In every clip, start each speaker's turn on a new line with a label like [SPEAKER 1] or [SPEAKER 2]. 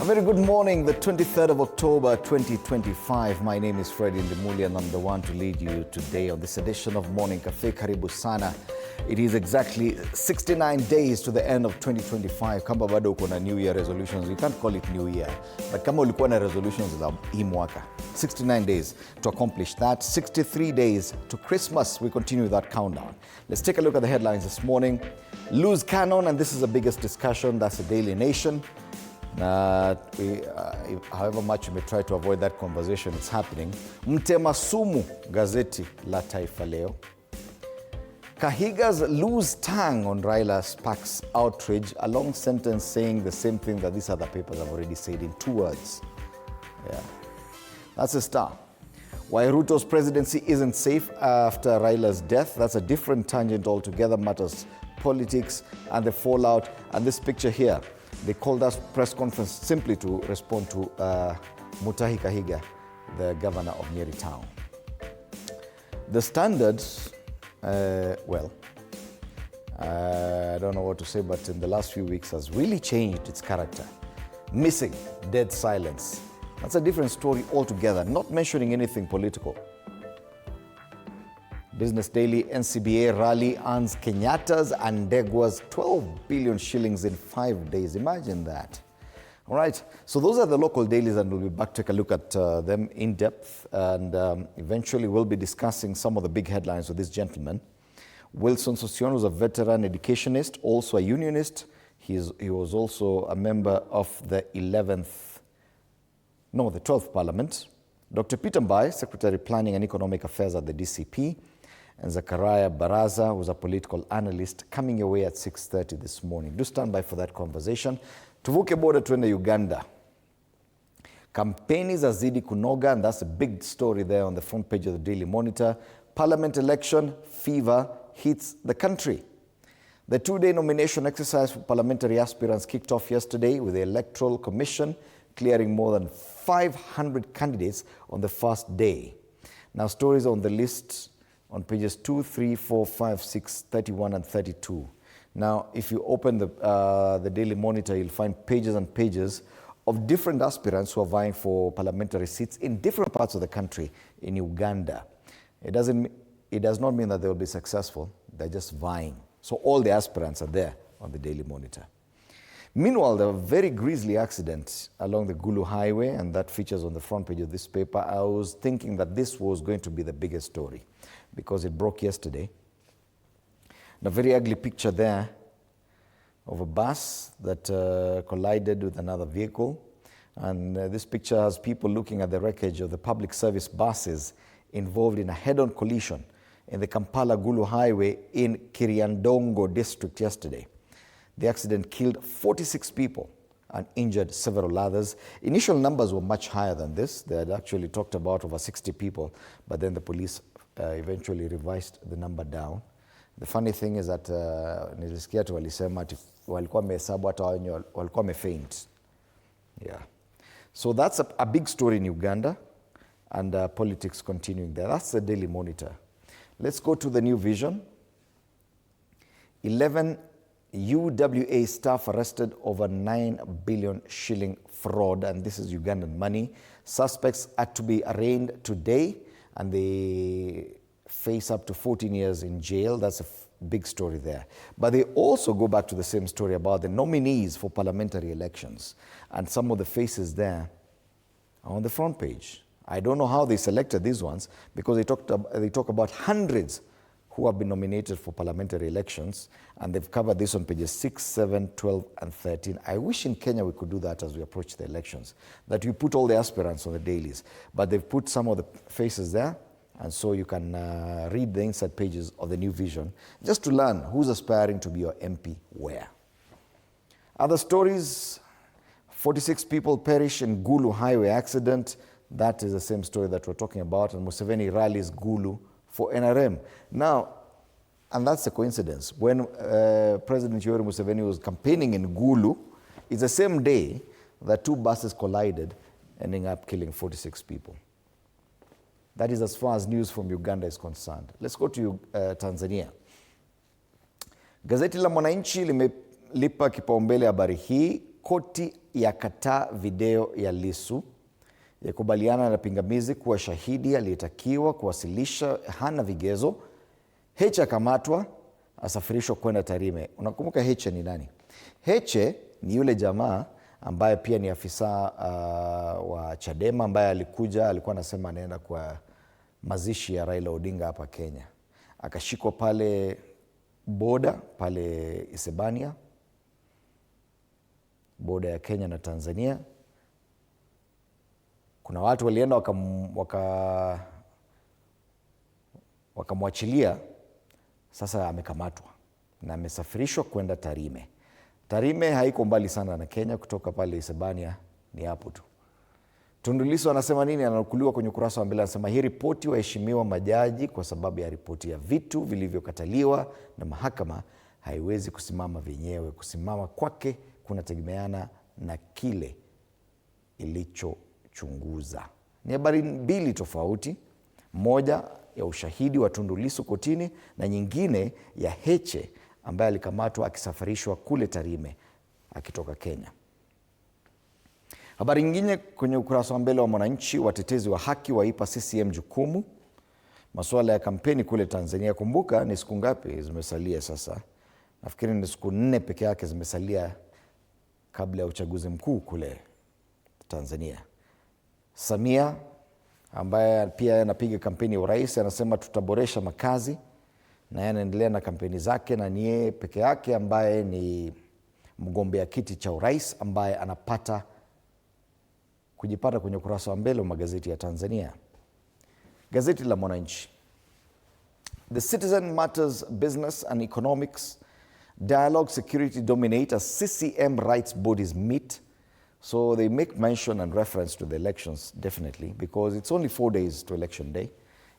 [SPEAKER 1] A very good morning, the 23rd of October 2025. My name is Freddie Ndimuli and I'm the one to lead you today on this edition of Morning Cafe. Karibu sana. It is exactly 69 days to the end of 2025. Kama bado uko na New Year resolutions, you can't call it New Year. But kama ulikuwa na resolutions za hii mwaka, 69 days to accomplish that. 63 days to Christmas. We continue that countdown. Let's take a look at the headlines this morning. Lose Cannon, and this is the biggest discussion. That's the Daily Nation. However much you may try to avoid that conversation, it's happening. Mtema sumu, gazeti la Taifa Leo. Kahiga's lose tongue on Raila sparks outrage. A long sentence saying the same thing that these other papers have already said in 2 words. Yeah, that's a Star. Why Ruto's presidency isn't safe after Raila's death. That's a different tangent altogether. Matters politics and the fallout. And this picture here. They called us press conference simply to respond to Mutahi Kahiga, the governor of Nyeri town. The Standard, I don't know what to say, but in the last few weeks has really changed its character. Missing, dead silence. That's a different story altogether, not mentioning anything political. Business Daily, NCBA rally earns Kenyatta's and Ndegwa's 12 billion shillings in 5 days. Imagine that. All right, so those are the local dailies, and we'll be back to take a look at them in depth. And eventually we'll be discussing some of the big headlines with this gentleman. Wilson Sossion was a veteran educationist, also a unionist. He was also a member of the 12th Parliament. Dr. Peter Mbai, Secretary Planning and Economic Affairs at the DCP. And Zachariah Baraza, who's a political analyst, coming your way at 6:30 this morning. Do stand by for that conversation. Tuvuke border tuende Uganda. Kampeni zazidi kunoga, and that's a big story there on the front page of the Daily Monitor. Parliament election fever hits the country. The 2-day nomination exercise for parliamentary aspirants kicked off yesterday with the Electoral Commission clearing more than 500 candidates on the first day. Now, stories on the list on pages 2, 3, 4, 5, 6, 31, and 32. Now, if you open the Daily Monitor, you'll find pages and pages of different aspirants who are vying for parliamentary seats in different parts of the country in Uganda. It does not mean that they will be successful. They're just vying. So all the aspirants are there on the Daily Monitor. Meanwhile, there was a very grisly accident along the Gulu Highway, and that features on the front page of this paper. I was thinking that this was going to be the biggest story because it broke yesterday. And a very ugly picture there of a bus that collided with another vehicle. And this picture has people looking at the wreckage of the public service buses involved in a head-on collision in the Kampala-Gulu Highway in Kiriandongo district yesterday. The accident killed 46 people and injured several others. Initial numbers were much higher than this. They had actually talked about over 60 people, but then the police eventually revised the number down. The funny thing is that nilisikia tu walisema ati walikuwa wamehesabu hata wenye walikuwa wamefaint. Yeah. So that's a big story in Uganda, and politics continuing there. That's the Daily Monitor. Let's go to the New Vision. 11 UWA staff arrested over 9 billion shilling fraud, and this is Ugandan money. Suspects are to be arraigned today, and they face up to 14 years in jail. That's a big story there. But they also go back to the same story about the nominees for parliamentary elections, and some of the faces there are on the front page. I don't know how they selected these ones, because they talk about hundreds who have been nominated for parliamentary elections, and they've covered this on pages 6, 7, 12, and 13. I wish in Kenya we could do that as we approach the elections, that we put all the aspirants on the dailies, but they've put some of the faces there, and so you can read the inside pages of the New Vision, just to learn who's aspiring to be your MP where. Other stories, 46 people perish in Gulu Highway accident. That is the same story that we're talking about, and Museveni rallies Gulu for NRM. Now, and that's a coincidence. When President Yoweri Museveni was campaigning in Gulu, it's the same day that 2 buses collided, ending up killing 46 people. That is as far as news from Uganda is concerned. Let's go to Tanzania. Gazeti la Mwananchi limelipa kipaumbele habari hii. Koti yakataa video ya Lissu, yakubaliana na pingamizi kuwa shahidi aliyetakiwa kuwasilisha hana vigezo. Heche akamatwa, asafirishwa kwenda Tarime. Unakumbuka Heche ni nani? Heche ni yule jamaa ambaye pia ni afisa wa Chadema ambaye alikuwa anasema anaenda kwa mazishi ya Raila Odinga hapa Kenya. Akashikwa pale boda pale Isebania, boda ya Kenya na Tanzania. Kuna watu walienda wakamwachilia. Sasa amekamatwa na amesafirishwa kwenda Tarime. Tarime haiko mbali sana na Kenya, kutoka pale Isebania ni hapo tu. Tundu Lissu anasema nini? Ananukuliwa kwenye ukurasa wa mbele, anasema hii ripoti waheshimiwa majaji, kwa sababu ya ripoti ya vitu vilivyokataliwa na mahakama haiwezi kusimama vyenyewe. Kusimama kwake kunategemeana na kile ilichochunguza. Ni habari mbili tofauti, moja ya ushahidi wa Tundu Lissu kotini na nyingine ya Heche ambaye alikamatwa akisafirishwa kule Tarime akitoka Kenya. Habari nyingine kwenye ukurasa wa mbele wa Mwananchi, watetezi wa haki waipa CCM jukumu. Masuala ya kampeni kule Tanzania. Kumbuka ni siku ngapi zimesalia sasa? Nafikiri ni siku 4 peke yake zimesalia kabla ya uchaguzi mkuu kule Tanzania. Samia ambaye pia anapiga kampeni ya urais anasema tutaboresha makazi, na yeye anaendelea na kampeni zake, na ni yeye peke yake ambaye ni mgombea kiti cha urais ambaye anapata kujipata kwenye ukurasa wa mbele wa magazeti ya Tanzania. Gazeti la Mwananchi. The Citizen Matters Business and Economics Dialogue Security dominate as CCM rights bodies meet. So they make mention and reference to the elections, definitely, because it's only 4 days to election day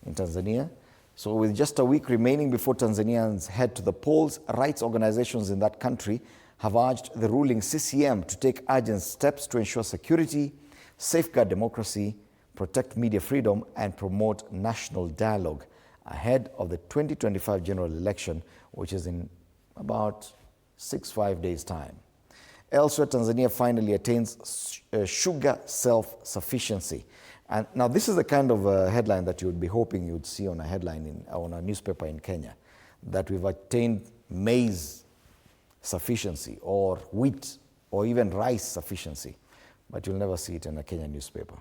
[SPEAKER 1] in Tanzania. So with just a week remaining before Tanzanians head to the polls, rights organizations in that country have urged the ruling CCM to take urgent steps to ensure security, safeguard democracy, protect media freedom, and promote national dialogue ahead of the 2025 general election, which is in about 5 days' time. Elsewhere, Tanzania finally attains sugar self-sufficiency. And now this is the kind of headline that you would be hoping you would see on a headline on a newspaper in Kenya, that we've attained maize sufficiency or wheat or even rice sufficiency. But you'll never see it in a Kenyan newspaper.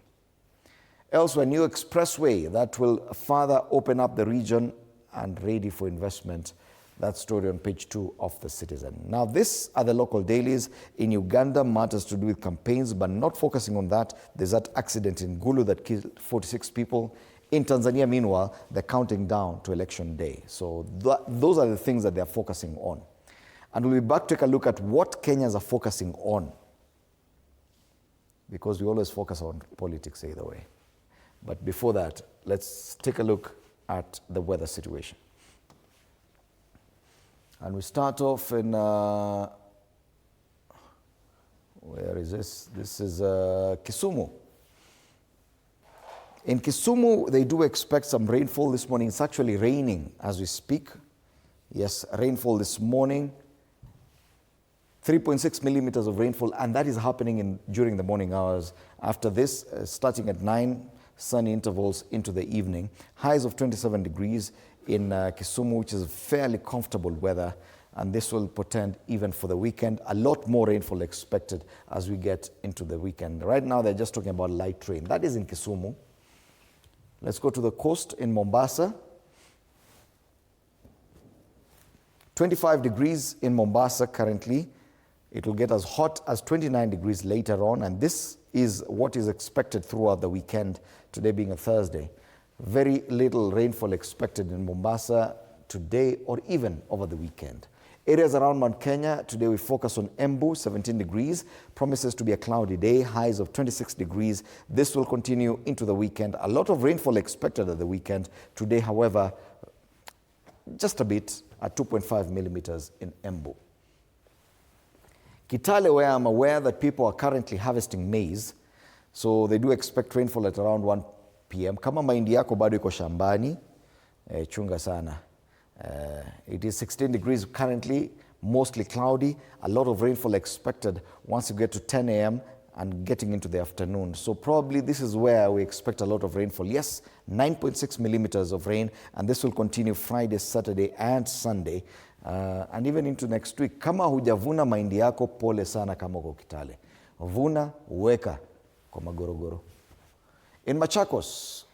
[SPEAKER 1] Elsewhere, new expressway that will further open up the region and ready for investment. That story on page 2 of The Citizen. Now, these are the local dailies. In Uganda, matters to do with campaigns, but not focusing on that. There's that accident in Gulu that killed 46 people. In Tanzania, meanwhile, they're counting down to election day. So those are the things that they're focusing on. And we'll be back to take a look at what Kenyans are focusing on, because we always focus on politics either way. But before that, let's take a look at the weather situation. And we start off in, where is this? This is Kisumu. In Kisumu, they do expect some rainfall this morning. It's actually raining as we speak. Yes, rainfall this morning. 3.6 millimeters of rainfall, and that is happening during the morning hours. After this, starting at 9, sunny intervals into the evening. Highs of 27 degrees in Kisumu, which is fairly comfortable weather, and this will portend even for the weekend. A lot more rainfall expected as we get into the weekend. Right now, they're just talking about light rain. That is in Kisumu. Let's go to the coast in Mombasa. 25 degrees in Mombasa currently. It will get as hot as 29 degrees later on, and this is what is expected throughout the weekend, today being a Thursday. Very little rainfall expected in Mombasa today or even over the weekend. Areas around Mount Kenya, today we focus on Embu, 17 degrees. Promises to be a cloudy day, highs of 26 degrees. This will continue into the weekend. A lot of rainfall expected at the weekend. Today, however, just a bit at 2.5 millimeters in Embu. Kitale, where I'm aware that people are currently harvesting maize, so they do expect rainfall at around 1 p.m. Kama mahindi yako bado iko shambani, chunga sana. It is 16 degrees currently. mostly cloudy. A lot of rainfall expected once you get to 10 a.m. and getting into the afternoon. So probably this is where we expect a lot of rainfall. Yes, 9.6 millimeters of rain, and this will continue Friday, Saturday, and Sunday, and even into next week. Kama hujavuna mahindi yako, pole sana kama uko Kitale. Vuna, weka kwa magorogoro. In Machakos,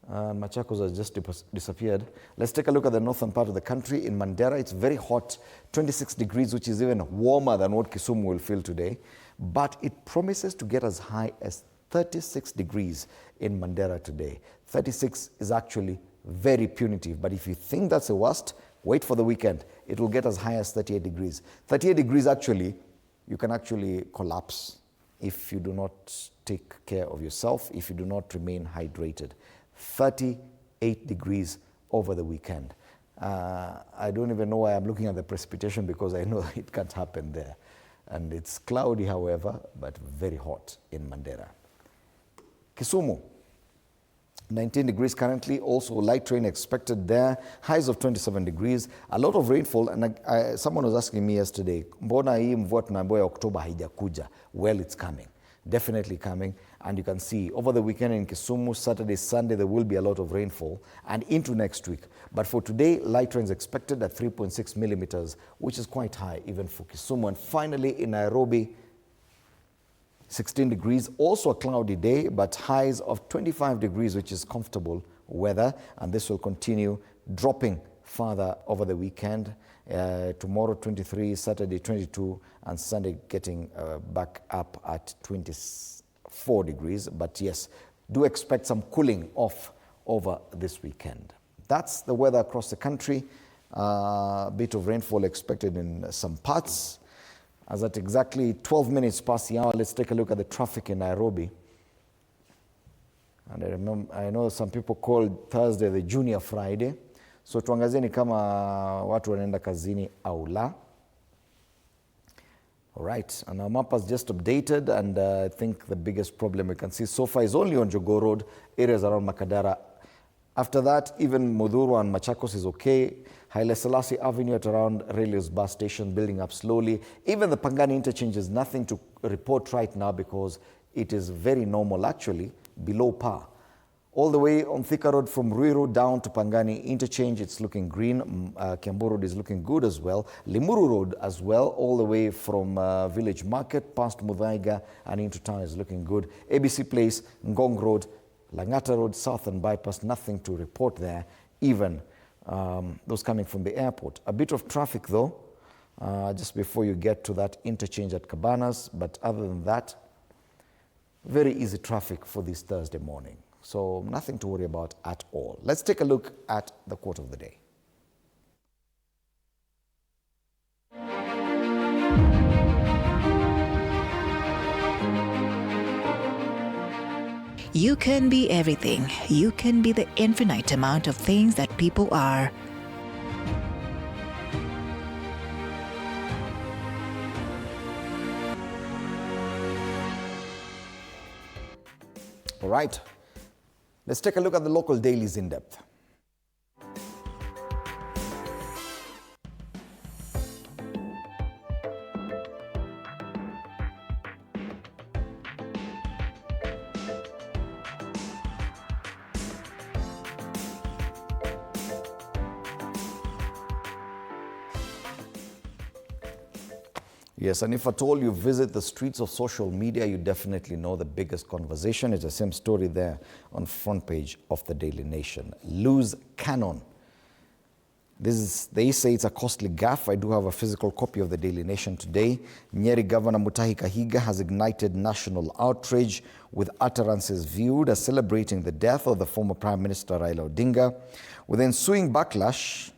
[SPEAKER 1] Machakos has just disappeared. Let's take a look at the northern part of the country. In Mandera, it's very hot, 26 degrees, which is even warmer than what Kisumu will feel today. But it promises to get as high as 36 degrees in Mandera today. 36 is actually very punitive. But if you think that's the worst, wait for the weekend. It will get as high as 38 degrees. 38 degrees, actually, you can actually collapse if you do not take care of yourself, if you do not remain hydrated. 38 degrees over the weekend. I don't even know why I'm looking at the precipitation, because I know it can't happen there. And it's cloudy, however, but very hot in Mandera. Kisumu, 19 degrees currently, also light rain expected there, highs of 27 degrees, a lot of rainfall. And someone was asking me yesterday, mbona hii mvua tunaambiwa Oktoba haijakuja? Well, it's coming. Definitely coming, and you can see over the weekend in Kisumu, Saturday, Sunday, there will be a lot of rainfall, and into next week. But for today, light rain is expected at 3.6 millimeters, which is quite high even for Kisumu. And finally, in Nairobi, 16 degrees, also a cloudy day, but highs of 25 degrees, which is comfortable weather, and this will continue dropping further over the weekend. Tomorrow 23, Saturday 22, and Sunday getting back up at 24 degrees. But yes, do expect some cooling off over this weekend. That's the weather across the country. A bit of rainfall expected in some parts. As at exactly 12 minutes past the hour, let's take a look at the traffic in Nairobi. And I know some people called Thursday the Junior Friday. So tuangazeni kama watu wanaenda kazini au la. All right, and our map has just updated, and I think the biggest problem we can see so far is only on Jogoo Road, areas around Makadara. After that, even Mudhuru and Machakos is okay. Haile Selassie Avenue at around Raila's bus station building up slowly. Even the Pangani interchange is nothing to report right now because it is very normal, actually, below par. All the way on Thika Road from Ruiru down to Pangani interchange, it's looking green. Kiambu Road is looking good as well. Limuru Road as well, all the way from Village Market past Muthaiga and into town is looking good. ABC Place, Ngong Road, Langata Road, Southern Bypass, nothing to report there, even those coming from the airport. A bit of traffic though, just before you get to that interchange at Cabanas, but other than that, very easy traffic for this Thursday morning. So nothing to worry about at all. Let's take a look at the quote of the day.
[SPEAKER 2] You can be everything. You can be the infinite amount of things that people are.
[SPEAKER 1] All right. Let's take a look at the local dailies in depth. Yes, and if at all you visit the streets of social media, you definitely know the biggest conversation. It's the same story there on front page of the Daily Nation. Lose Canon. They say it's a costly gaffe. I do have a physical copy of the Daily Nation today. Nyeri Governor Mutahi Kahiga has ignited national outrage with utterances viewed as celebrating the death of the former Prime Minister Raila Odinga, with ensuing backlash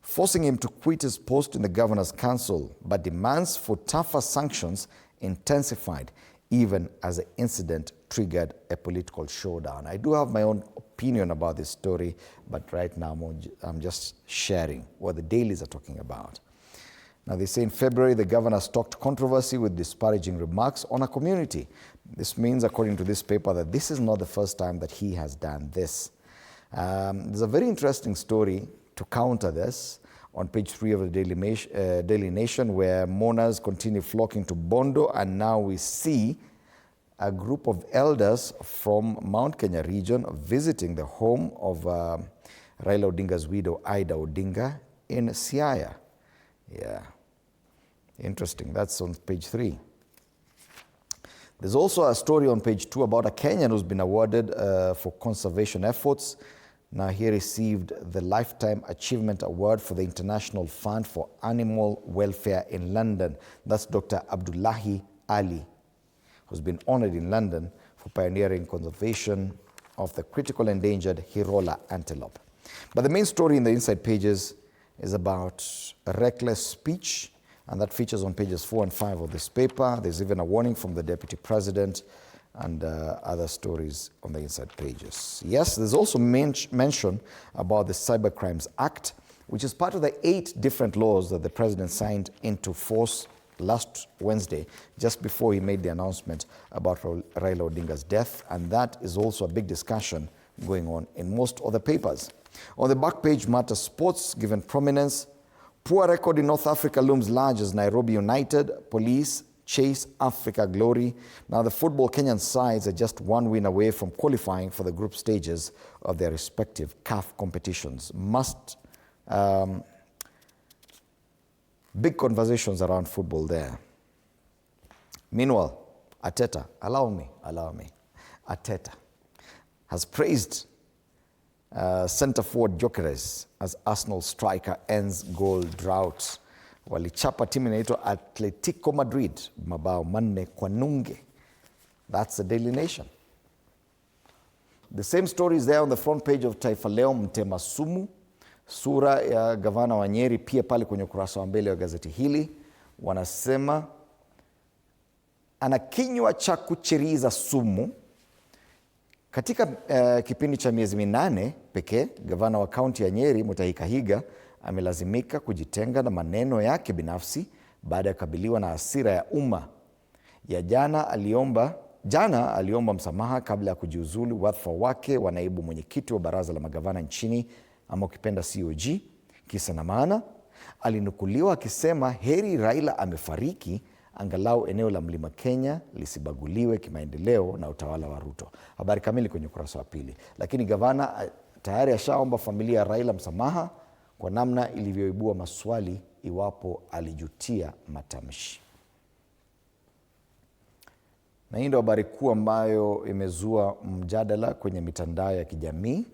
[SPEAKER 1] forcing him to quit his post in the Governor's Council, but demands for tougher sanctions intensified even as the incident triggered a political showdown. I do have my own opinion about this story, but right now I'm just sharing what the dailies are talking about. Now, they say in February, the governor stoked controversy with disparaging remarks on a community. This means, according to this paper, that this is not the first time that he has done this. There's a very interesting story to counter this. On page 3 of the Daily Nation, where mourners continue flocking to Bondo, and now we see a group of elders from Mount Kenya region visiting the home of Raila Odinga's widow, Ida Odinga, in Siaya. Yeah, interesting. That's on page 3. There's also a story on page 2 about a Kenyan who's been awarded for conservation efforts. Now he received the Lifetime Achievement Award for the International Fund for Animal Welfare in London. That's Dr. Abdullahi Ali, who's been honored in London for pioneering conservation of the critical endangered Hirola antelope. But the main story in the inside pages is about a reckless speech, and that features on pages 4 and 5 of this paper. There's even a warning from the Deputy President and other stories on the inside pages. Yes, there's also mention about the Cyber Crimes Act, which is part of the 8 different laws that the President signed into force last Wednesday, just before he made the announcement about Raila Odinga's death, and that is also a big discussion going on in most of the papers. On the back page, Matter Sports given prominence. Poor record in North Africa looms large as Nairobi United Police chase Africa glory. Now the football Kenyan sides are just one win away from qualifying for the group stages of their respective CAF competitions. Big conversations around football there. Meanwhile, Arteta, allow me, Arteta has praised centre forward Gyökeres as Arsenal striker ends goal drought. Walichapa timu inaitwa Atletico Madrid mabao 4-0. That's the Daily Nation. The same story is there on the front page of Taifa Leo. Mtema Sumu, sura ya gavana wa Nyeri, pia pale kwenye ukurasa wa mbele wa gazeti hili wanasema ana kinywa cha kuchiriza sumu. Katika kipindi cha miezi 8 pekee, gavana wa kaunti ya Nyeri Mutahi Kahiga amelazimika kujitenga na maneno yake binafsi baada ya kukabiliwa na hasira ya umma. Jana aliomba msamaha kabla ya kujiuzulu wadhifa wake wa naibu mwenyekiti wa baraza la magavana nchini, ama ukipenda COG. Kisa na maana, alinukuliwa akisema heri Raila amefariki, angalau eneo la Mlima Kenya lisibaguliwe kimaendeleo na utawala wa Ruto. Habari kamili kwenye ukurasa wa 2. Lakini gavana tayari ashaomba familia ya Raila msamaha kwa namna ilivyoibua maswali iwapo alijutia matamshi. Na hii ndio habari kuu ambayo imezua mjadala kwenye mitandao ya kijamii,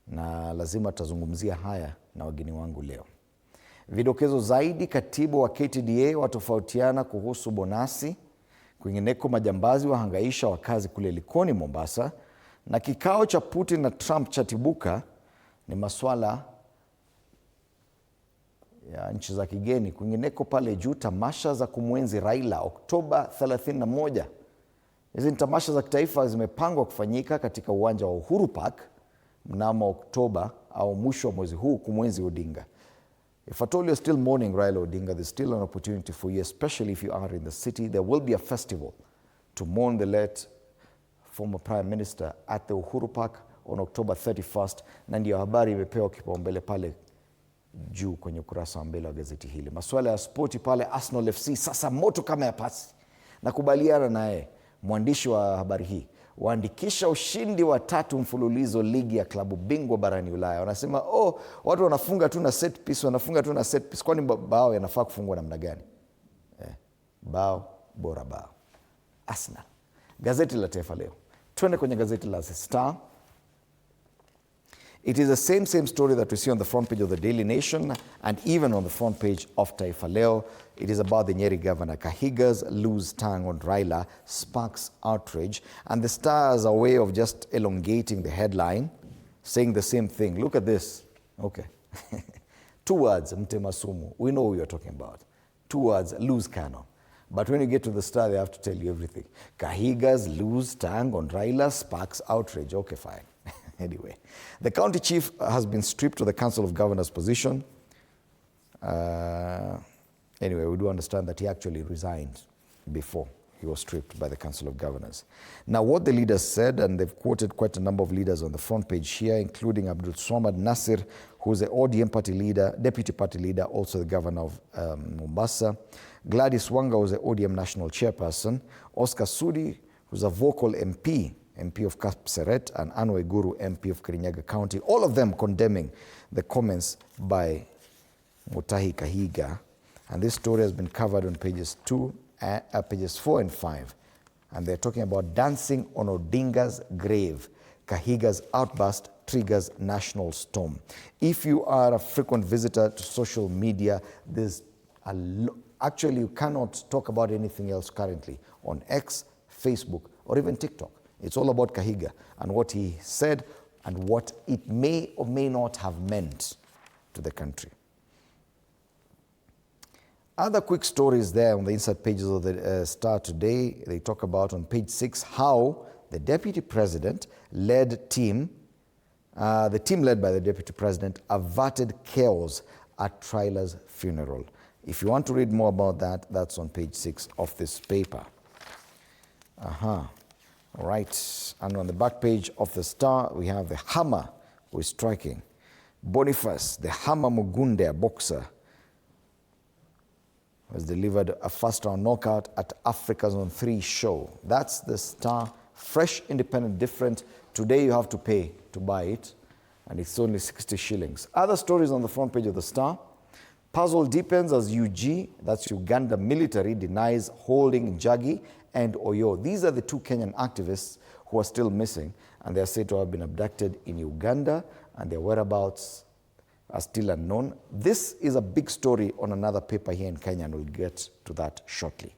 [SPEAKER 1] na lazima tutazungumzia haya na wageni wangu leo. Vidokezo zaidi, katibu wa KTDA watofautiana kuhusu bonasi. Kwingineko, majambazi wahangaisha wakazi kule Likoni, Mombasa. Na kikao cha Putin na Trump chatibuka, ni maswala ya nchi za kigeni. Kwingineko pale juu, tamasha za kumwenzi Raila Oktoba 31. Hizi ni tamasha za kitaifa zimepangwa kufanyika katika uwanja wa Uhuru Park mnamo Oktoba au mwisho wa mwezi huu kumwenzi Odinga. If at all you're still mourning Raila Odinga, there's still an opportunity for you, especially if you are in the city. There will be a festival to mourn the late former Prime Minister at the Uhuru Park on October 31st. Na ndio habari imepewa kipaumbele pale juu kwenye ukurasa wa mbele wa gazeti hili. Masuala ya spoti pale, Arsenal FC sasa moto kama ya pasi. Nakubaliana naye mwandishi wa habari hii, waandikisha ushindi wa 3 mfululizo ligi ya klabu bingwa barani Ulaya. Wanasema watu wanafunga tu na set piece, kwani bao yanafaa kufungwa namna gani? Bao bora bao. Arsenal. Gazeti la Taifa Leo. Twende kwenye gazeti la The Star. It is the same story that we see on the front page of the Daily Nation and even on the front page of Taifa Leo. It is about the Nyeri governor. Kahiga's loose tongue on Raila sparks outrage. And the Star has a way of just elongating the headline, saying the same thing. Look at this. Okay. 2 words, Mtema Sumu. We know who you're talking about. 2 words, loose cannon. But when you get to the Star, they have to tell you everything. Kahiga's loose tongue on Raila sparks outrage. Okay, fine. Anyway, the county chief has been stripped of the Council of Governors position. Anyway, we do understand that he actually resigned before he was stripped by the Council of Governors. Now, what the leaders said, and they've quoted quite a number of leaders on the front page here, including Abdul Swamad Nasir, who's the ODM party leader, deputy party leader, also the governor of Mombasa. Gladys Wanga, who's the ODM national chairperson. Oscar Sudi, who's a vocal MP of Kapseret, and Anwe Guru, MP of Kirinyaga County, all of them condemning the comments by Mutahi Kahiga. And this story has been covered on pages 4 and 5. And they're talking about dancing on Odinga's grave. Kahiga's outburst triggers national storm. If you are a frequent visitor to social media, there's actually you cannot talk about anything else currently on X, Facebook, or even TikTok. It's all about Kahiga and what he said and what it may or may not have meant to the country. Other quick stories there on the inside pages of the Star today. They talk about on page 6 how the deputy president led team, the team led by the deputy president, averted chaos at Raila's funeral. If you want to read more about that, that's on page 6 of this paper. All right. And on the back page of the Star, we have the hammer who is striking. Boniface, the hammer Mugunde, a boxer, has delivered a first-round knockout at Africa's on 3 show. That's the Star. Fresh, independent, different. Today you have to pay to buy it, and it's only 60 shillings. Other stories on the front page of the Star. Puzzle deepens as UG, that's Uganda military, denies holding Jagi and Oyo. These are the 2 Kenyan activists who are still missing, and they are said to have been abducted in Uganda, and their whereabouts are still unknown. This is a big story on another paper here in Kenya, and we'll get to that shortly.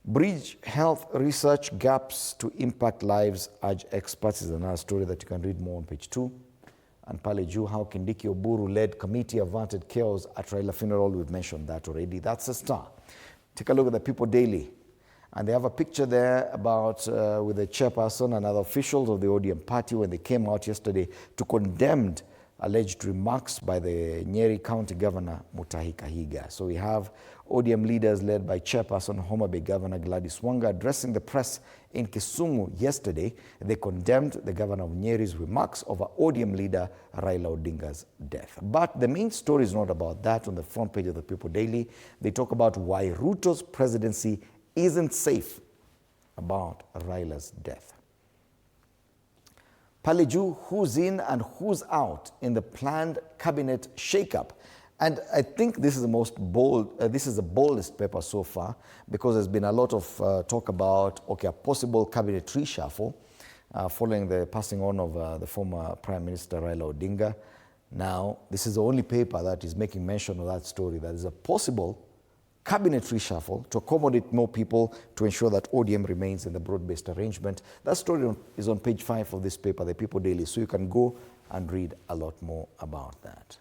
[SPEAKER 1] Bridge health research gaps to impact lives, urge experts, is another story that you can read more on page 2. And Pale Juu, how Kindiki Oburu-led committee averted chaos at Raila funeral. We've mentioned that already. That's a Star. Take a look at the People Daily. And they have a picture there about with the chairperson and other officials of the ODM party when they came out yesterday to condemn alleged remarks by the Nyeri County Governor, Mutahi Kahiga. So we have ODM leaders led by Chairperson Homa Bay Governor Gladys Wanga addressing the press in Kisumu yesterday. They condemned the governor of Nyeri's remarks over ODM leader Raila Odinga's death. But the main story is not about that. On the front page of the People Daily, they talk about why Ruto's presidency isn't safe about Raila's death. Pale Juu, who's in and who's out in the planned cabinet shakeup. And I think this is the most bold, this is the boldest paper so far, because there's been a lot of talk about, a possible cabinet reshuffle following the passing on of the former Prime Minister Raila Odinga. Now, this is the only paper that is making mention of that story. That is a possible cabinet reshuffle to accommodate more people to ensure that ODM remains in the broad-based arrangement. That story is on page 5 of this paper, the People Daily, so you can go and read a lot more about that.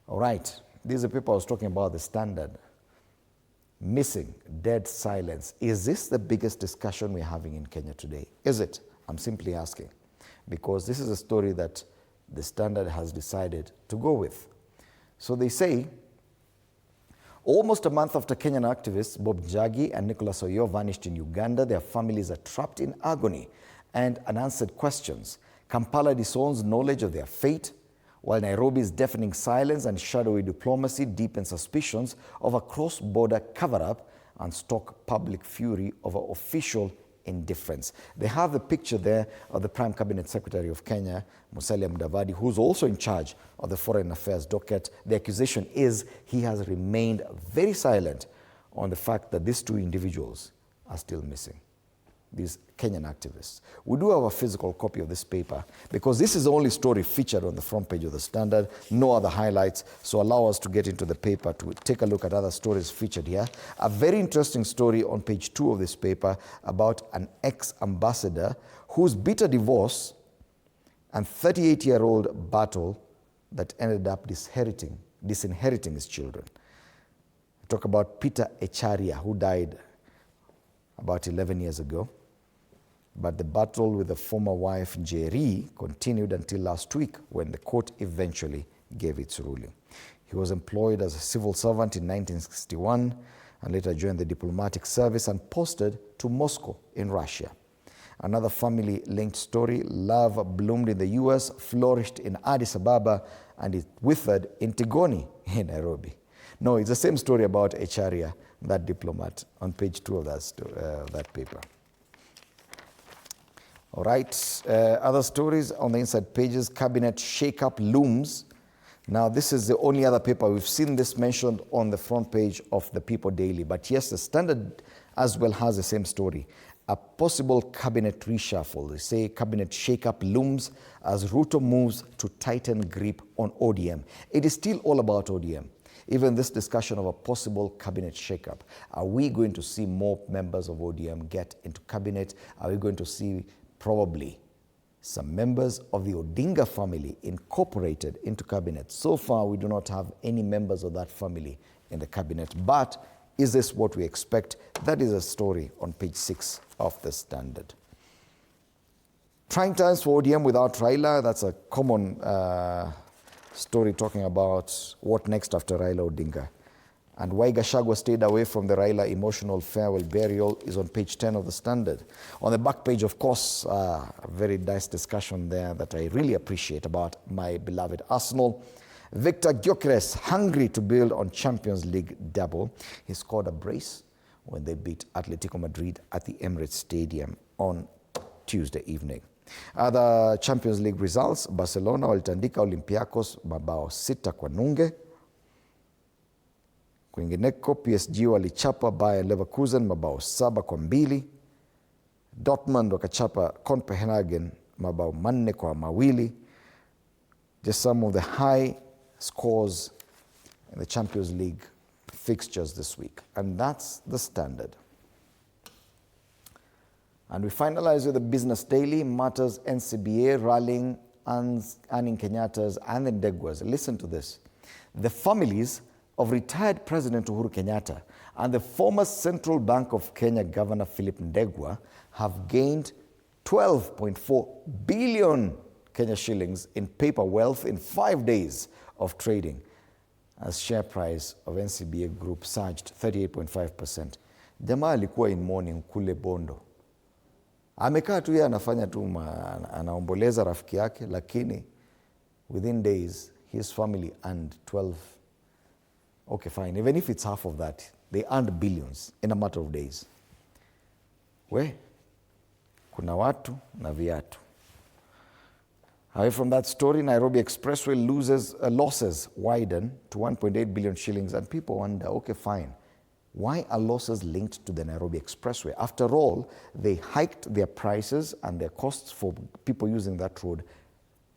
[SPEAKER 1] All right, this is a paper I was talking about, the Standard. Missing, dead silence. Is this the biggest discussion we're having in Kenya today? Is it? I'm simply asking. Because this is a story that the Standard has decided to go with. So they say, almost a month after Kenyan activists Bob Njagi and Nicholas Oyo vanished in Uganda, their families are trapped in agony and unanswered questions. Kampala disowns knowledge of their fate, while Nairobi's deafening silence and shadowy diplomacy deepen suspicions of a cross-border cover-up and stoke public fury over official indifference. They have the picture there of the Prime Cabinet Secretary of Kenya, Musalia Mudavadi, who's also in charge of the Foreign Affairs docket. The accusation is he has remained very silent on the fact that these 2 individuals are still missing, these Kenyan activists. We do have a physical copy of this paper because this is the only story featured on the front page of the Standard, no other highlights, so allow us to get into the paper to take a look at other stories featured here. A very interesting story on page 2 of this paper about an ex-ambassador whose bitter divorce and 38-year-old battle that ended up disinheriting his children. We talk about Peter Echaria, who died about 11 years ago. But the battle with the former wife, Njeri, continued until last week when the court eventually gave its ruling. He was employed as a civil servant in 1961, and later joined the diplomatic service and posted to Moscow in Russia. Another family-linked story, love bloomed in the US, flourished in Addis Ababa, and it withered in Tigoni in Nairobi. No, it's the same story about Echaria, that diplomat, on page 2 of that paper. All right, other stories on the inside pages, cabinet shake-up looms. Now, this is the only other paper we've seen this mentioned on the front page of the People Daily. But yes, the Standard as well has the same story. A possible cabinet reshuffle. They say cabinet shake-up looms as Ruto moves to tighten grip on ODM. It is still all about ODM. Even this discussion of a possible cabinet shake-up. Are we going to see more members of ODM get into cabinet? Are we going to see probably some members of the Odinga family incorporated into cabinet? So far, we do not have any members of that family in the cabinet. But is this what we expect? That is a story on page 6 of the Standard. Trying times for ODM without Raila. That's a common story talking about what next after Raila Odinga. And why Gachagua stayed away from the Raila emotional farewell burial is on page 10 of the Standard. On the back page, of course, a very nice discussion there that I really appreciate about my beloved Arsenal. Victor Gyökeres, hungry to build on Champions League double. He scored a brace when they beat Atletico Madrid at the Emirates Stadium on Tuesday evening. Other Champions League results, Barcelona walitandika Olympiacos mabao 6-0. Kwingineko, PSG walichapa Bayer Leverkusen mabao 7-2. Dortmund wakachapa Copenhagen mabao 4-2. Just some of the high scores in the Champions League fixtures this week. And that's the Standard. And we finalize with the Business Daily, matters NCBA rallying Anning Kenyatta's and the Ndegwa's. Listen to this. The families of retired President Uhuru Kenyatta and the former Central Bank of Kenya Governor Philip Ndegwa have gained 12.4 billion Kenya shillings in paper wealth in 5 days of trading, as share price of NCBA Group surged 38.5%. Jamaa alikuwa in mourning kule Bondo. Amekaa tu yeye anafanya tu anaomboleza rafiki yake, lakini within days his family earned 12. Okay, fine. Even if it's half of that, they earned billions in a matter of days. Kuna watu na viatu. Away from that story, Nairobi Expressway losses widen to 1.8 billion shillings, and people wonder, okay, fine. Why are losses linked to the Nairobi Expressway? After all, they hiked their prices and their costs for people using that road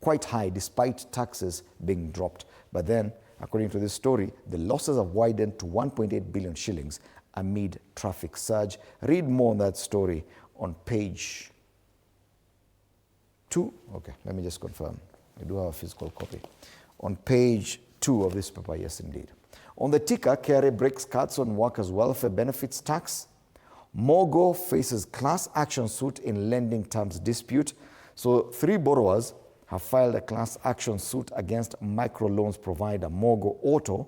[SPEAKER 1] quite high, despite taxes being dropped. But then, according to this story, the losses have widened to 1.8 billion shillings amid traffic surge. Read more on that story on page 2. Okay, let me just confirm. I do have a physical copy. On page 2 of this paper, yes, indeed. On the ticker, KRA breaks cuts on workers' welfare benefits tax. Mogo faces class action suit in lending terms dispute. So 3 borrowers have filed a class action suit against microloans provider Mogo Auto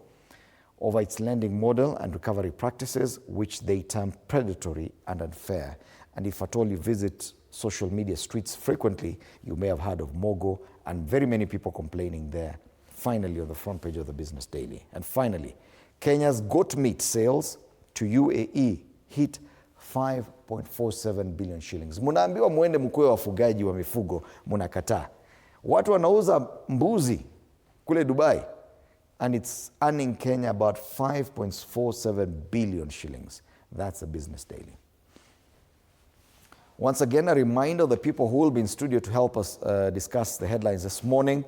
[SPEAKER 1] over its lending model and recovery practices, which they term predatory and unfair. And if at all you visit social media streets frequently, you may have heard of Mogo, and very many people complaining there. Finally, on the front page of the Business Daily. And finally, Kenya's goat meat sales to UAE hit 5.47 billion shillings. Munaambiwa muende mkue wafugaji wa mifugo, munakataa. Watu wanauza mbuzi kule Dubai, and it's earning Kenya about 5.47 billion shillings. That's the Business Daily. Once again, a reminder of the people who will be in studio to help us discuss the headlines this morning.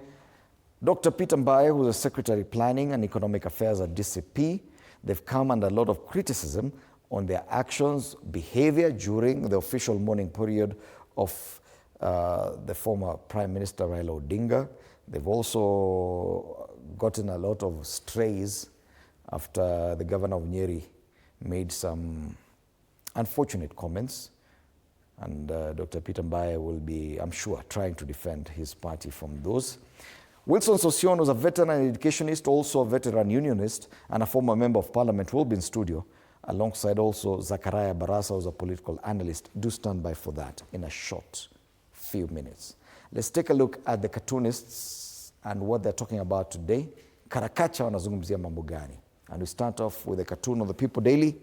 [SPEAKER 1] Dr. Peter Mbaye, who's the Secretary Planning and Economic Affairs at DCP, they've come under a lot of criticism on their actions, behavior during the official mourning period of the former Prime Minister Raila Odinga. They've also gotten a lot of strays after the Governor of Nyeri made some unfortunate comments. And Dr. Peter Mbaye will be, I'm sure, trying to defend his party from those. Wilson Sossion was a veteran educationist, also a veteran unionist, and a former member of parliament, will be in studio alongside also Zachariah Barasa, who's a political analyst. Do stand by for that in a short few minutes. Let's take a look at the cartoonists and what they're talking about today. Karakacha wanazungumzia mambo gani? And we start off with a cartoon on the People Daily.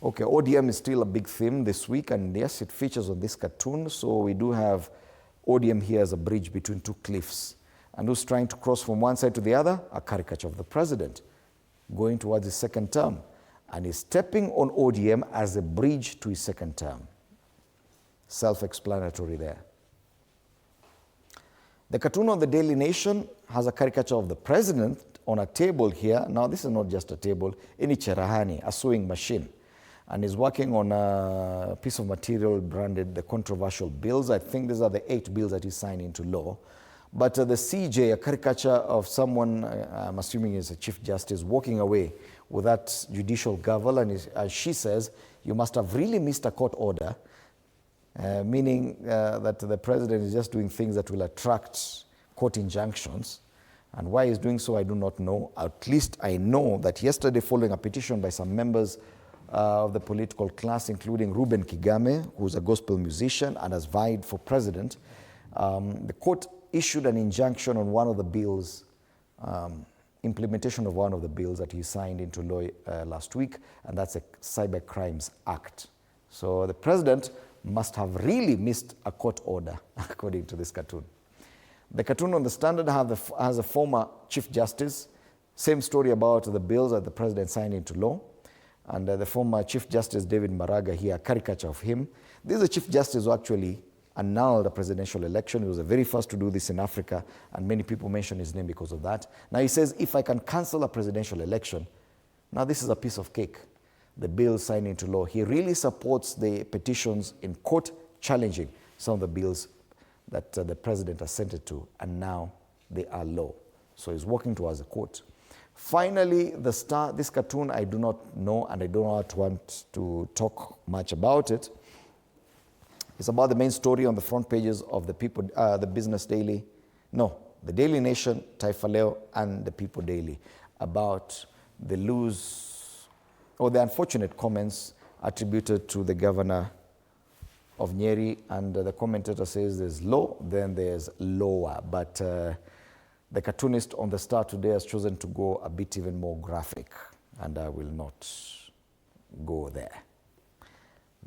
[SPEAKER 1] Okay, ODM is still a big theme this week, and yes, it features on this cartoon. So we do have ODM here as a bridge between two cliffs. And who's trying to cross from one side to the other? A caricature of the president going towards his second term. And he's stepping on ODM as a bridge to his second term. Self-explanatory there. The cartoon on the Daily Nation has a caricature of the president on a table here. Now, this is not just a table. In Cherahani, a sewing machine. And he's working on a piece of material branded the controversial bills. I think these are the 8 bills that he signed into law. But the CJ, a caricature of someone, I'm assuming is a Chief Justice, walking away with that judicial gavel. And as she says, you must have really missed a court order, meaning that the president is just doing things that will attract court injunctions. And why he's doing so, I do not know. At least I know that yesterday, following a petition by some members of the political class, including Ruben Kigame, who's a gospel musician and has vied for president, the court issued an injunction on one of the bills, implementation of one of the bills that he signed into law last week, and that's a Cyber Crimes Act. So the president must have really missed a court order, according to this cartoon. The cartoon on the Standard has a former Chief Justice, same story about the bills that the president signed into law. And the former Chief Justice David Maraga here, a caricature of him. This is a Chief Justice who actually annulled a presidential election. He was the very first to do this in Africa, and many people mention his name because of that. Now he says, if I can cancel a presidential election, now this is a piece of cake. The bill signed into law. He really supports the petitions in court challenging some of the bills that the president assented to, and now they are law. So he's working towards the court. Finally, this cartoon, I do not know, and I do not want to talk much about it. It's about the main story on the front pages of the the Business Daily. No, the Daily Nation, Taifa Leo, and the People Daily, about the the unfortunate comments attributed to the governor of Nyeri, and the commentator says there's low, then there's lower. But the cartoonist on the Star today has chosen to go a bit even more graphic, and I will not go there.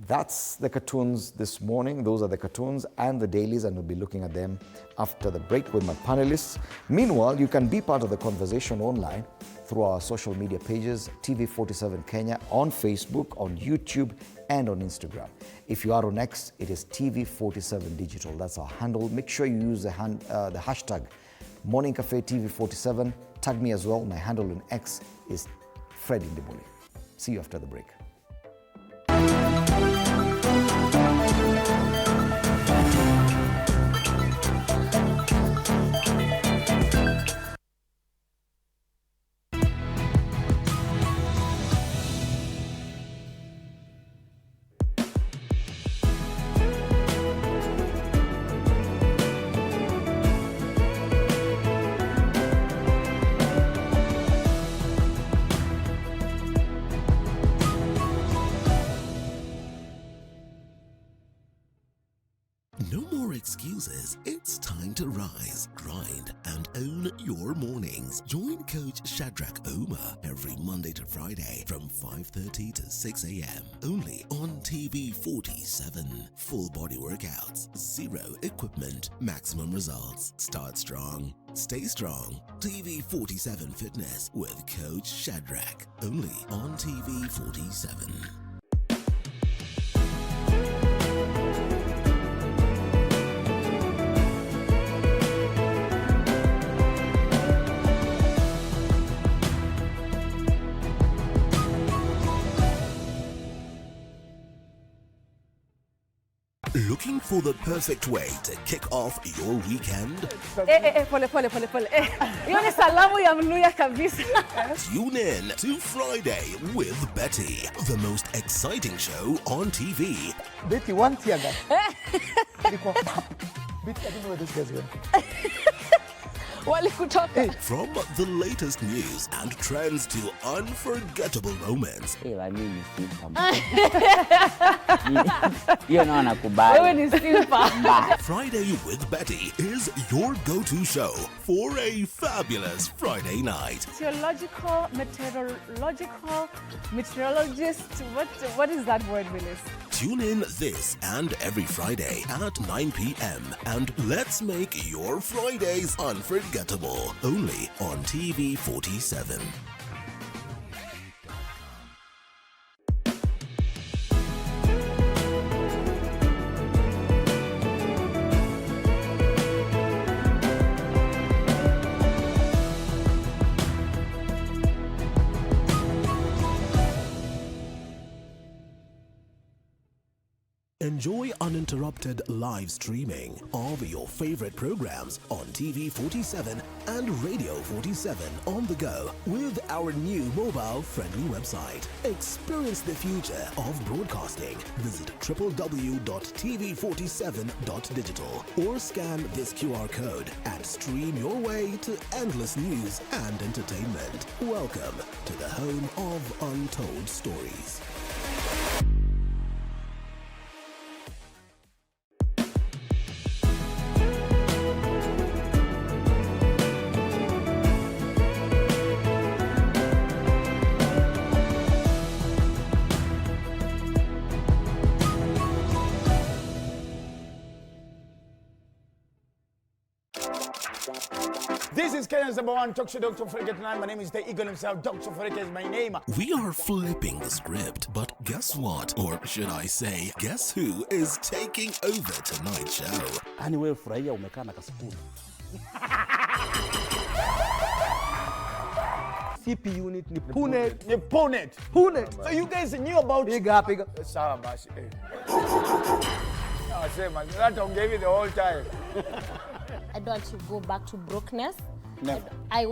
[SPEAKER 1] That's the cartoons this morning. Those are the cartoons and the dailies, and we'll be looking at them after the break with my panelists. Meanwhile, you can be part of the conversation online through our social media pages, TV47 Kenya, on Facebook, on YouTube, and on Instagram. If you are on X, it is TV47 Digital. That's our handle. Make sure you use the hashtag Morning Cafe TV47. Tag me as well. My handle on X is Fred Indibuli. See you after the break.
[SPEAKER 3] No more excuses. It's time to rise, grind, and own your mornings. Join Coach Shadrach Omer every Monday to Friday from 5:30 to 6 a.m. only on TV47. Full body workouts, zero equipment, maximum results. Start strong, stay strong. TV47 Fitness with Coach Shadrach only on TV47. Looking for the perfect way to kick off your weekend?
[SPEAKER 4] Pole. Hiyo ni salamu ya Mluya kabisa.
[SPEAKER 3] Tune in to Friday with Betty, the most exciting show on TV.
[SPEAKER 5] Betty, one tear gas. Betty, I don't know where this guy's going.
[SPEAKER 4] Wali kutoka.
[SPEAKER 3] From the latest news and trends to unforgettable moments.
[SPEAKER 5] I mean, you know, nakubali.
[SPEAKER 4] Wewe ni simpa.
[SPEAKER 3] Friday with Betty is your go-to show for a fabulous Friday night.
[SPEAKER 4] Theological, meteorologist. What is that word, Willis?
[SPEAKER 3] Tune in this and every Friday at 9 p.m. and let's make your Fridays unforgettable. Only on TV 47. Enjoy uninterrupted live streaming of your favorite programs on TV 47 and Radio 47 on the go with our new mobile-friendly website. Experience the future of broadcasting. Visit www.tv47.digital or scan this QR code and stream your way to endless news and entertainment. Welcome to the home of untold stories.
[SPEAKER 6] This is Kenya's #1 talk show, Dr. Farika tonight. My name is the Eagle himself. Dr. Farika is my name.
[SPEAKER 3] We are flipping the script, but guess what? Or should I say, guess who is taking over tonight's show?
[SPEAKER 5] Anyway, furahia umekaa na kasukuru. CP unit ni Punet.
[SPEAKER 6] Punet. So you guys knew about
[SPEAKER 5] Piga.
[SPEAKER 6] Sawa basi. Nasema, that gave it the whole time.
[SPEAKER 7] I don't want to go back to brokenness.
[SPEAKER 6] Never.
[SPEAKER 7] I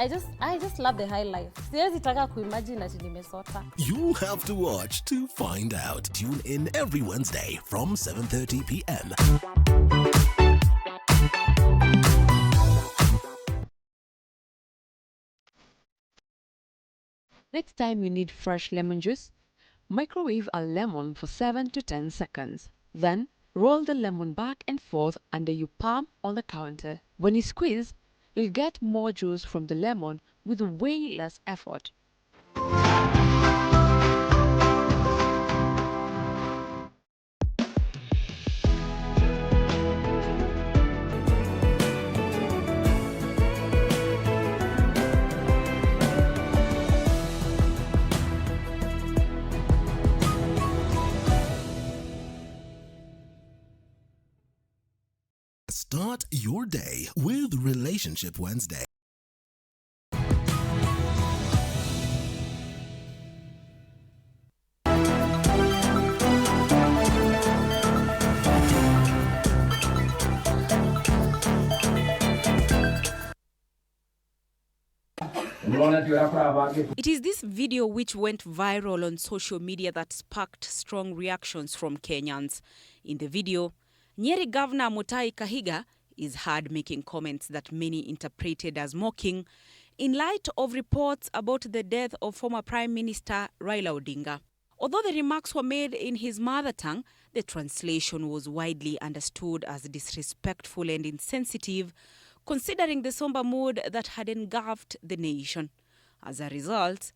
[SPEAKER 7] just love the high life. Siwezi taka kuimagine ati nimesota.
[SPEAKER 3] You'll have to watch to find out. Tune in every Wednesday from 7:30 p.m.
[SPEAKER 8] Next time you need fresh lemon juice, microwave a lemon for 7 to 10 seconds. Then roll the lemon back and forth under your palm on the counter. When you squeeze, you'll get more juice from the lemon with way less effort.
[SPEAKER 3] Start your day with Relationship Wednesday.
[SPEAKER 9] It is this video which went viral on social media that sparked strong reactions from Kenyans. In the video, Nyeri Governor Kahiga is heard making comments that many interpreted as mocking in light of reports about the death of former Prime Minister Raila Odinga. Although the remarks were made in his mother tongue, the translation was widely understood as disrespectful and insensitive, considering the somber mood that had engulfed the nation. As a result,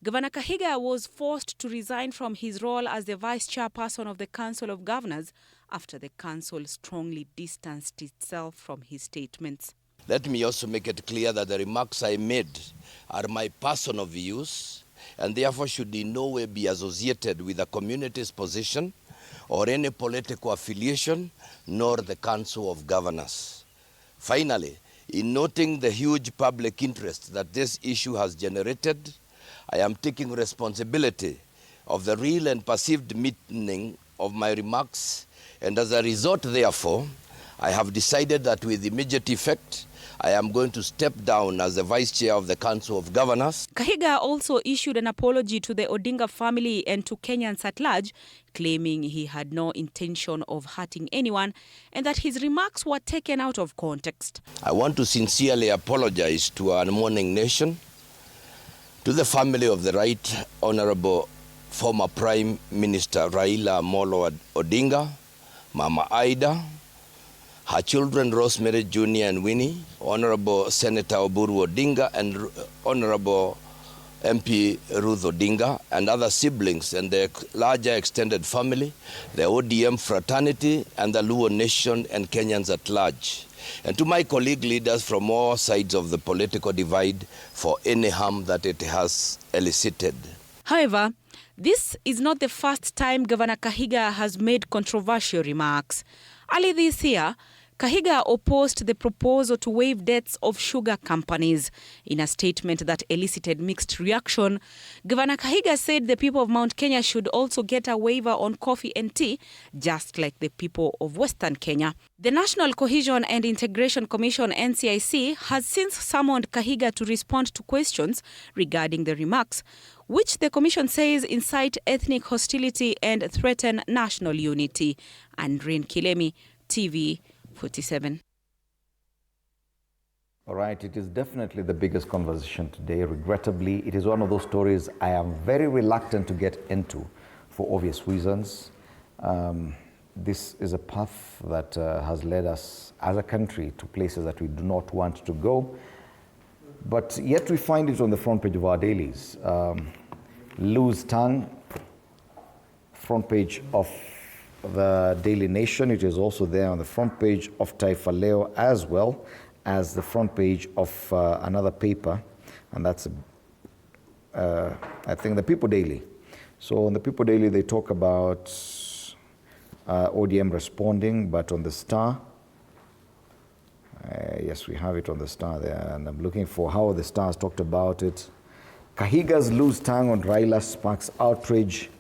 [SPEAKER 9] Governor Kahiga was forced to resign from his role as the vice chairperson of the Council of Governors after the council strongly distanced itself from his statements.
[SPEAKER 10] Let me also make it clear that the remarks I made are my personal views and therefore should in no way be associated with the community's position or any political affiliation, nor the Council of Governors. Finally, in noting the huge public interest that this issue has generated, I am taking responsibility of the real and perceived meaning of my remarks, and as a result, therefore, I have decided that with immediate effect, I am going to step down as the Vice Chair of the Council of Governors.
[SPEAKER 9] Kahiga also issued an apology to the Odinga family and to Kenyans at large, claiming he had no intention of hurting anyone and that his remarks were taken out of context.
[SPEAKER 10] I want to sincerely apologize to our mourning nation, to the family of the Right Honorable former Prime Minister Raila Molo Odinga, Mama Ida, her children Rosemary Jr. and Winnie, Honorable Senator Oburu Odinga and Honorable MP Ruth Odinga, and other siblings and their larger extended family, the ODM fraternity and the Luo nation and Kenyans at large. And to my colleague leaders from all sides of the political divide for any harm that it has elicited.
[SPEAKER 9] However, this is not the first time Governor Kahiga has made controversial remarks. Early this year, Kahiga opposed the proposal to waive debts of sugar companies. In a statement that elicited mixed reaction, Governor Kahiga said the people of Mount Kenya should also get a waiver on coffee and tea, just like the people of Western Kenya. The National Cohesion and Integration Commission, NCIC, has since summoned Kahiga to respond to questions regarding the remarks, which the Commission says incite ethnic hostility and threaten national unity. Andreen Kilemi, TV 47.
[SPEAKER 1] All right, it is definitely the biggest conversation today. Regrettably, it is one of those stories I am very reluctant to get into for obvious reasons. This is a path that has led us as a country to places that we do not want to go, but yet we find it on the front page of our dailies. Loose tongue, front page of the Daily Nation. It is also there on the front page of Taifa Leo, as well as the front page of another paper, and that's I think the People Daily. So on the People Daily they talk about ODM responding, but on the Star, yes, we have it on the Star there, and I'm looking for how the Stars talked about it. Kahiga's loose tongue on Raila sparks outrage.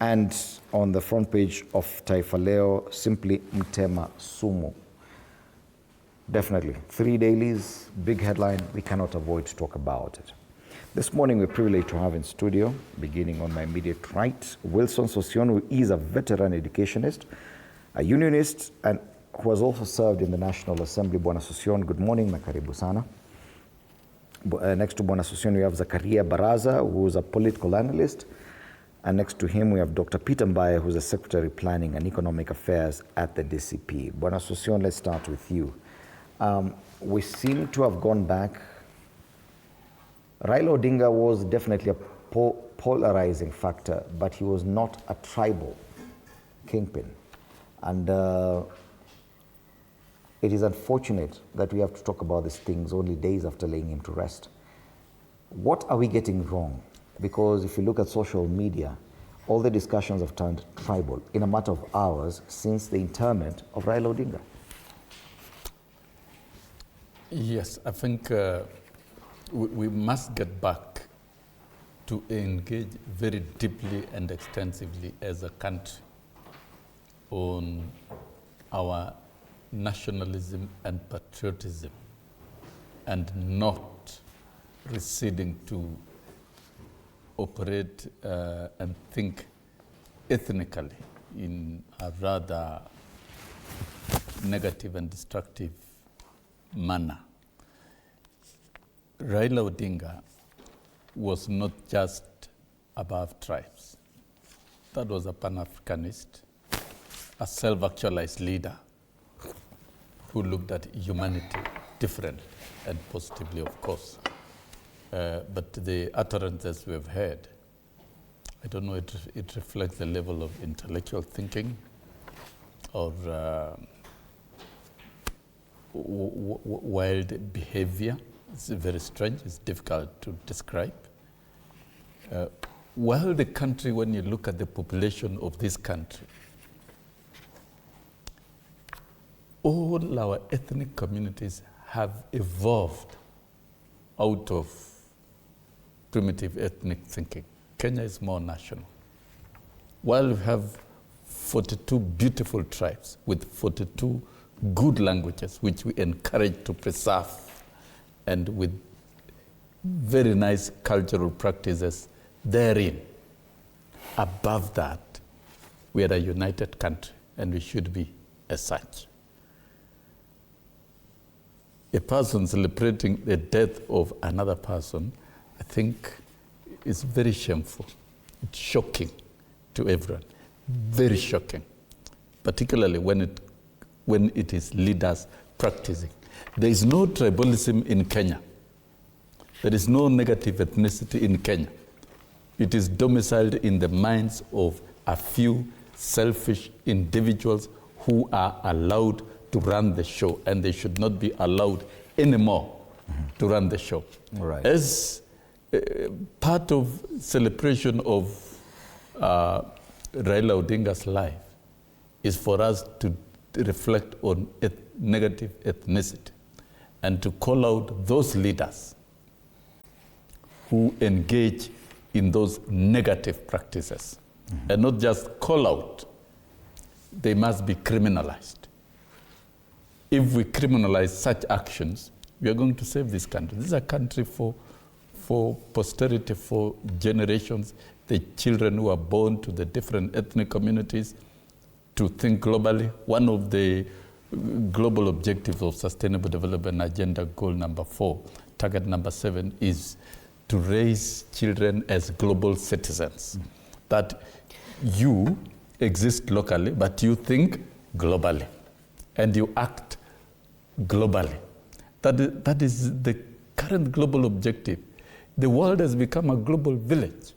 [SPEAKER 1] And on the front page of Taifa Leo, simply Mtema Sumu. Definitely, 3 dailies, big headline, we cannot avoid to talk about it. This morning we're privileged to have in studio, beginning on my immediate right, Wilson Sosion, who is a veteran educationist, a unionist, and who has also served in the National Assembly. Bwana Sosion, good morning, na karibu sana. Next to Bwana Sosion, we have Zakaria Baraza, who is a political analyst. And next to him, we have Dr. Peter Mbaye, who's the Secretary Planning and Economic Affairs at the DCP. Bwana Sosion, let's start with you. We seem to have gone back. Raila Odinga was definitely a polarizing factor, but he was not a tribal kingpin. And it is unfortunate that we have to talk about these things only days after laying him to rest. What are we getting wrong? Because if you look at social media, all the discussions have turned tribal in a matter of hours since the interment of Raila Odinga.
[SPEAKER 11] Yes, I think we must get back to engage very deeply and extensively as a country on our nationalism and patriotism, and not receding to operate and think ethnically in a rather negative and destructive manner. Raila Odinga was not just above tribes. That was a Pan-Africanist, a self-actualized leader who looked at humanity differently and positively, of course. But the utterances we've heard, I don't know, it reflects the level of intellectual thinking or wild behavior. It's very strange, it's difficult to describe. While the country, when you look at the population of this country, all our ethnic communities have evolved out of primitive ethnic thinking. Kenya is more national. While we have 42 beautiful tribes with 42 good languages, which we encourage to preserve, and with very nice cultural practices therein. Above that, we are a united country, and we should be as such. A person celebrating the death of another person, I think, is very shameful. It's shocking to everyone, very shocking, particularly when it is leaders practicing. There is no tribalism in Kenya. There is no negative ethnicity in Kenya. It is domiciled in the minds of a few selfish individuals who are allowed to run the show, and they should not be allowed anymore to run the show.
[SPEAKER 1] Right.
[SPEAKER 11] As part of celebration of Raila Odinga's life is for us to reflect on negative ethnicity and to call out those leaders who engage in those negative practices, and not just call out, they must be criminalized. If we criminalize such actions, we are going to save this country. This is a country for posterity, for generations, the children who are born to the different ethnic communities, to think globally. One of the global objectives of Sustainable Development Agenda, goal number 4, target number 7, is to raise children as global citizens. That you exist locally, but you think globally, and you act globally. That is the current global objective. The world has become a global village.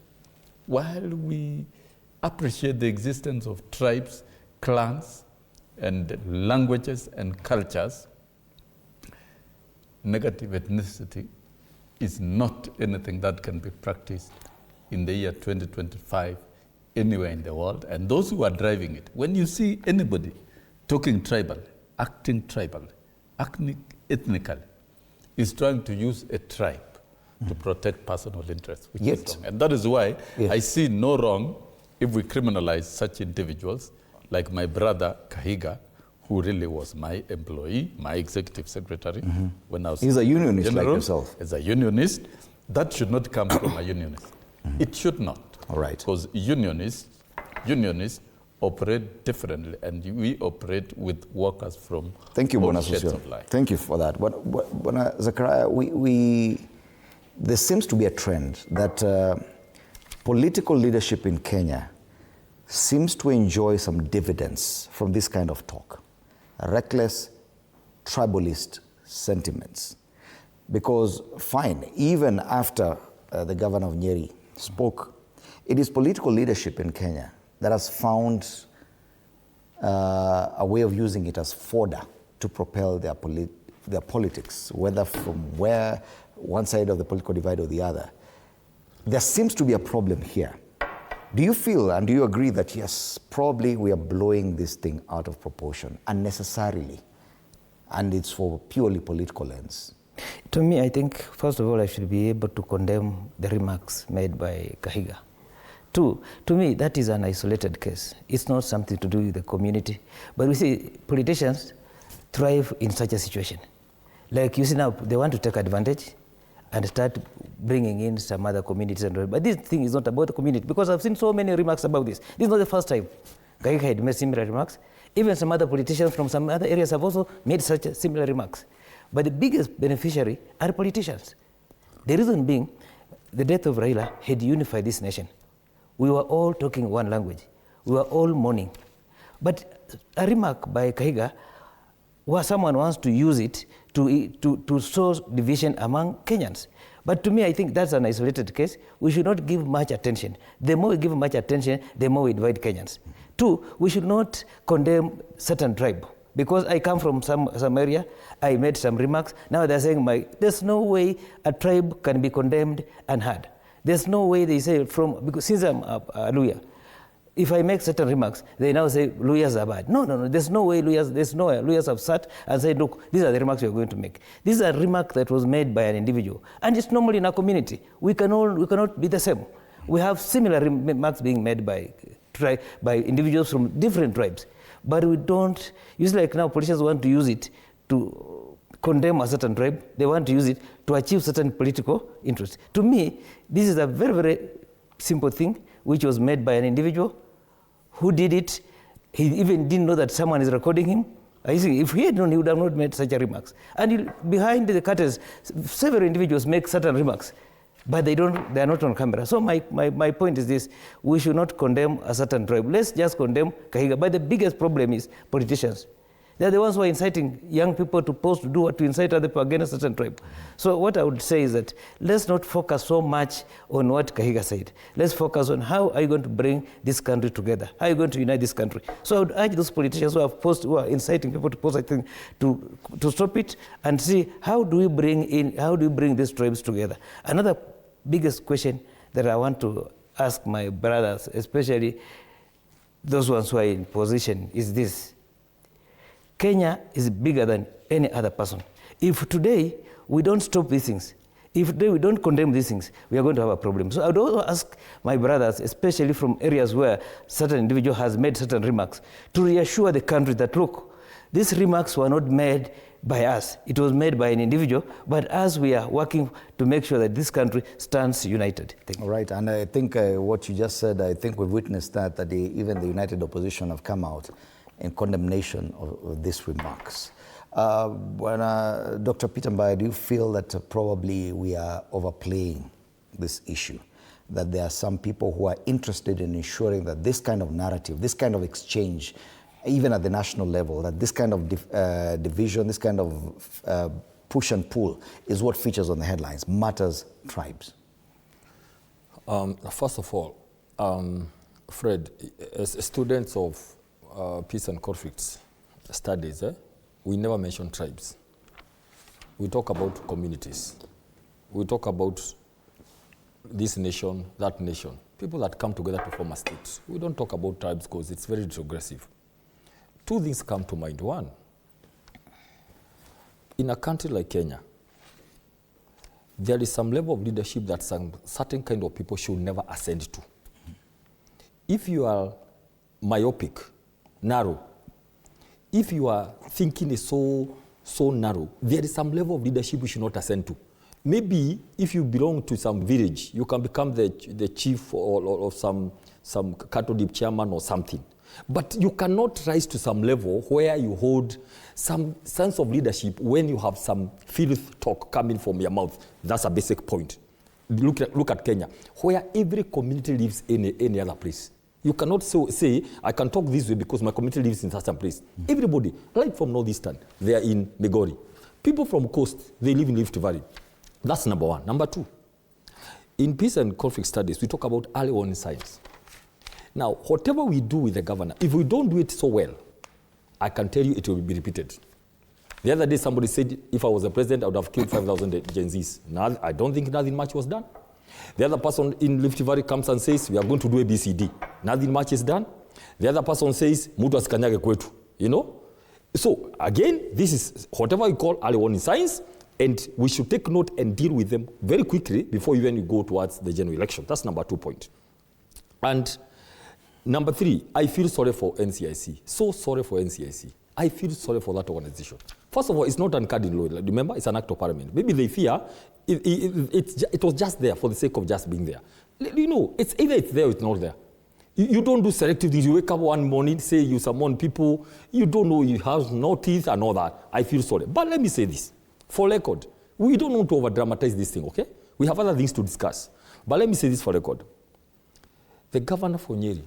[SPEAKER 11] While we appreciate the existence of tribes, clans, and languages and cultures, negative ethnicity is not anything that can be practiced in the year 2025 anywhere in the world. And those who are driving it, when you see anybody talking tribal, acting tribal, acting ethnically, is trying to use a tribe to protect personal interests, which is wrong. And that is why I see no wrong if we criminalize such individuals, like my brother Kahiga, who really was my employee, my executive secretary, when I was
[SPEAKER 1] He's a unionist
[SPEAKER 11] general,
[SPEAKER 1] like yourself.
[SPEAKER 11] As a unionist, that should not come from a unionist. It should not.
[SPEAKER 1] All right.
[SPEAKER 11] Because unionists operate differently, and we operate with workers from
[SPEAKER 1] Thank you,
[SPEAKER 11] all
[SPEAKER 1] Bwana
[SPEAKER 11] shades
[SPEAKER 1] Sosio.
[SPEAKER 11] of life.
[SPEAKER 1] Thank you for that. Bwana Zachariah, there seems to be a trend that political leadership in Kenya seems to enjoy some dividends from this kind of talk, reckless, tribalist sentiments. Because fine, even after the governor of Nyeri spoke, it is political leadership in Kenya that has found a way of using it as fodder to propel their politics, whether from one side of the political divide or the other. There seems to be a problem here. Do you feel and do you agree that yes, probably we are blowing this thing out of proportion unnecessarily, and it's for purely political ends?
[SPEAKER 12] To me, I think, first of all, I should be able to condemn the remarks made by Kahiga. Two, to me, that is an isolated case. It's not something to do with the community. But we see politicians thrive in such a situation. Like you see now, they want to take advantage and start bringing in some other communities. But this thing is not about the community, because I've seen so many remarks about this. This is not the first time Kahiga had made similar remarks. Even some other politicians from some other areas have also made such similar remarks. But the biggest beneficiary are politicians. The reason being, the death of Raila had unified this nation. We were all talking one language. We were all mourning. But a remark by Kahiga, where someone wants to use it to sow division among Kenyans. But to me, I think that's an isolated case. We should not give much attention. The more we give much attention, the more we divide Kenyans. Two, we should not condemn certain tribe. Because I come from some area, I made some remarks. Now they're saying, there's no way a tribe can be condemned and heard. There's no way they say because since I'm a Luya, if I make certain remarks, they now say Luyas are bad. No, there's no way Luyas have sat and said, look, these are the remarks we're going to make. This is a remark that was made by an individual. And it's normally in our community. We cannot be the same. We have similar remarks being made by individuals from different tribes. but we don't, usually like now politicians want to use it to condemn a certain tribe. They want to use it to achieve certain political interests. To me, this is a very, very simple thing which was made by an individual who did it. He even didn't know that someone is recording him. I think if he had known, he would have not made such a remarks. And behind the curtains, several individuals make certain remarks, but they are not on camera. So my point is this: we should not condemn a certain tribe. Let's just condemn Kahiga. But the biggest problem is politicians. They're the ones who are inciting young people to to incite other people against a certain tribe. So what I would say is that let's not focus so much on what Kahiga said. Let's focus on how are you going to bring this country together? How are you going to unite this country? So I would urge those politicians who are inciting people to post, I think, to stop it and see how do we bring these tribes together. Another biggest question that I want to ask my brothers, especially those ones who are in position, is this. Kenya is bigger than any other person. If today we don't stop these things, if today we don't condemn these things, we are going to have a problem. So I would also ask my brothers, especially from areas where certain individual has made certain remarks, to reassure the country that, look, these remarks were not made by us. It was made by an individual, but as we are working to make sure that this country stands united. Thank you.
[SPEAKER 1] All right, and I think what you just said, I think we've witnessed that even the United Opposition have come out in condemnation of these remarks. Dr. Peter Mbai, do you feel that probably we are overplaying this issue? That there are some people who are interested in ensuring that this kind of narrative, this kind of exchange, even at the national level, that this kind of division, this kind of push and pull is what features on the headlines, matters tribes?
[SPEAKER 13] First of all, Fred, as students of peace and conflicts studies, we never mention tribes. We talk about communities. We talk about this nation, that nation, people that come together to form a state. We don't talk about tribes because it's very retrogressive. Two things come to mind. One, in a country like Kenya, there is some level of leadership that some certain kind of people should never ascend to. If you are myopic, narrow, if your thinking is so narrow, there is some level of leadership you should not ascend to. Maybe if you belong to some village, you can become the chief or some cattle dip chairman or something. But you cannot rise to some level where you hold some sense of leadership when you have some filth talk coming from your mouth. That's a basic point. Look at Kenya, where every community lives in any other place. You cannot say, I can talk this way because my community lives in such a place. Everybody, right from Northeastern, they are in Migori. People from coast, they live in Rift Valley. That's number one. Number two, in peace and conflict studies, we talk about early warning signs. Now, whatever we do with the governor, if we don't do it so well, I can tell you it will be repeated. The other day, somebody said, if I was the president, I would have killed 5,000 Gen Zs. Now, I don't think nothing much was done. The other person in Rift Valley comes and says, we are going to do ABCD. Nothing much is done. The other person says, mutu asikanyage kwetu. You know? So, again, this is whatever we call early warning signs, and we should take note and deal with them very quickly before even we go towards the general election. That's number 2 point. And number 3, I feel sorry for NCIC. So sorry for NCIC. I feel sorry for that organization. First of all, it's not uncarded law. Remember, it's an act of parliament. Maybe they fear it was just there for the sake of just being there. You know, it's either it's there or it's not there. You don't do selective things. You wake up one morning, say you summon people, you don't know, you have no teeth and all that. I feel sorry. But let me say this, for record, we don't want to over-dramatize this thing, okay? We have other things to discuss. But let me say this for record. The governor for Nyeri,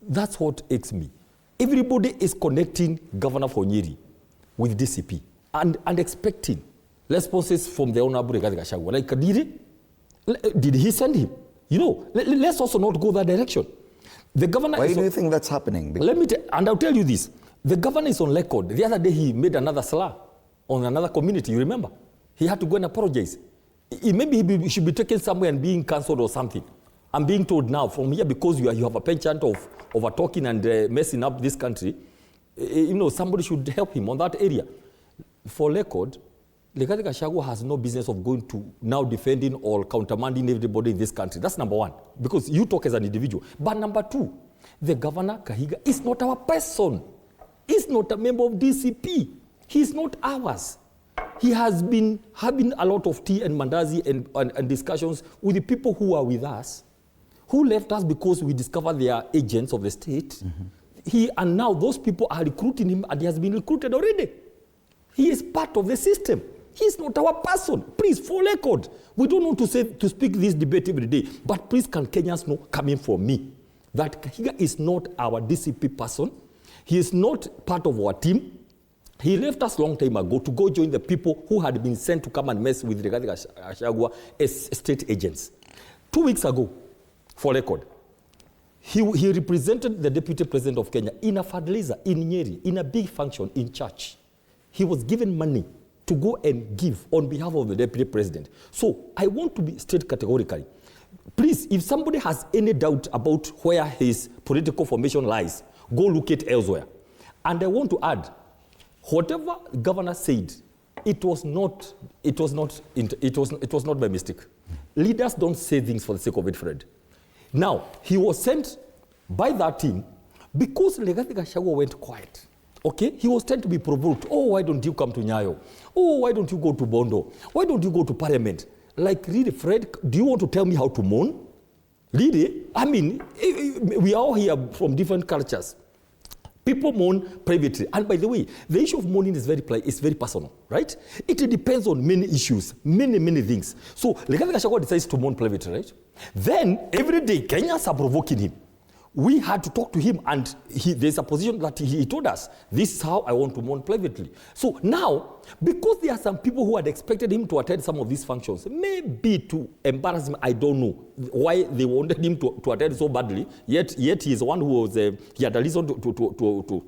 [SPEAKER 13] that's what aches me. Everybody is connecting Governor for Nyeri with DCP and expecting responses from the Honorable Rigathi Gachagua. Like, did he send him? You know, let's also not go that direction. The governor. Why
[SPEAKER 1] do you think that's happening?
[SPEAKER 13] And I'll tell you this. The governor is on record. The other day he made another slur on another community, you remember? He had to go and apologize. Maybe he should be taken somewhere and being cancelled or something. I'm being told now from here, because you have a penchant of over-talking and messing up this country, you know, somebody should help him on that area. For record, Rigathi Gachagua has no business of going to now defending or countermanding everybody in this country. That's number 1, because you talk as an individual. But number 2, The governor, Kahiga, is not our person. He's not a member of DCP. He's not ours. He has been having a lot of tea and mandazi and discussions with the people who are with us, who left us because we discovered they are agents of the state. And now those people are recruiting him, and he has been recruited already. He is part of the system. He's not our person. Please, for record, we don't want to speak this debate every day, but please can Kenyans know, coming from me, that Kahiga is not our DCP person. He is not part of our team. He left us a long time ago to go join the people who had been sent to come and mess with Rigathi Gachagua as state agents. 2 weeks ago, for record, he represented the deputy president of Kenya in a fundraiser in Nyeri, in a big function in church. He was given money to go and give on behalf of the deputy president. So I want to state categorically, please, if somebody has any doubt about where his political formation lies, go look it elsewhere. And I want to add, whatever the governor said, it was not by mistake. Leaders don't say things for the sake of it, Fred. Now, he was sent by that team because Rigathi Gachagua went quiet. Okay? He was trying to be provoked. Oh, why don't you come to Nyayo? Oh, why don't you go to Bondo? Why don't you go to Parliament? Like, really, Fred, do you want to tell me how to mourn? Really? I mean, we are all here from different cultures. People mourn privately. And by the way, the issue of mourning is very personal, right? It depends on many issues, many things. So, Rigathi Gachagua decides to mourn privately, right? Then, every day, Kenyans are provoking him. We had to talk to him, and there's a position that he told us, this is how I want to mourn privately. So now, because there are some people who had expected him to attend some of these functions, maybe to embarrass him, I don't know why they wanted him to attend so badly, yet he is one who was, he had a reason to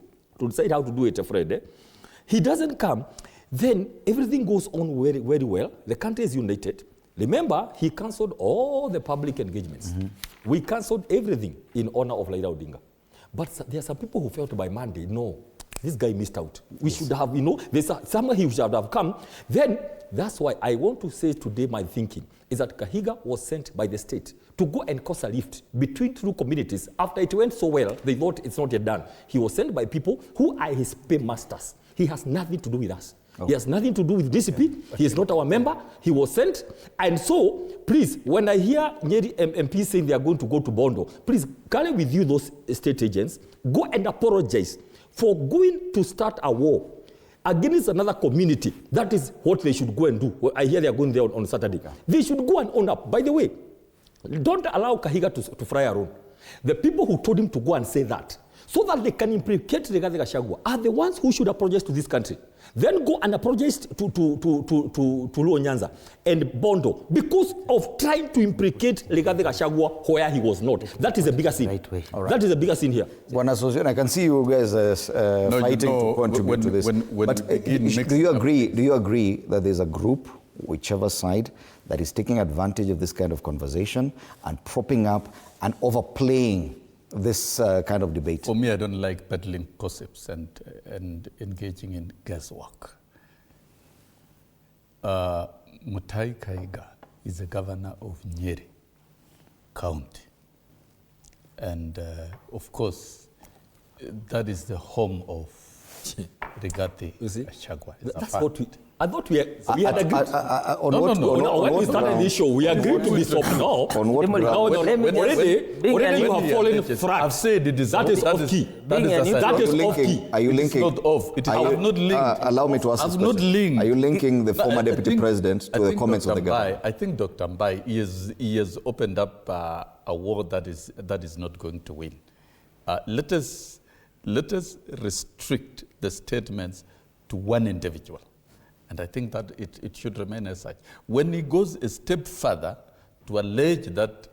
[SPEAKER 13] decide how to do it, Fred. He doesn't come, then everything goes on very, very well. The country is united. Remember, he cancelled all the public engagements. We cancelled everything in honor of Raila Odinga. But there are some people who felt by Monday, no, this guy missed out. We should have, somebody who should have come. Then, that's why I want to say today my thinking is that Kahiga was sent by the state to go and cause a rift between two communities. After it went so well, they thought it's not yet done. He was sent by people who are his paymasters. He has nothing to do with us. He has nothing to do with DCP. He is not our member. He was sent. And so, please, when I hear Nyeri MP saying they are going to go to Bondo, please carry with you those state agents. Go and apologize for going to start a war against another community. That is what they should go and do. I hear they are going there on Saturday. They should go and own up. By the way, don't allow Kahiga to fry around. The people who told him to go and say that, so that they can implicate Rigathi Gachagua, are the ones who should apologize to this country. Then go and apologize to Luo Nyanza and Bondo because of trying to implicate Rigathi Gachagua where he was not. That is the biggest sin. Right way. Right. That is the biggest sin here.
[SPEAKER 1] Bwana Sosien, I can see you guys fighting to contribute to this. But do you agree that there's a group, whichever side, that is taking advantage of this kind of conversation and propping up and overplaying this kind of debate?
[SPEAKER 11] For me, I don't like peddling gossips and engaging in guesswork. Mutahi Kahiga is the governor of Nyeri County. And of course, that is the home of Rigathi Gachagua.
[SPEAKER 13] That's what I thought we had agreed. When we started this show, we agreed to this topic. No, already you have fallen flat.
[SPEAKER 11] I've said it is.
[SPEAKER 13] That is off key.
[SPEAKER 11] That is
[SPEAKER 1] off key. Are you linking?
[SPEAKER 11] It's not off. It is not linked.
[SPEAKER 1] Allow me to ask this question. Are you linking the former deputy president to the comments of the governor?
[SPEAKER 11] I think Dr. Mbai, he has opened up a war that is not going to win. Let us restrict the statements to one individual. And I think that it should remain as such. When he goes a step further to allege that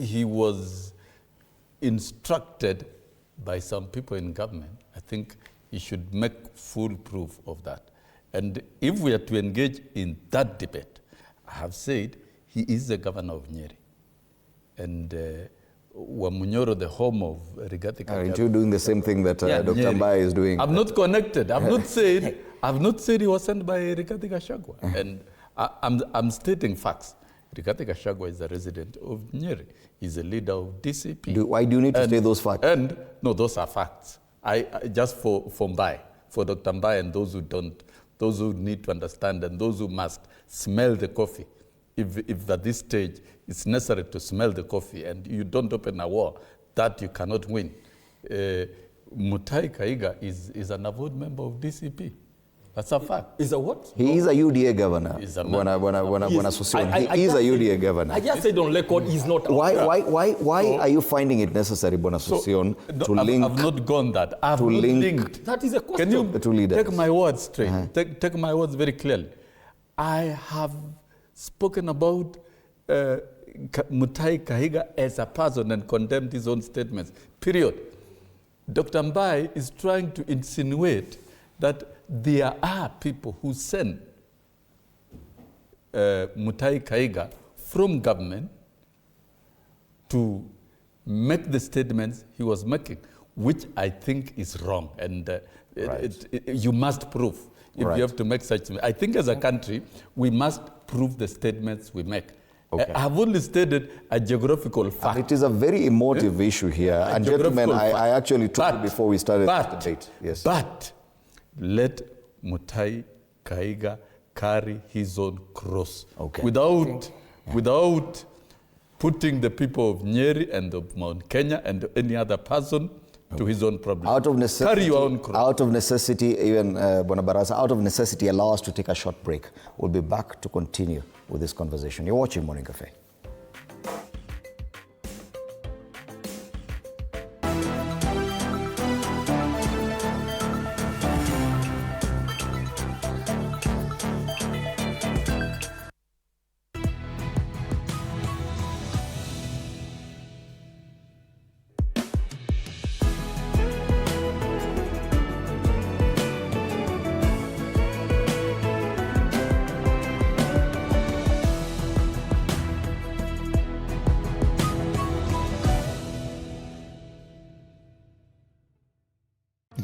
[SPEAKER 11] he was instructed by some people in government, I think he should make full proof of that. And if we are to engage in that debate, I have said he is the governor of Nyeri. And Wamunyoro, the home of Rigathi Gachagua.
[SPEAKER 1] Aren't you doing the same thing that Dr. Mbai is doing?
[SPEAKER 11] I'm not connected. I've not said he was sent by Rigathi Gachagua. And I'm stating facts. Rigathi Gachagua is a resident of Nyeri. He's a leader of DCP.
[SPEAKER 1] Why do you need to say those facts?
[SPEAKER 11] And no, those are facts. I just for Mbai, for Dr. Mbai and those who don't, those who need to understand and those who must smell the coffee. If at this stage it's necessary to smell the coffee and you don't open a war, that you cannot win. Mutahi Kahiga is an avowed member of DCP. That's a fact.
[SPEAKER 13] Is a what?
[SPEAKER 1] He is a UDA governor.
[SPEAKER 11] He's a
[SPEAKER 1] He is a UDA governor.
[SPEAKER 13] I just said on record he's not.
[SPEAKER 1] Why are you finding it necessary, Bonasusion, to link?
[SPEAKER 11] I've not gone that. I've
[SPEAKER 1] to
[SPEAKER 11] not
[SPEAKER 1] link
[SPEAKER 11] linked.
[SPEAKER 13] That is a question.
[SPEAKER 11] Can you
[SPEAKER 1] the two leaders.
[SPEAKER 11] take my words straight? Take my words very clearly. I have spoken about Mutahi Kahiga as a person and condemned his own statements, period. Dr. Mbai is trying to insinuate that there are people who send Mutahi Kahiga from government to make the statements he was making, which I think is wrong. And you must prove if you have to make such. I think as a country, we must prove the statements we make. Okay. I have only stated a geographical fact.
[SPEAKER 1] And it is a very emotive issue here. And gentlemen, I actually told you before we started the debate. Yes.
[SPEAKER 11] But let Mutahi Kahiga carry his own cross without putting the people of Nyeri and of Mount Kenya and any other person to his own problem.
[SPEAKER 1] Out of necessity,
[SPEAKER 11] carry your own cross.
[SPEAKER 1] Out of necessity, even Bonabarasa, out of necessity, allow us to take a short break. We'll be back to continue with this conversation. You're watching Morning Cafe.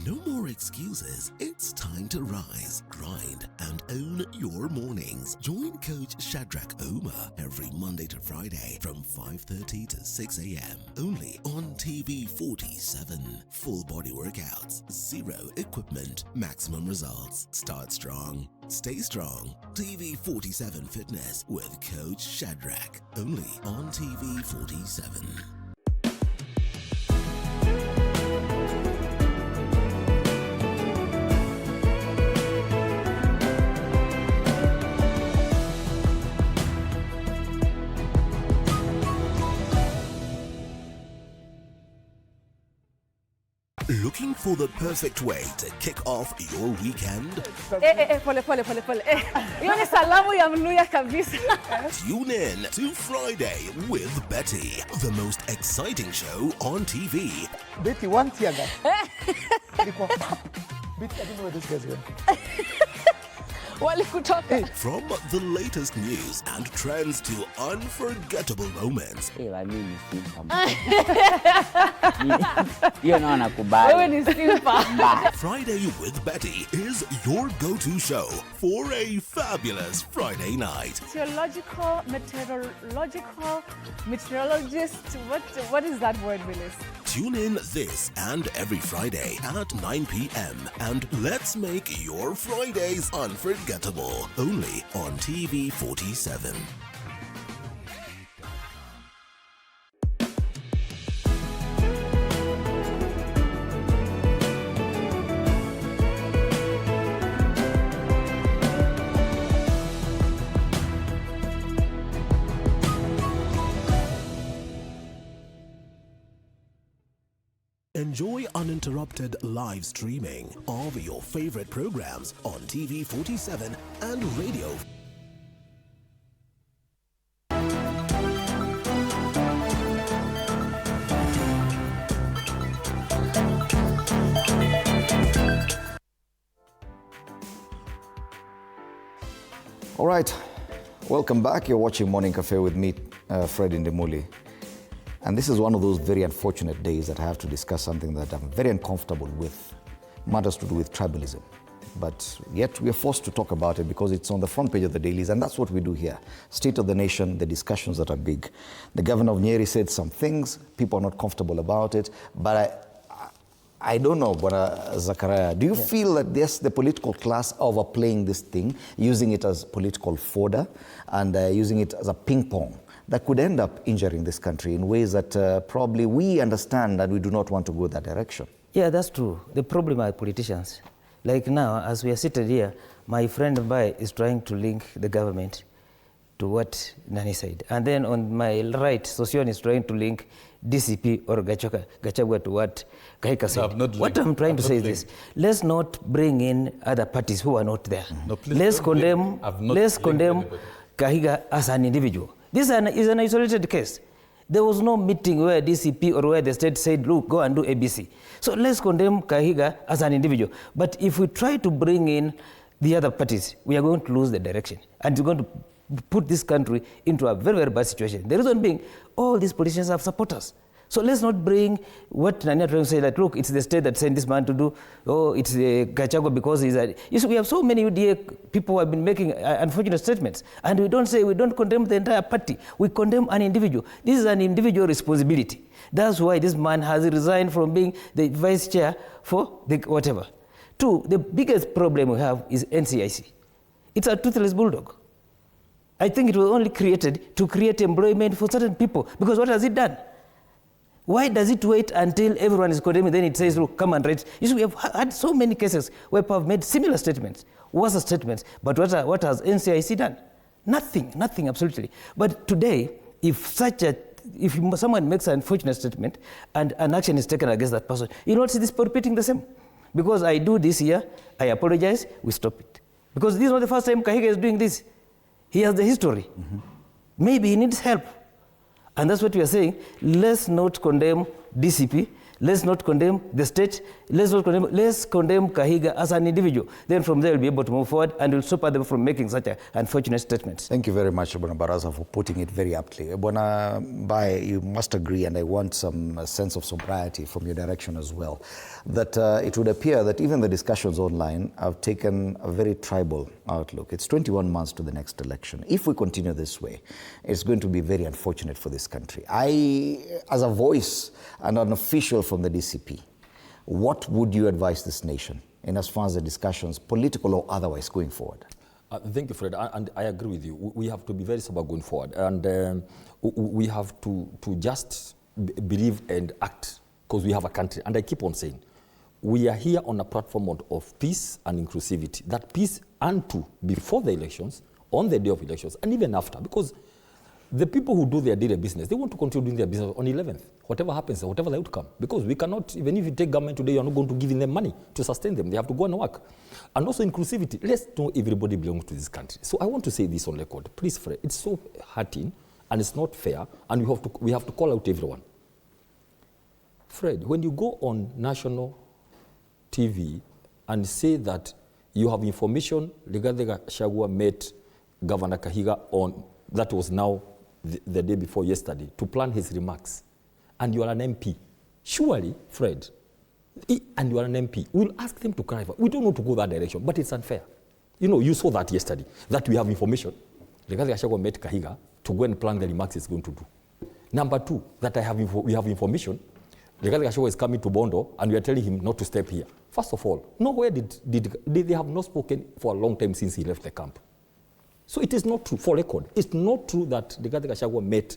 [SPEAKER 3] No more excuses. It's time to rise, grind, and own your mornings. Join Coach Shadrach Omer every Monday to Friday from 5:30 to 6 a.m. Only on TV 47. Full body workouts, zero equipment, maximum results. Start strong, stay strong. TV 47 Fitness with Coach Shadrach. Only on TV 47. Looking for the perfect way to kick off your weekend?
[SPEAKER 4] Pole. Hiyo ni salamu ya Mluya kabisa.
[SPEAKER 3] Tune in to Friday with Betty, the most exciting show on TV.
[SPEAKER 6] Betty, one tear gas. Betty, I don't know where this guy's going.
[SPEAKER 3] From the latest news and trends to unforgettable moments. Friday with Betty is your go-to show for a fabulous Friday night.
[SPEAKER 4] Theological, meteorologist, what is that word, Willis?
[SPEAKER 3] Tune in this and every Friday at 9 p.m. and let's make your Fridays unforgettable. Only on TV 47. Enjoy uninterrupted live streaming of your favorite programs on TV 47 and radio.
[SPEAKER 1] All right, welcome back. You're watching Morning Cafe with me, Fred Indemuli. And this is one of those very unfortunate days that I have to discuss something that I'm very uncomfortable with, matters to do with tribalism. but yet we are forced to talk about it because it's on the front page of the dailies, and that's what we do here. State of the nation, the discussions that are big. The governor of Nyeri said some things, people are not comfortable about it, but I don't know, Bwana Zachariah, do you feel that the political class overplaying this thing, using it as political fodder and using it as a ping pong that could end up injuring this country in ways that probably we understand and we do not want to go that direction?
[SPEAKER 12] Yeah, that's true. The problem are politicians. Like now, as we are seated here, my friend Bai is trying to link the government to what Nani said. And then on my right, Sosion is trying to link DCP or Gachagua to what Kahiga said. What I'm trying to say is this. Let's not bring in other parties who are not there. No, let's condemn Kahiga as an individual. This is an isolated case. There was no meeting where DCP or where the state said, look, go and do ABC. So let's condemn Kahiga as an individual. But if we try to bring in the other parties, we are going to lose the direction. And we're going to put this country into a very, very bad situation. The reason being, all these politicians have supporters. So let's not bring what Nani trying to say that, look, it's the state that sent this man to do, oh, it's Gachagua because he's a... You see, we have so many UDA people who have been making unfortunate statements, and we don't condemn the entire party. We condemn an individual. This is an individual responsibility. That's why this man has resigned from being the vice chair for the whatever. Two, the biggest problem we have is NCIC. It's a toothless bulldog. I think it was only created to create employment for certain people, because what has it done? Why does it wait until everyone is condemned, then it says, look, come and write? You see, we have had so many cases where people have made similar statements, worse statements, but what has NCIC done? Nothing, absolutely. But today, if someone makes an unfortunate statement and an action is taken against that person, you don't see this repeating the same. Because I do this here, I apologize, we stop it. Because this is not the first time Kahiga is doing this. He has the history. Maybe he needs help. And that's what we are saying. Let's not condemn DCP. Let's not condemn the state. Let's condemn Kahiga as an individual. Then from there we'll be able to move forward and we'll stop them from making such unfortunate statements.
[SPEAKER 1] Thank you very much, Bwana Baraza, for putting it very aptly. Bwana Bai, you must agree, and I want some sense of sobriety from your direction as well, that it would appear that even the discussions online have taken a very tribal outlook. It's 21 months to the next election. If we continue this way, it's going to be very unfortunate for this country. As a voice and an official from the DCP, what would you advise this nation in as far as the discussions, political or otherwise, going forward?
[SPEAKER 13] Thank you, Fred, and I agree with you. We have to be very sober going forward, and we have to just believe and act, because we have a country. And I keep on saying, we are here on a platform of peace and inclusivity. That peace unto before the elections, on the day of elections, and even after, because the people who do their daily business, they want to continue doing their business on 11th, whatever happens, whatever the outcome. Because we cannot, even if you take government today, you're not going to give them money to sustain them. They have to go and work. And also inclusivity. Let's know everybody belongs to this country. So I want to say this on record. Please, Fred, it's so hurting and it's not fair, and we have to call out everyone. Fred, when you go on national TV and say that you have information regarding Gachagua met Governor Kahiga on, that was now the day before yesterday, to plan his remarks, and you are an MP, surely, Fred, and you are an MP, we'll ask them to clarify. We don't want to go that direction, but it's unfair. You know, you saw that yesterday, that we have information regarding Gachagua met Kahiga to go and plan the remarks he's going to do. Number two, that we have information regarding Gachagua is coming to Bondo, and we are telling him not to step here. First of all, nowhere did they have not spoken for a long time since he left the camp. So it is not true, for record. It's not true that Rigathi Gachagua met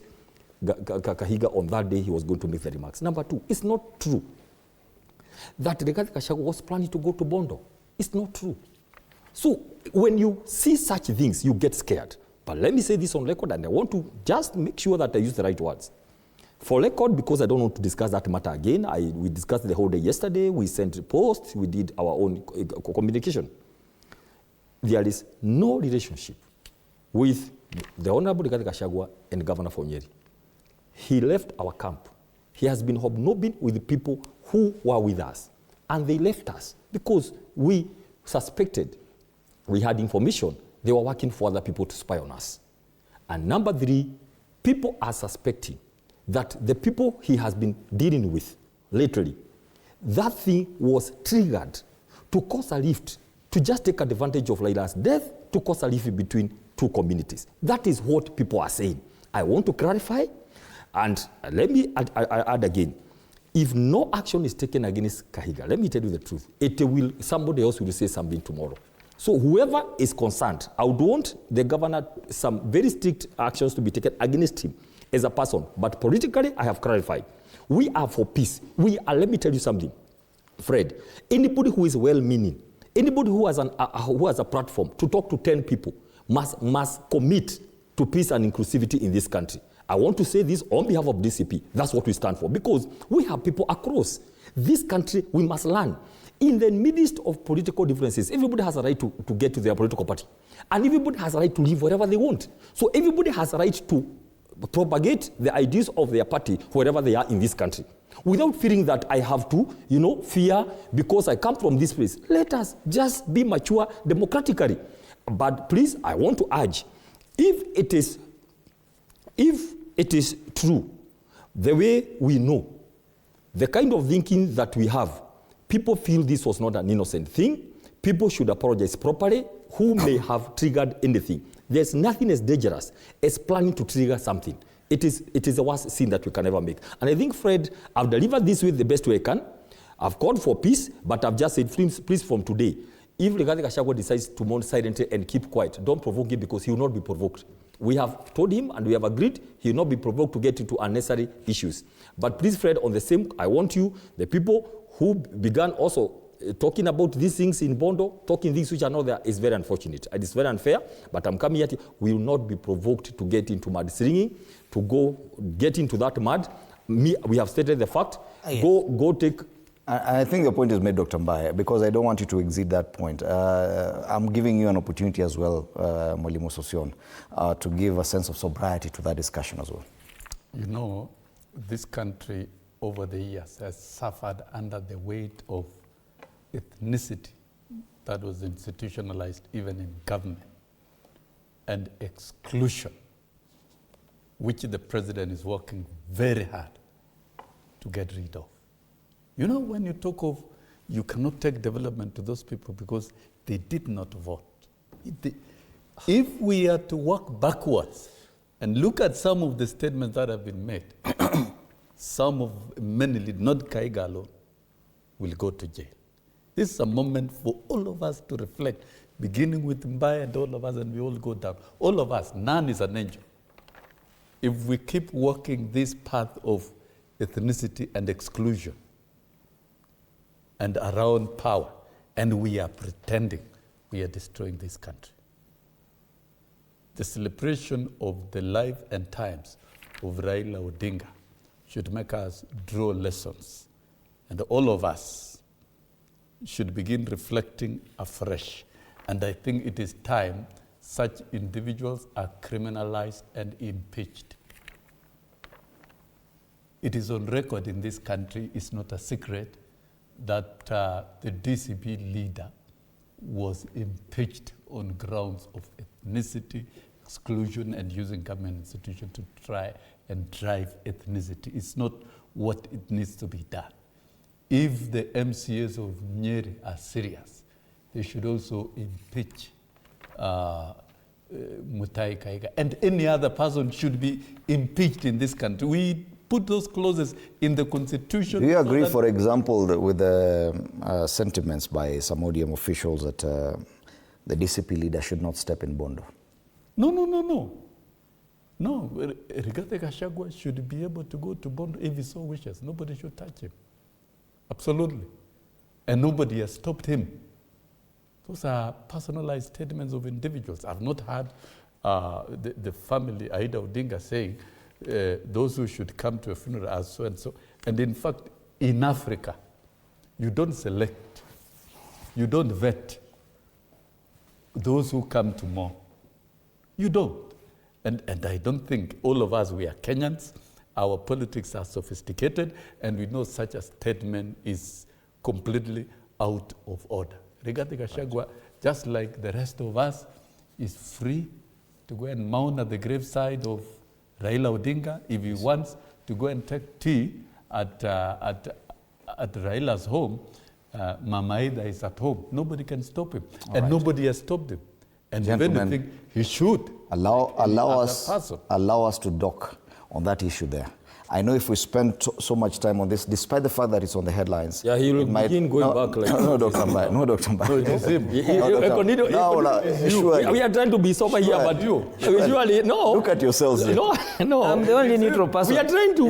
[SPEAKER 13] Kahiga on that day he was going to make the remarks. Number two, it's not true that Rigathi Gachagua was planning to go to Bondo. It's not true. So when you see such things, you get scared. But let me say this on record, and I want to just make sure that I use the right words. For record, because I don't want to discuss that matter again, we discussed the whole day yesterday, we sent posts, we did our own communication. There is no relationship with the Honorable Rigathi Gachagua and Governor Nyeri. He left our camp. He has been hobnobbing with the people who were with us. And they left us because we suspected, we had information, they were working for other people to spy on us. And number three, people are suspecting that the people he has been dealing with lately, that thing was triggered to cause a rift to just take advantage of Raila's death to cause a rift between two communities. That is what people are saying. I want to clarify, and let me add again. If no action is taken against Kahiga, let me tell you the truth, somebody else will say something tomorrow. So whoever is concerned, I would want the governor some very strict actions to be taken against him as a person. But politically, I have clarified. We are for peace. Let me tell you something, Fred. Anybody who is well-meaning, anybody who has a platform to talk to 10 people must commit to peace and inclusivity in this country. I want to say this on behalf of DCP. That's what we stand for, because we have people across this country. We must learn. In the midst of political differences, everybody has a right to get to their political party. And everybody has a right to live wherever they want. So everybody has a right to propagate the ideas of their party wherever they are in this country, without feeling that I have to, fear because I come from this place. Let us just be mature democratically. But please, I want to urge, if it is true, the way we know, the kind of thinking that we have, people feel this was not an innocent thing, people should apologize properly, who may have triggered anything. There's nothing as dangerous as planning to trigger something. It is the worst sin that we can ever make. And I think, Fred, I've delivered this with the best way I can. I've called for peace, but I've just said, please, from today, if Rigathi Gachagua decides to mourn silently and keep quiet, don't provoke him, because he will not be provoked. We have told him and we have agreed he will not be provoked to get into unnecessary issues. But please, Fred, on the same, I want you, the people who began also talking about these things in Bondo, talking things which are not there, is very unfortunate. It is very unfair, but I'm coming here, we will not be provoked to get into mud slinging, to go get into that mud. We have stated the fact. Yes. Go take...
[SPEAKER 1] I think the point is made, Dr. Mbaye, because I don't want you to exceed that point. I'm giving you an opportunity as well, Mwalimu Sosion, to give a sense of sobriety to that discussion as well.
[SPEAKER 11] You know, this country over the years has suffered under the weight of ethnicity that was institutionalized even in government, and exclusion, which the president is working very hard to get rid of. You know, when you talk of, you cannot take development to those people because they did not vote. If we are to work backwards and look at some of the statements that have been made, many, not Kahiga alone, will go to jail. This is a moment for all of us to reflect, beginning with Mbaye and all of us, and we all go down. All of us, none is an angel. If we keep walking this path of ethnicity and exclusion, and around power, and we are pretending we are destroying this country. The celebration of the life and times of Raila Odinga should make us draw lessons, and all of us should begin reflecting afresh. And I think it is time such individuals are criminalized and impeached. It is on record in this country, it's not a secret, that the DCP leader was impeached on grounds of ethnicity, exclusion, and using government institutions to try and drive ethnicity. It's not what it needs to be done. If the MCAs of Nyeri are serious, they should also impeach Mutahi Kahiga, and any other person should be impeached in this country. We put those clauses in the Constitution.
[SPEAKER 1] Do you agree, for example, with the sentiments by some ODM officials that the DCP leader should not step in Bondo?
[SPEAKER 11] No. No, Rigathi Gachagua should be able to go to Bondo if he so wishes. Nobody should touch him. Absolutely. And nobody has stopped him. Those are personalized statements of individuals. I've not heard the family, Aida Odinga, saying those who should come to a funeral are so and so. And in fact, in Africa, you don't select, you don't vet those who come to mourn. You don't. And I don't think all of us, we are Kenyans, our politics are sophisticated, and we know such a statement is completely out of order. Rigathi Gachagua, just like the rest of us, is free to go and mourn at the graveside of Raila Odinga. If he wants to go and take tea at Raila's home, Mama Ida is at home. Nobody can stop him.
[SPEAKER 1] All
[SPEAKER 11] and
[SPEAKER 1] right.
[SPEAKER 11] nobody has stopped him. And
[SPEAKER 1] Gentlemen,
[SPEAKER 11] if anything, he should.
[SPEAKER 1] Allow us to dock on that issue there. I know if we spend so much time on this, despite the fact that it's on the headlines.
[SPEAKER 13] Yeah, he will begin going back like
[SPEAKER 1] no, Dr. Mbai. No, Dr. Mbai.
[SPEAKER 13] No, it is him.
[SPEAKER 1] Surely.
[SPEAKER 13] We are trying to be sober here, but usually, no.
[SPEAKER 1] Look at yourselves.
[SPEAKER 13] No.
[SPEAKER 12] I'm the only neutral person.
[SPEAKER 13] We are trying to,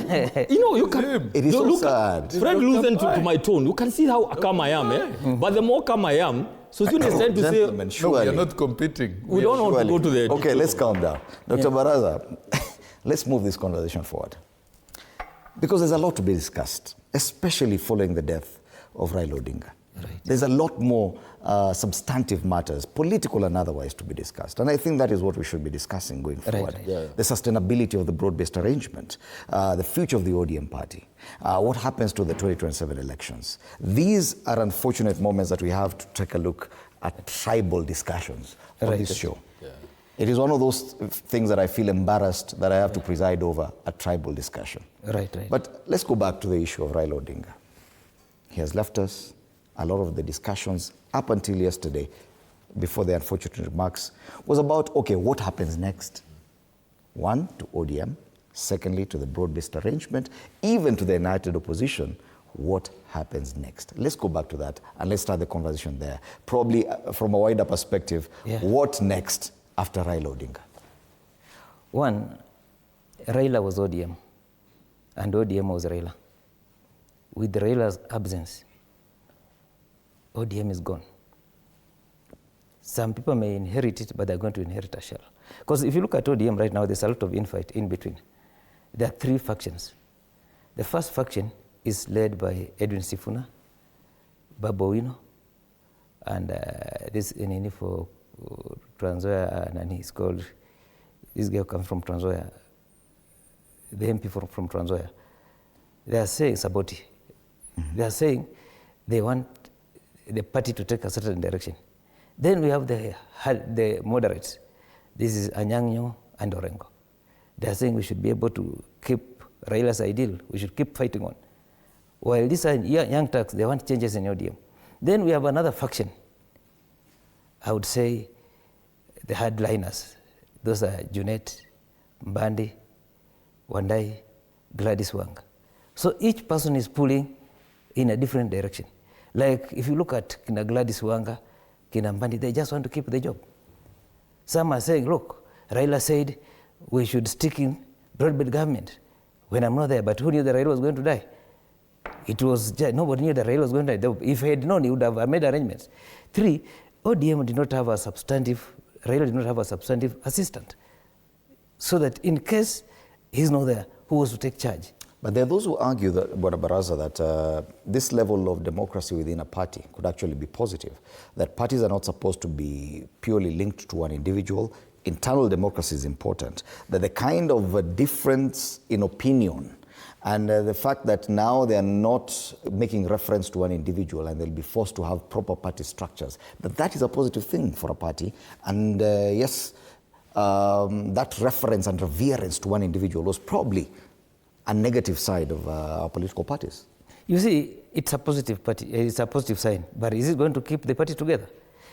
[SPEAKER 13] you can.
[SPEAKER 1] It is so sad.
[SPEAKER 13] Fred, listen to my tone. You can see how calm I am, But the more calm I am, so soon is trying to say,
[SPEAKER 11] no, we are not competing.
[SPEAKER 13] We don't want to go to the...
[SPEAKER 1] Okay, let's calm down. Dr. Baraza, let's move this conversation forward. Because there's a lot to be discussed, especially following the death of Raila Odinga. Right. There's a lot more substantive matters, political and otherwise, to be discussed. And I think that is what we should be discussing going forward.
[SPEAKER 12] Right.
[SPEAKER 1] The sustainability of the broad-based arrangement, the future of the ODM party, what happens to the 2027 elections. These are unfortunate moments that we have to take a look at tribal discussions on this show. Yeah. It is one of those things that I feel embarrassed that I have to preside over a tribal discussion.
[SPEAKER 12] Right.
[SPEAKER 1] But let's go back to the issue of Raila Odinga. He has left us. A lot of the discussions up until yesterday, before the unfortunate remarks, was about, okay, what happens next? One, to ODM. Secondly, to the broad-based arrangement. Even to the united opposition, what happens next? Let's go back to that and let's start the conversation there. Probably from a wider perspective, what next after Raila Odinga?
[SPEAKER 12] One, Raila was ODM, and ODM was Raila. With Raila's absence, ODM is gone. Some people may inherit it, but they're going to inherit a shell. Because if you look at ODM right now, there's a lot of infight in between. There are three factions. The first faction is led by Edwin Sifuna, Babu Owino, and this in for Trans Nzoia, and he's called, this guy comes from Trans Nzoia, the MP from Trans Nzoia. They are saying Saboti. They are saying they want the party to take a certain direction. Then we have the moderates. This is Anyang'o and Orengo. They are saying we should be able to keep Raila's ideal. We should keep fighting on. While these are young Turks, they want changes in ODM. Then we have another faction. I would say the hardliners. Those are Junet, Mbandi, Wandai, Gladys Wanga. So each person is pulling in a different direction. Like if you look at Kina Gladys Wanga, Kina Mbandi, they just want to keep the job. Some are saying, look, Raila said we should stick in broad-based government when I'm not there, but who knew that Raila was going to die? It was nobody knew that Raila was going to die. If he had known, he would have made arrangements. Three, ODM did not have a substantive, Raila did not have a substantive assistant. So that in case he's not there, who was to take charge?
[SPEAKER 1] But there are those who argue that, Baraza, that this level of democracy within a party could actually be positive, that parties are not supposed to be purely linked to one individual. Internal democracy is important, that the kind of a difference in opinion and the fact that now they are not making reference to one individual and they'll be forced to have proper party structures, that is a positive thing for a party. And yes, that reference and reverence to one individual was probably a negative side of our political parties.
[SPEAKER 12] You see, it's a positive party. It's a positive sign. But is it going to keep the party together?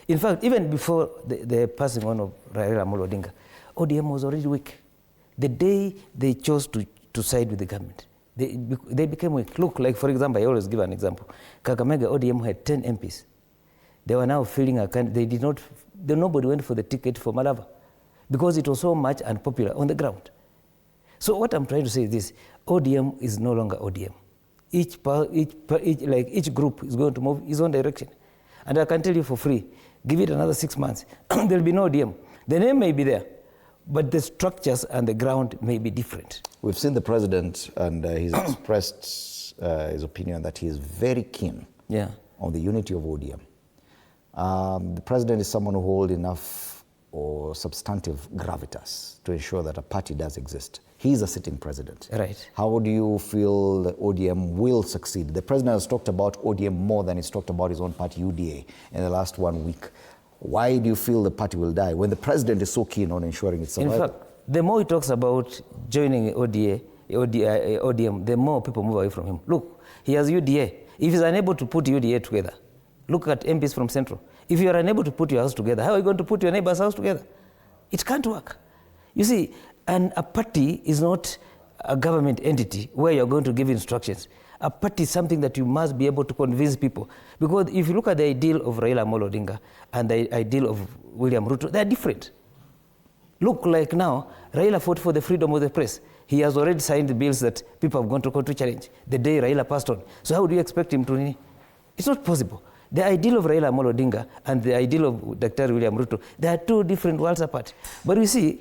[SPEAKER 12] In fact, even before the passing on of Raila Odinga, ODM was already weak. The day they chose to side with the government, they became weak. Look, like for example, I always give an example. Kakamega ODM had 10 MPs. They were now feeling nobody went for the ticket for Malava because it was so much unpopular on the ground. So what I'm trying to say is this: ODM is no longer ODM. Each group is going to move its own direction. And I can tell you for free, give it another 6 months, there'll be no ODM. The name may be there, but the structures and the ground may be different.
[SPEAKER 1] We've seen the president, and he's expressed his opinion that he is very keen on the unity of ODM. The president is someone who holds enough or substantive gravitas to ensure that a party does exist. He's a sitting president.
[SPEAKER 12] Right.
[SPEAKER 1] How do you feel the ODM will succeed? The president has talked about ODM more than he's talked about his own party, UDA, in the last 1 week. Why do you feel the party will die when the president is so keen on ensuring its survival?
[SPEAKER 12] In fact, the more he talks about joining ODA, ODM, the more people move away from him. Look, he has UDA. If he's unable to put UDA together, look at MPs from Central. If you are unable to put your house together, how are you going to put your neighbor's house together? It can't work. You see, and a party is not a government entity where you're going to give instructions. A party is something that you must be able to convince people. Because if you look at the ideal of Raila Amolo Odinga and the ideal of William Ruto, they're different. Look, like now, Raila fought for the freedom of the press. He has already signed the bills that people have gone to court to challenge the day Raila passed on. So how do you expect him to? It's not possible. The ideal of Raila Amolo Odinga and the ideal of Dr. William Ruto, they are two different worlds apart. But you see,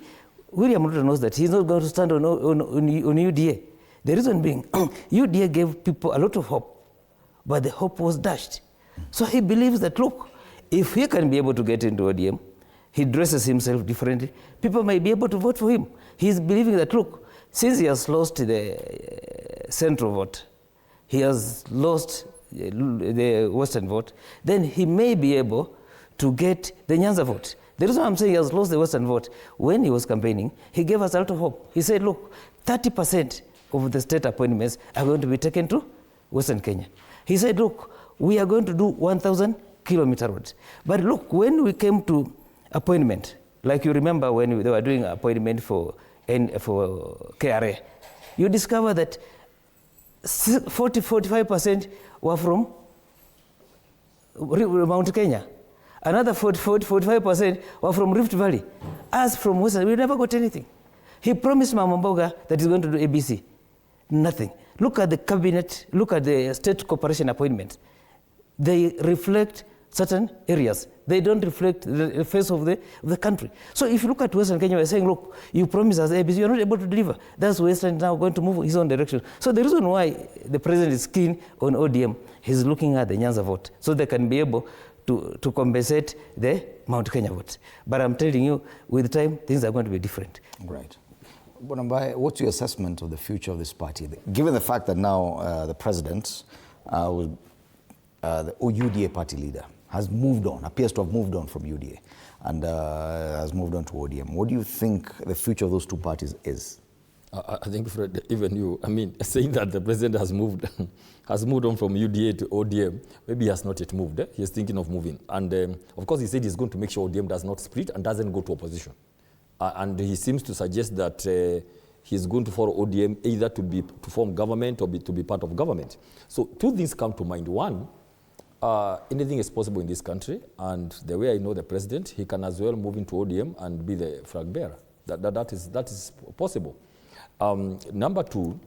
[SPEAKER 12] William Ruto knows that he's not going to stand on UDA. The reason being, UDA gave people a lot of hope, but the hope was dashed. So he believes that, look, if he can be able to get into ODM, he dresses himself differently, people may be able to vote for him. He's believing that, look, since he has lost the central vote, he has lost the western vote, then he may be able to get the Nyanza vote. The reason I'm saying he has lost the western vote, when he was campaigning, he gave us a lot of hope. He said, look, 30% of the state appointments are going to be taken to Western Kenya. He said, look, we are going to do 1,000-kilometer roads. But look, when we came to appointment, like you remember when they were doing appointment for KRA, you discover that 45% were from Mount Kenya. Another 45% were from Rift Valley. Us from Western, we never got anything. He promised Mama Mboga that he's going to do ABC. Nothing. Look at the cabinet, look at the state corporation appointments. They reflect certain areas. They don't reflect the face of the country. So if you look at Western Kenya, we're saying, look, you promised us ABC, you're not able to deliver. That's Western now going to move his own direction. So the reason why the president is keen on ODM, he's looking at the Nyanza vote, so they can be able to compensate the Mount Kenya vote. But I'm telling you, with time, things are going to be different.
[SPEAKER 1] Right. Bonambai, what's your assessment of the future of this party? Given the fact that now the president, the UDA party leader, has moved on, appears to have moved on from UDA and has moved on to ODM. What do you think the future of those two parties is?
[SPEAKER 13] I think, Fred, even you, I mean, saying that the president has moved on from UDA to ODM, maybe he has not yet moved. He's thinking of moving. And of course, he said he's going to make sure ODM does not split and doesn't go to opposition. And he seems to suggest that he's going to follow ODM either to form government or to be part of government. So two things come to mind. One, anything is possible in this country, and the way I know the president, he can as well move into ODM and be the flag bearer. That is possible. Number two,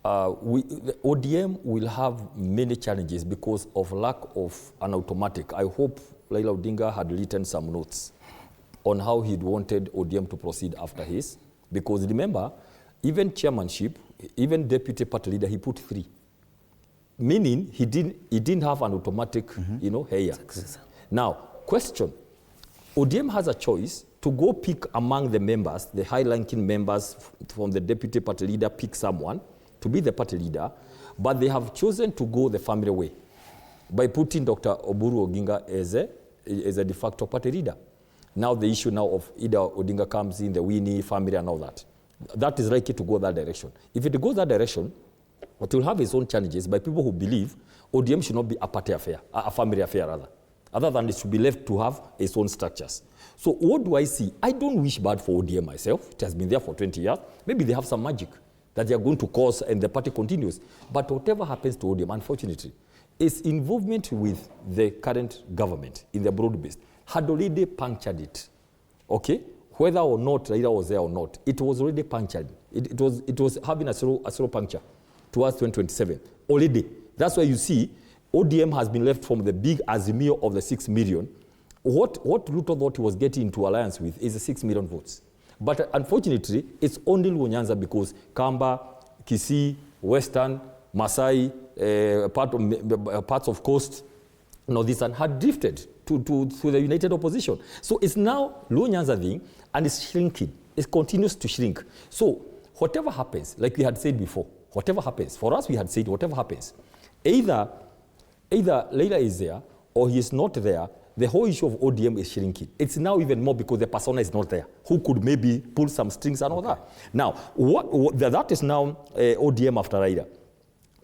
[SPEAKER 13] the ODM will have many challenges because of lack of an automatic. I hope Raila Odinga had written some notes on how he'd wanted ODM to proceed after his, because remember, even chairmanship, even deputy party leader, he put 3. Meaning he didn't have an automatic, heir. Now, question, ODM has a choice to go pick among the members, the high-ranking members from the deputy party leader, pick someone to be the party leader, but they have chosen to go the family way by putting Dr. Oburu Oginga as a de facto party leader. Now the issue now of either Odinga comes in, the Winnie family and all that. That is likely to go that direction. If it goes that direction, it will have its own challenges by people who believe ODM should not be a party affair, a family affair rather. Other than it should be left to have its own structures. So what do I see? I don't wish bad for ODM myself. It has been there for 20 years. Maybe they have some magic that they are going to cause and the party continues. But whatever happens to ODM, unfortunately, its involvement with the current government in the broad-based had already punctured it. Okay? Whether or not Raila was there or not, it was already punctured. It was having a slow puncture towards 2027 already. That's why you see ODM has been left from the big Azimio of the 6 million. What Ruto thought he was getting into alliance with is the 6 million votes. But unfortunately, it's only Nyanza because Kamba, Kisii, Western, Masai, parts of Coast, Northeastern had drifted to the united opposition. So it's now Nyanza thing, and it's shrinking. It continues to shrink. So whatever happens, like we had said before, whatever happens, for us we had said whatever happens, either Raila is there or he is not there, the whole issue of ODM is shrinking. It's now even more because the persona is not there, who could maybe pull some strings and all that. Now, that is now ODM after Raila.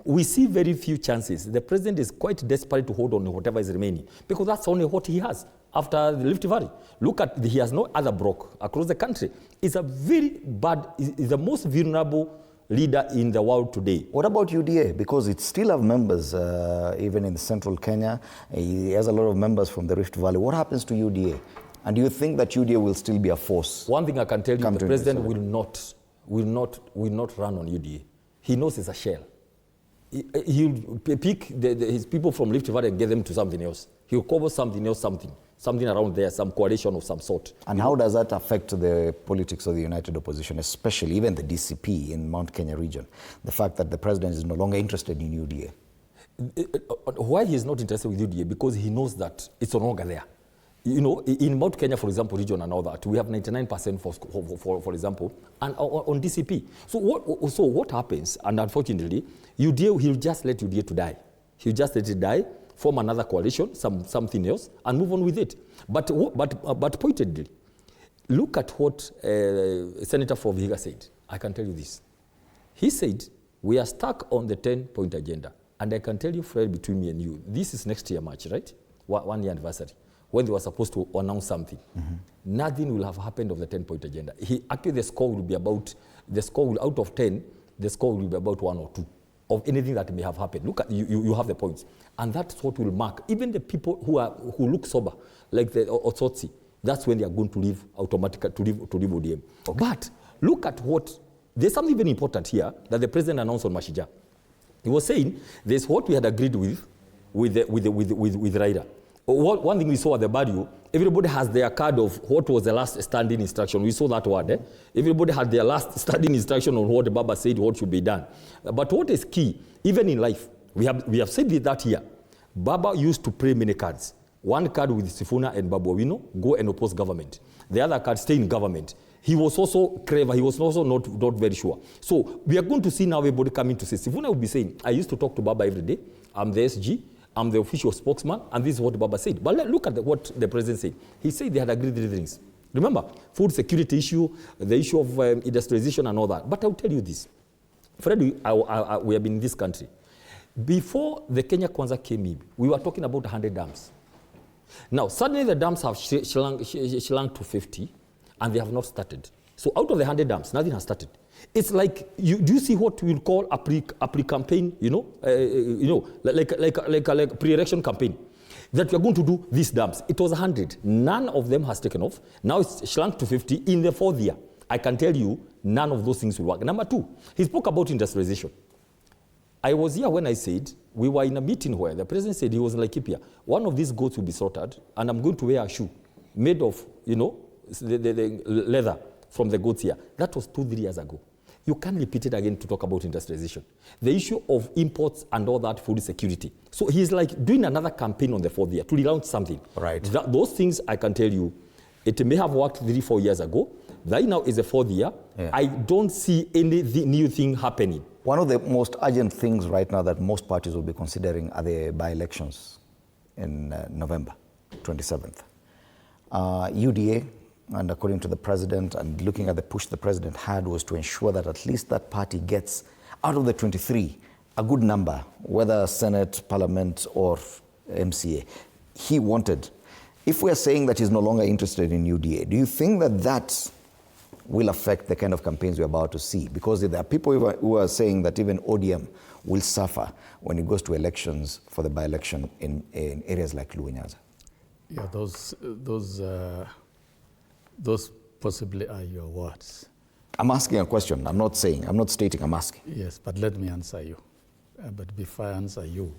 [SPEAKER 13] We see very few chances. The president is quite desperate to hold on to whatever is remaining because that's only what he has after the Rift Valley. Look at, he has no other bloc across the country. It's a very bad, it's the most vulnerable leader in the world today.
[SPEAKER 1] What about UDA? Because it still have members, even in central Kenya. He has a lot of members from the Rift Valley. What happens to UDA? And do you think that UDA will still be a force?
[SPEAKER 13] One thing I can tell you, the president will not run on UDA. He knows it's a shell. He'll pick his people from Rift Valley and get them to something else. He'll cover something else, something around there, some coalition of some sort.
[SPEAKER 1] And how does that affect the politics of the united opposition, especially even the DCP in Mount Kenya region? The fact that the president is no longer interested in UDA.
[SPEAKER 13] Why he is not interested with UDA? Because he knows that it's no longer there. You know, in Mount Kenya, for example, region and all that, we have 99% for example, and on DCP. So what happens, and unfortunately, UDA, he'll just let UDA to die. He'll just let it die, form another coalition, something else, and move on with it. But pointedly, look at what Senator for Kahiga said. I can tell you this. He said, we are stuck on the 10-point agenda. And I can tell you, Fred, between me and you, this is next year March, right? 1 year anniversary, when they were supposed to announce something. Nothing will have happened of the 10-point agenda. Actually, the score will be about, out of 10, the score will be about 1 or 2 of anything that may have happened. Look at, you have the points. And that's what will mark, even the people who look sober, like the Otsotsi, that's when they are going to leave automatically, to leave ODM. Okay. But look at there's something very important here that the president announced on Mashija. He was saying, there's what we had agreed with Raila. One thing we saw at the Badu, everybody has their card of what was the last standing instruction. We saw that word. Everybody had their last standing instruction on what Baba said, what should be done. But what is key, even in life, we have said that here. Baba used to play many cards. One card with Sifuna and Babu Owino, go and oppose government. The other card, stay in government. He was also clever. He was also not very sure. So we are going to see now everybody coming to say, Sifuna will be saying, I used to talk to Baba every day. I'm the SG. I'm the official spokesman, and this is what Baba said. But look at what the president said. He said they had agreed 3 things. Remember, food security issue, the issue of industrialization and all that. But I'll tell you this. Fred, we have been in this country. Before the Kenya Kwanza came in, we were talking about 100 dams. Now, suddenly the dams have shrunk to 50, and they have not started. So out of the 100 dams, nothing has started. It's like, do you see what we'll call a pre-campaign, like a pre-election campaign? That we are going to do these dams. It was 100. None of them has taken off. Now it's shrunk to 50 in the 4th year. I can tell you, none of those things will work. Number 2, he spoke about industrialization. I was here when I said, we were in a meeting where the president said he was in Laikipia. One of these goats will be slaughtered, and I'm going to wear a shoe made of, the leather from the goats here. That was 2-3 years ago. You can't repeat it again to talk about industrialization. The issue of imports and all that, food security. So he's like doing another campaign on the 4th year to relaunch something. Right. Those things, I can tell you, it may have worked 3-4 years ago. Right now is the 4th year. Yeah. I don't see any new thing happening.
[SPEAKER 1] One of the most urgent things right now that most parties will be considering are the by-elections in November 27th. UDA, and according to the president and looking at the push the president had, was to ensure that at least that party gets out of the 23 a good number, whether Senate, Parliament, or MCA. He wanted. If we're saying that he's no longer interested in UDA, do you think that will affect the kind of campaigns we're about to see? Because there are people who are saying that even ODM will suffer when it goes to elections for the by-election in areas like Luo Nyanza.
[SPEAKER 11] Yeah, those possibly are your words.
[SPEAKER 1] I'm asking a question. I'm not stating, I'm asking.
[SPEAKER 11] Yes, but let me answer you. But before I answer you,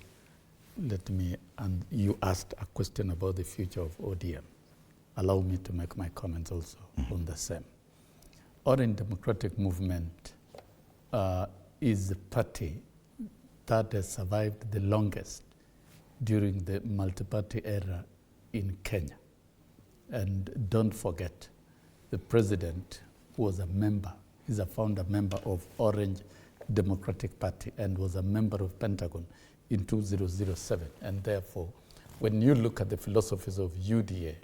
[SPEAKER 11] you asked a question about the future of ODM. Allow me to make my comments also on the same. Orange Democratic Movement is the party that has survived the longest during the multi-party era in Kenya. And don't forget, the president was a member, is a founder member of Orange Democratic Party and was a member of Pentagon in 2007. And therefore, when you look at the philosophies of UDA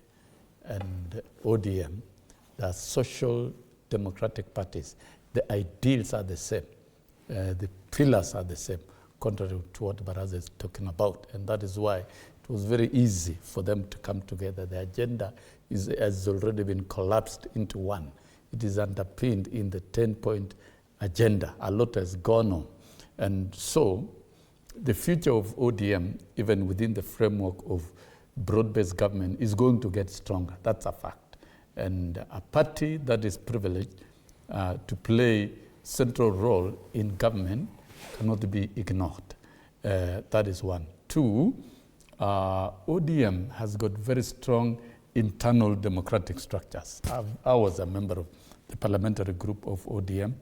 [SPEAKER 11] and ODM, they are social democratic parties. The ideals are the same. The pillars are the same, contrary to what Baraza is talking about. And that is why it was very easy for them to come together. The agenda has already been collapsed into one. It is underpinned in the 10-point agenda. A lot has gone on. And so the future of ODM, even within the framework of broad-based government, is going to get stronger. That's a fact. And a party that is privileged to play central role in government cannot be ignored. That is one. Two, ODM has got very strong internal democratic structures. I was a member of the parliamentary group of ODM.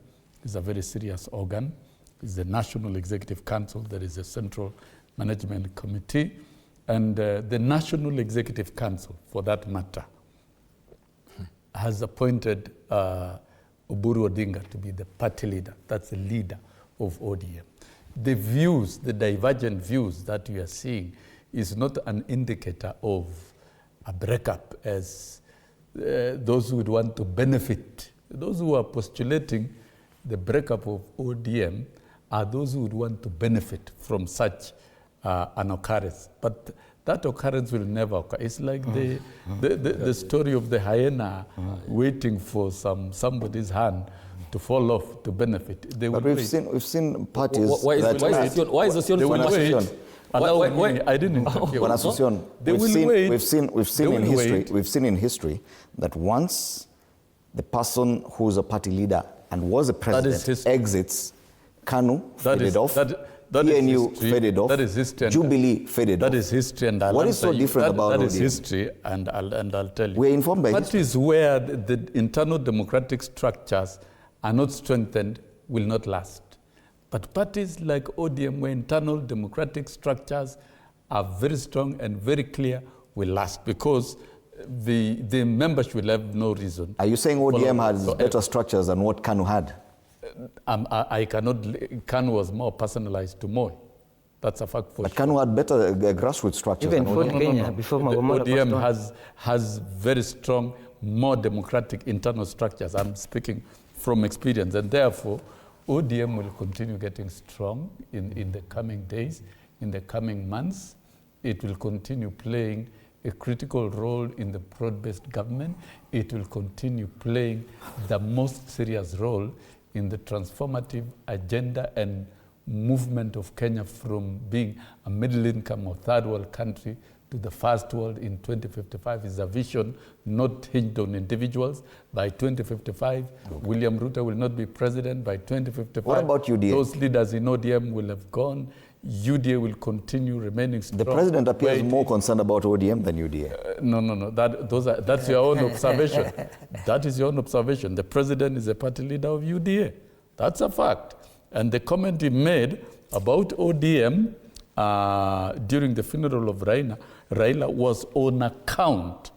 [SPEAKER 11] It's a very serious organ. It's the National Executive Council. There is a Central Management Committee. And the National Executive Council, for that matter, has appointed Oburu Odinga to be the party leader. That's the leader of ODM. The views, the divergent views that we are seeing is not an indicator of a breakup as those who would want to benefit. Those who are postulating the breakup of ODM are those who would want to benefit from such an occurrence. But that occurrence will never occur. It's like the story of the hyena waiting for somebody's hand to fall off to benefit.
[SPEAKER 1] But we've seen parties.
[SPEAKER 13] Why is the
[SPEAKER 11] wait. I didn't interfere.
[SPEAKER 1] We've seen in history that once the person who's a party leader and was a president exits, KANU faded off. PNU faded off.
[SPEAKER 11] That is history.
[SPEAKER 1] Jubilee faded off.
[SPEAKER 11] That is history, and
[SPEAKER 1] what is so different about
[SPEAKER 11] that? That
[SPEAKER 1] ODM?
[SPEAKER 11] is history, and I'll tell you.
[SPEAKER 1] We're informed by history.
[SPEAKER 11] Parties where the internal democratic structures are not strengthened will not last. But parties like ODM, where internal democratic structures are very strong and very clear, will last because the members will have no reason.
[SPEAKER 1] Are you saying ODM has better structures than what KANU had?
[SPEAKER 11] I cannot. KANU was more personalized to Moi. That's a fact for
[SPEAKER 1] but
[SPEAKER 11] sure.
[SPEAKER 1] KANU had better grassroots structures.
[SPEAKER 12] Even for Kenya, before Magomala
[SPEAKER 11] ODM has very strong, more democratic internal structures. I'm speaking from experience, and therefore, ODM will continue getting strong in the coming days, in the coming months. It will continue playing a critical role in the broad-based government. It will continue playing the most serious role in the transformative agenda and movement of Kenya from being a middle-income or third-world country to the first world in 2055 is a vision not hinged on individuals. By 2055, William Ruto will not be president. By 2055,
[SPEAKER 1] what about UDA?
[SPEAKER 11] Those leaders in ODM will have gone. UDA will continue remaining strong.
[SPEAKER 1] The president appears more concerned about ODM than UDA.
[SPEAKER 11] No. That's your own observation. That is your own observation. The president is a party leader of UDA. That's a fact. And the comment he made about ODM during the funeral of Raila was on account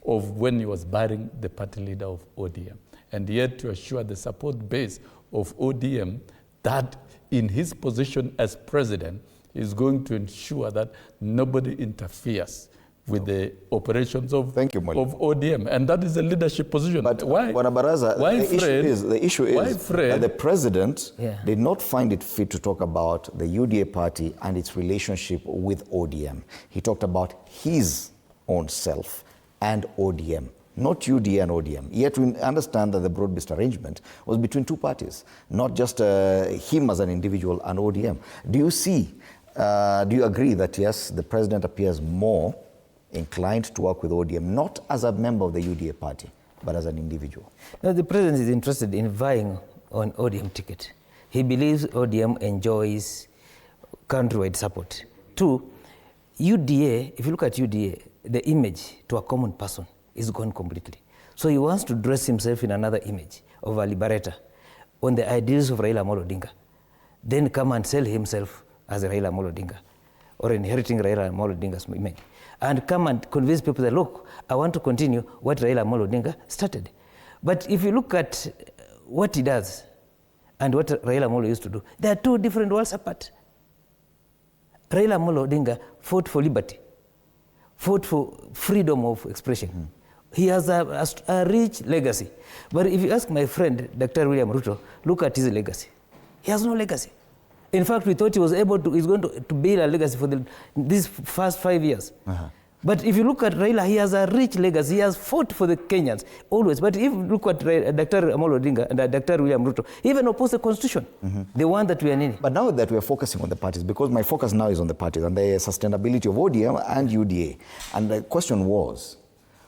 [SPEAKER 11] of when he was burying the party leader of ODM. And yet to assure the support base of ODM that in his position as president is going to ensure that nobody interferes with the operations of ODM. And that is a leadership position.
[SPEAKER 1] But
[SPEAKER 11] why?
[SPEAKER 1] Baraza, the issue is that the president did not find it fit to talk about the UDA party and its relationship with ODM. He talked about his own self and ODM, not UDA and ODM. Yet we understand that the broad-based arrangement was between two parties, not just him as an individual and ODM. Do you agree that, yes, the president appears more inclined to work with ODM, not as a member of the UDA party, but as an individual?
[SPEAKER 12] No, the president is interested in vying on ODM ticket. He believes ODM enjoys countrywide support. Two, UDA, if you look at UDA, the image to a common person is gone completely. So he wants to dress himself in another image of a liberator on the ideals of Raila Amolo Odinga, then come and sell himself as Raila Amolo Odinga or inheriting Raila Amolo Odinga's image, and come and convince people that, look, I want to continue what Raila Amolo Odinga started. But if you look at what he does and what Raila Amolo used to do, they are two different worlds apart. Raila Amolo Odinga fought for liberty. fought for freedom of expression. He has a rich legacy. But if you ask my friend, Dr. William Ruto, look at his legacy. He has no legacy. In fact, we thought he was able to, he's going to build a legacy for these first 5 years. But if you look at Raila, he has a rich legacy. He has fought for the Kenyans, always. But if you look at Dr. Amolo Odinga and Dr. William Ruto, he even opposed the constitution, the one that we are in.
[SPEAKER 1] But now that we are focusing on the parties, because my focus now is on the parties and the sustainability of ODM and UDA. And the question was,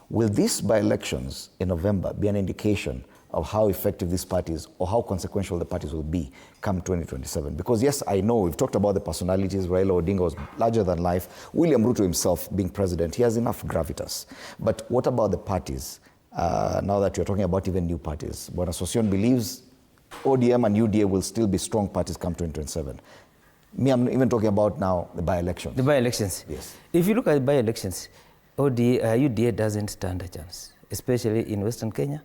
[SPEAKER 1] will these by-elections in November be an indication of how effective these parties or how consequential the parties will be come 2027? Because yes, I know we've talked about the personalities. Raila Odinga was larger than life. William Ruto himself being president, he has enough gravitas. But what about the parties? Now that you're talking about even new parties, Bwana Sosion believes ODM and UDA will still be strong parties come 2027. Me, I'm even talking about now the by-elections.
[SPEAKER 12] The by-elections.
[SPEAKER 1] Yes.
[SPEAKER 12] If you look at by-elections, UDA doesn't stand a chance, especially in Western Kenya.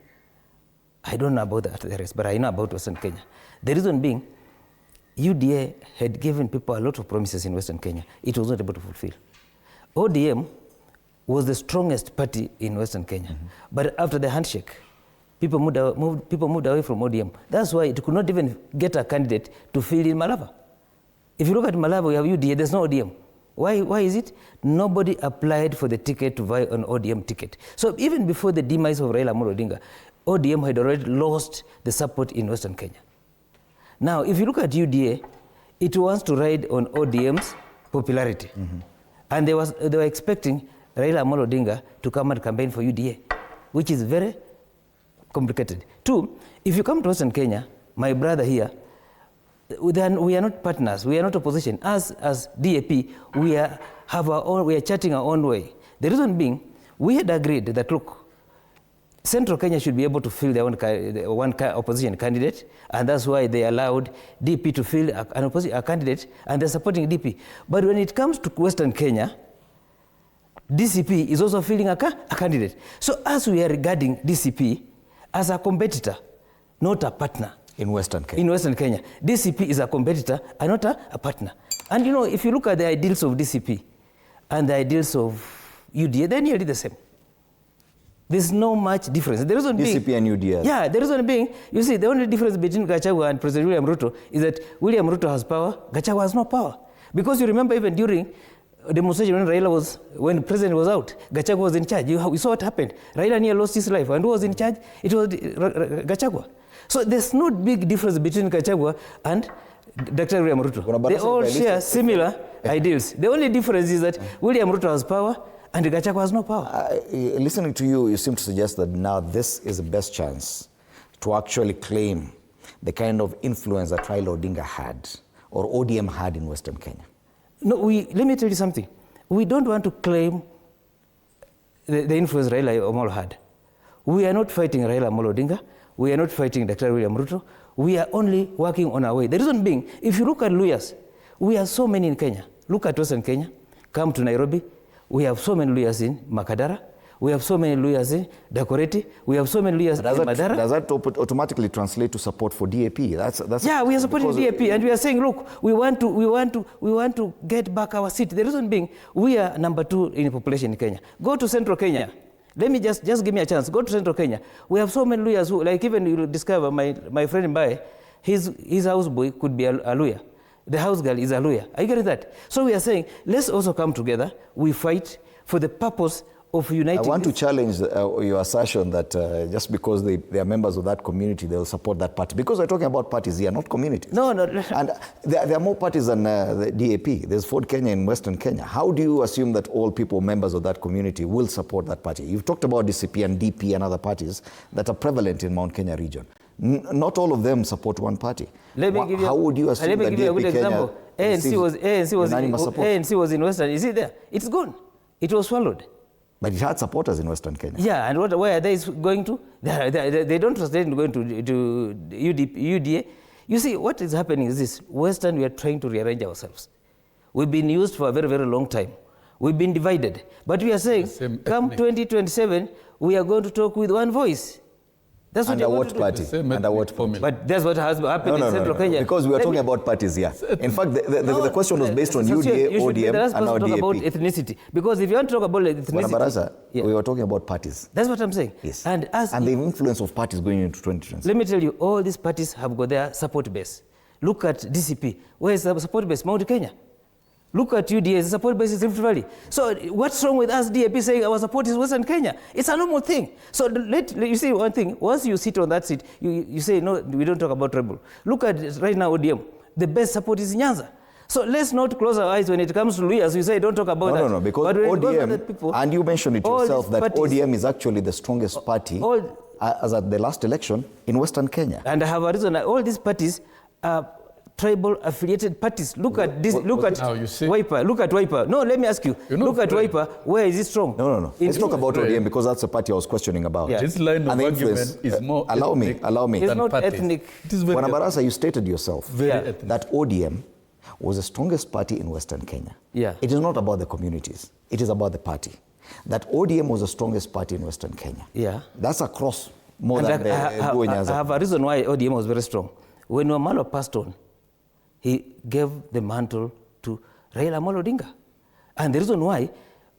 [SPEAKER 12] I don't know about the rest, but I know about Western Kenya. The reason being, UDA had given people a lot of promises in Western Kenya. It was not able to fulfill. ODM was the strongest party in Western Kenya. But after the handshake, people moved away from ODM. That's why it could not even get a candidate to fill in Malava. If you look at Malava, we have UDA, there's no ODM. Why is it? Nobody applied for the ticket to buy an ODM ticket. So even before the demise of Raila Amolo Odinga, ODM had already lost the support in Western Kenya. Now, if you look at UDA, it wants to ride on ODM's popularity. And they were expecting Raila Amolo Odinga to come and campaign for UDA, which is very complicated. Two, if you come to Western Kenya, my brother here, we are not partners, we are not opposition. As DAP, we are charting our own way. The reason being, we had agreed that, look, Central Kenya should be able to fill their one opposition candidate, and that's why they allowed DP to fill a candidate, and they're supporting DP. But when it comes to Western Kenya, DCP is also filling a candidate. So as we are regarding DCP as a competitor, not a partner.
[SPEAKER 1] In Western Kenya.
[SPEAKER 12] In Western Kenya. DCP is a competitor and not a partner. And you know, if you look at the ideals of DCP and the ideals of UDA, they're nearly the same. There's no much difference. The reason
[SPEAKER 1] DCP
[SPEAKER 12] being,
[SPEAKER 1] and UDA.
[SPEAKER 12] Yeah, the reason being, you see, the only difference between Gachagua and President William Ruto is that William Ruto has power, Gachagua has no power. Because you remember even during demonstration when President was out, Gachagua was in charge. We saw what happened. Raila near lost his life. And who was in charge? It was Gachagua. So there's no big difference between Gachagua and Dr. William Ruto. They all share similar ideals. The only difference is that William Ruto has power and Gachagua has no power.
[SPEAKER 1] Listening to you, you seem to suggest that now this is the best chance to actually claim the kind of influence that Raila Odinga had or ODM had in Western Kenya.
[SPEAKER 12] No, let me tell you something. We don't want to claim the influence Raila Amolo had. We are not fighting Raila Amolo Odinga. We are not fighting Dr. William Ruto. We are only working on our way. The reason being, if you look at lawyers, we have so many in Kenya. Look at Western Kenya. Come to Nairobi. We have so many lawyers in Makadara. We have so many lawyers in Dakoreti. We have so many lawyers in Madara.
[SPEAKER 1] Does that automatically translate to support for DAP?
[SPEAKER 12] Yeah, we are supporting DAP, and we are saying, look, we want to get back our seat. The reason being, we are number 2 in population in Kenya. Go to Central Kenya. Let me just give me a chance. Go to Central Kenya. We have so many lawyers who, like even you discover my friend Mbaye, his houseboy could be a lawyer. The house girl is a lawyer. Are you getting that? So we are saying, let's also come together. We fight for the purpose of uniting.
[SPEAKER 1] I want to challenge your assertion that just because they are members of that community, they will support that party. Because we're talking about parties here, not communities.
[SPEAKER 12] No.
[SPEAKER 1] And there are more parties than the DAP. There's Ford Kenya in Western Kenya. How do you assume that all people, members of that community, will support that party? You've talked about DCP and DP and other parties that are prevalent in Mount Kenya region. Not all of them support one party.
[SPEAKER 12] How
[SPEAKER 1] would you assume that DAP Kenya
[SPEAKER 12] ANC was in Western. Is it there? It's gone. It was swallowed.
[SPEAKER 1] But it had supporters in Western Kenya.
[SPEAKER 12] Yeah, and where are they going to? They don't trust them going to UDA. You see, what is happening is this. Western, we are trying to rearrange ourselves. We've been used for a very, very long time. We've been divided. But we are saying, come 2027, we are going to talk with one voice. That's what
[SPEAKER 1] Under
[SPEAKER 12] you're going
[SPEAKER 1] what
[SPEAKER 12] to do.
[SPEAKER 1] party? Under what party?
[SPEAKER 12] But that's what has happened in Central Kenya.
[SPEAKER 1] Because we are talking about parties here. In fact, the question was based on UDA, ODM, and now
[SPEAKER 12] talk about
[SPEAKER 1] DAP.
[SPEAKER 12] ethnicity. Because if you want to talk about ethnicity...
[SPEAKER 1] Barasa, we were talking about parties.
[SPEAKER 12] That's what I'm saying.
[SPEAKER 1] Yes.
[SPEAKER 12] And
[SPEAKER 1] the influence of parties going into 2020.
[SPEAKER 12] Let me tell you, all these parties have got their support base. Look at DCP. Where is the support base? Mount Kenya. Look at UDA, the support base is Rift Valley. So what's wrong with us, DAP, saying our support is Western Kenya? It's a normal thing. So you see one thing, once you sit on that seat, you say, no, we don't talk about rebel. Look at right now, ODM. The best support is Nyanza. So let's not close our eyes when it comes to Luyas. We say, don't talk about that.
[SPEAKER 1] No, because ODM,
[SPEAKER 12] people,
[SPEAKER 1] and you mentioned it yourself, that
[SPEAKER 12] parties,
[SPEAKER 1] ODM is actually the strongest party as at the last election in Western Kenya.
[SPEAKER 12] And I have a reason. All these parties are tribal affiliated parties. Look at this. Look at Wiper. Look at Wiper. No, let me ask you. Look at Wiper. Where is it strong?
[SPEAKER 1] No. Let's talk about ODM because that's the party I was questioning about.
[SPEAKER 11] Yeah. This line of argument is more
[SPEAKER 1] allow me.
[SPEAKER 12] It's not ethnic.
[SPEAKER 11] It is very
[SPEAKER 1] Barasa, you stated yourself
[SPEAKER 11] that
[SPEAKER 1] ODM was the strongest party in Western Kenya.
[SPEAKER 12] Yeah.
[SPEAKER 1] It is not about the communities. It is about the party. That ODM was the strongest party in Western Kenya.
[SPEAKER 12] Yeah.
[SPEAKER 1] That's across more than
[SPEAKER 12] I have a reason why ODM was very strong. When Wamalo passed on, he gave the mantle to Raila Amolo Odinga. And the reason why,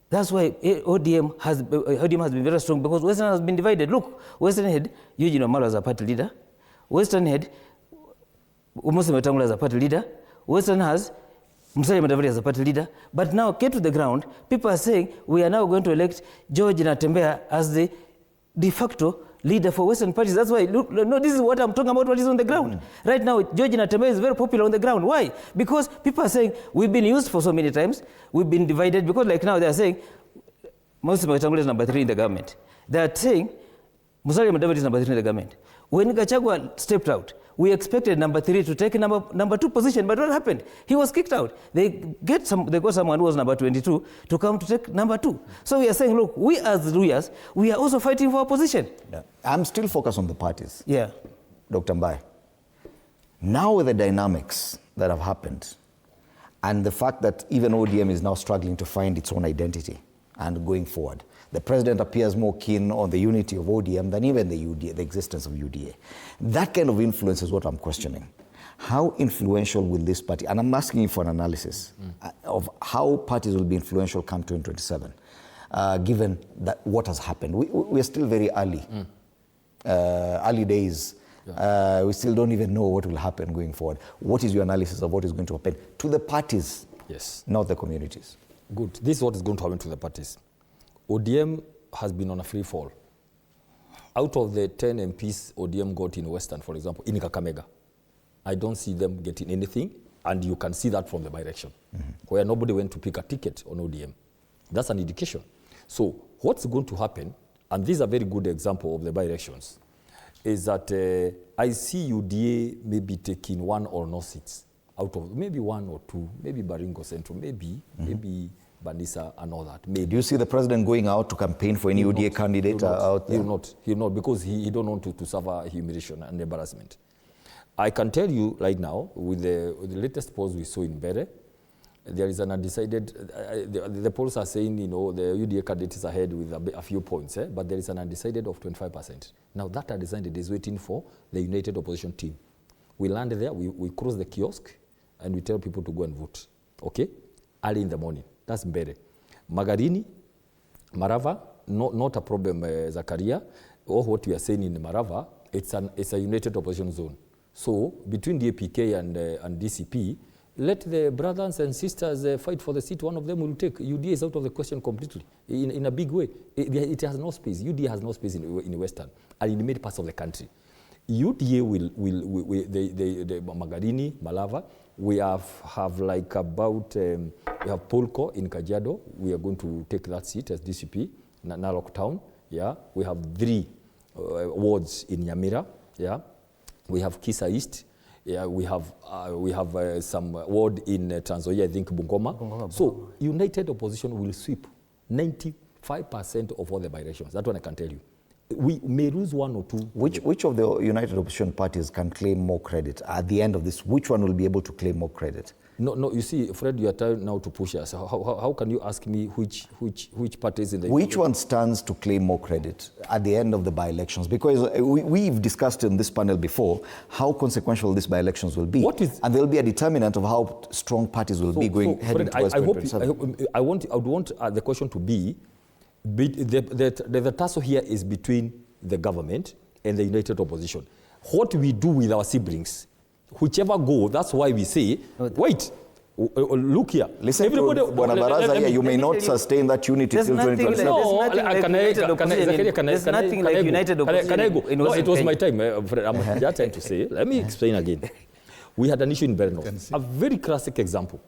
[SPEAKER 12] that's why ODM has been very strong, because Western has been divided. Look, Western Head, Eugene Wamalo as a party leader. Western Head, Umose Wetangula as a party leader. Western has Musalia Mudavadi as a party leader. But now, get to the ground, people are saying we are now going to elect George Natembeya as the de facto leader for Western parties. That's why, look, no, this is what I'm talking about, what is on the ground. Right now, George Natembeya is very popular on the ground. Why? Because people are saying, we've been used for so many times, we've been divided, because like now they are saying, Musalia Mudavadi is number 3 in the government. They are saying, Musalia Mudavadi is number 3 in the government. When Gachagua stepped out, we expected number 3 to take number 2 position, but what happened? He was kicked out. They got someone who was number 22 to come to take number 2. So we are saying, look, we as Luyas, we are also fighting for our position.
[SPEAKER 1] Yeah. I'm still focused on the parties.
[SPEAKER 12] Yeah.
[SPEAKER 1] Dr. Mbai, now with the dynamics that have happened, and the fact that even ODM is now struggling to find its own identity and going forward, the president appears more keen on the unity of ODM than even the existence of UDA. That kind of influence is what I'm questioning. How influential will this party, and I'm asking you for an analysis of how parties will be influential come 2027, given that what has happened. We're still very early, early days. Yeah. We still don't even know what will happen going forward. What is your analysis of what is going to happen to the parties, not the communities?
[SPEAKER 13] Good. This is what is going to happen to the parties. ODM has been on a free fall. Out of the 10 MPs ODM got in Western, for example, in Kakamega, I don't see them getting anything, and you can see that from the by-election, where nobody went to pick a ticket on ODM. That's an indication. So what's going to happen, and this is a very good example of the by-elections, is that I see UDA maybe taking 1 or no seats out of maybe 1 or 2, maybe Baringo Central, maybe Banisa and all that. Maybe.
[SPEAKER 1] Do you see the president going out to campaign for any UDA candidate out there?
[SPEAKER 13] He'll not, because he don't want to suffer humiliation and embarrassment. I can tell you right now, with the latest polls we saw in Bere, there is an undecided, the polls are saying, the UDA candidate is ahead with a few points, but there is an undecided of 25%. Now that undecided is waiting for the united opposition team. We land there, we cross the kiosk, and we tell people to go and vote, okay? Early in the morning. That's Mbere. Magarini, Marava, not a problem, Zakaria, or what we are saying in Marava, it's a united opposition zone. So between DAPK and DCP, let the brothers and sisters fight for the seat. One of them will take. UDA is out of the question completely, in a big way. It has no space. UDA has no space in Western and in many parts of the country. UDA the Magarini, Malava, we have like about, we have Polko in Kajiado. We are going to take that seat as DCP, Narok Town. Yeah, we have 3 wards in Nyamira. Yeah, we have Kisa East. Yeah, we have some ward in Trans Nzoia, I think Bungoma. So united opposition will sweep 95% of all the by-elections. That one I can tell you. We may lose 1 or 2.
[SPEAKER 1] Which of the united opposition parties can claim more credit at the end of this? Which one will be able to claim more credit?
[SPEAKER 13] No, you see, Fred, you are trying now to push us. How can you ask me which party is in the...
[SPEAKER 1] Which one stands to claim more credit at the end of the by-elections? Because we've discussed in this panel before how consequential these by-elections will be. And there will be a determinant of how strong parties will be going heading towards 2027.
[SPEAKER 13] I would want the question to be the tussle here is between the government and the united opposition. What we do with our siblings, whichever go, that's why we say, wait, look here.
[SPEAKER 1] Listen, everybody, Baraza here, you may not sustain that unity till 2027.
[SPEAKER 12] There's nothing like united opposition.
[SPEAKER 13] Can I go? No, it was my time. I'm just trying to say. Let me explain again. We had an issue in Berno. A very classic example.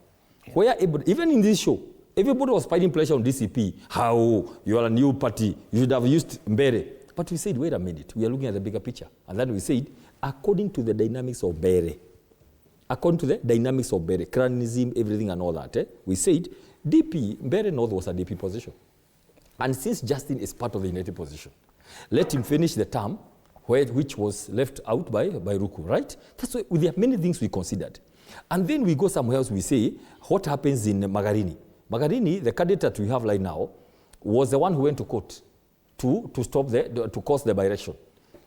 [SPEAKER 13] Where even in this show, everybody was fighting pressure on DCP. How? You are a new party. You should have used Mbere. But we said, wait a minute. We are looking at the bigger picture. And then we said, according to the dynamics of Bere, cronyism, everything and all that, we said Bere North was a DP position. And since Justin is part of the united position, let him finish the term which was left out by Ruku, right? That's why there are many things we considered. And then we go somewhere else, we say, what happens in Magarini? Magarini, the candidate we have right now, was the one who went to court to stop to cause the by-election.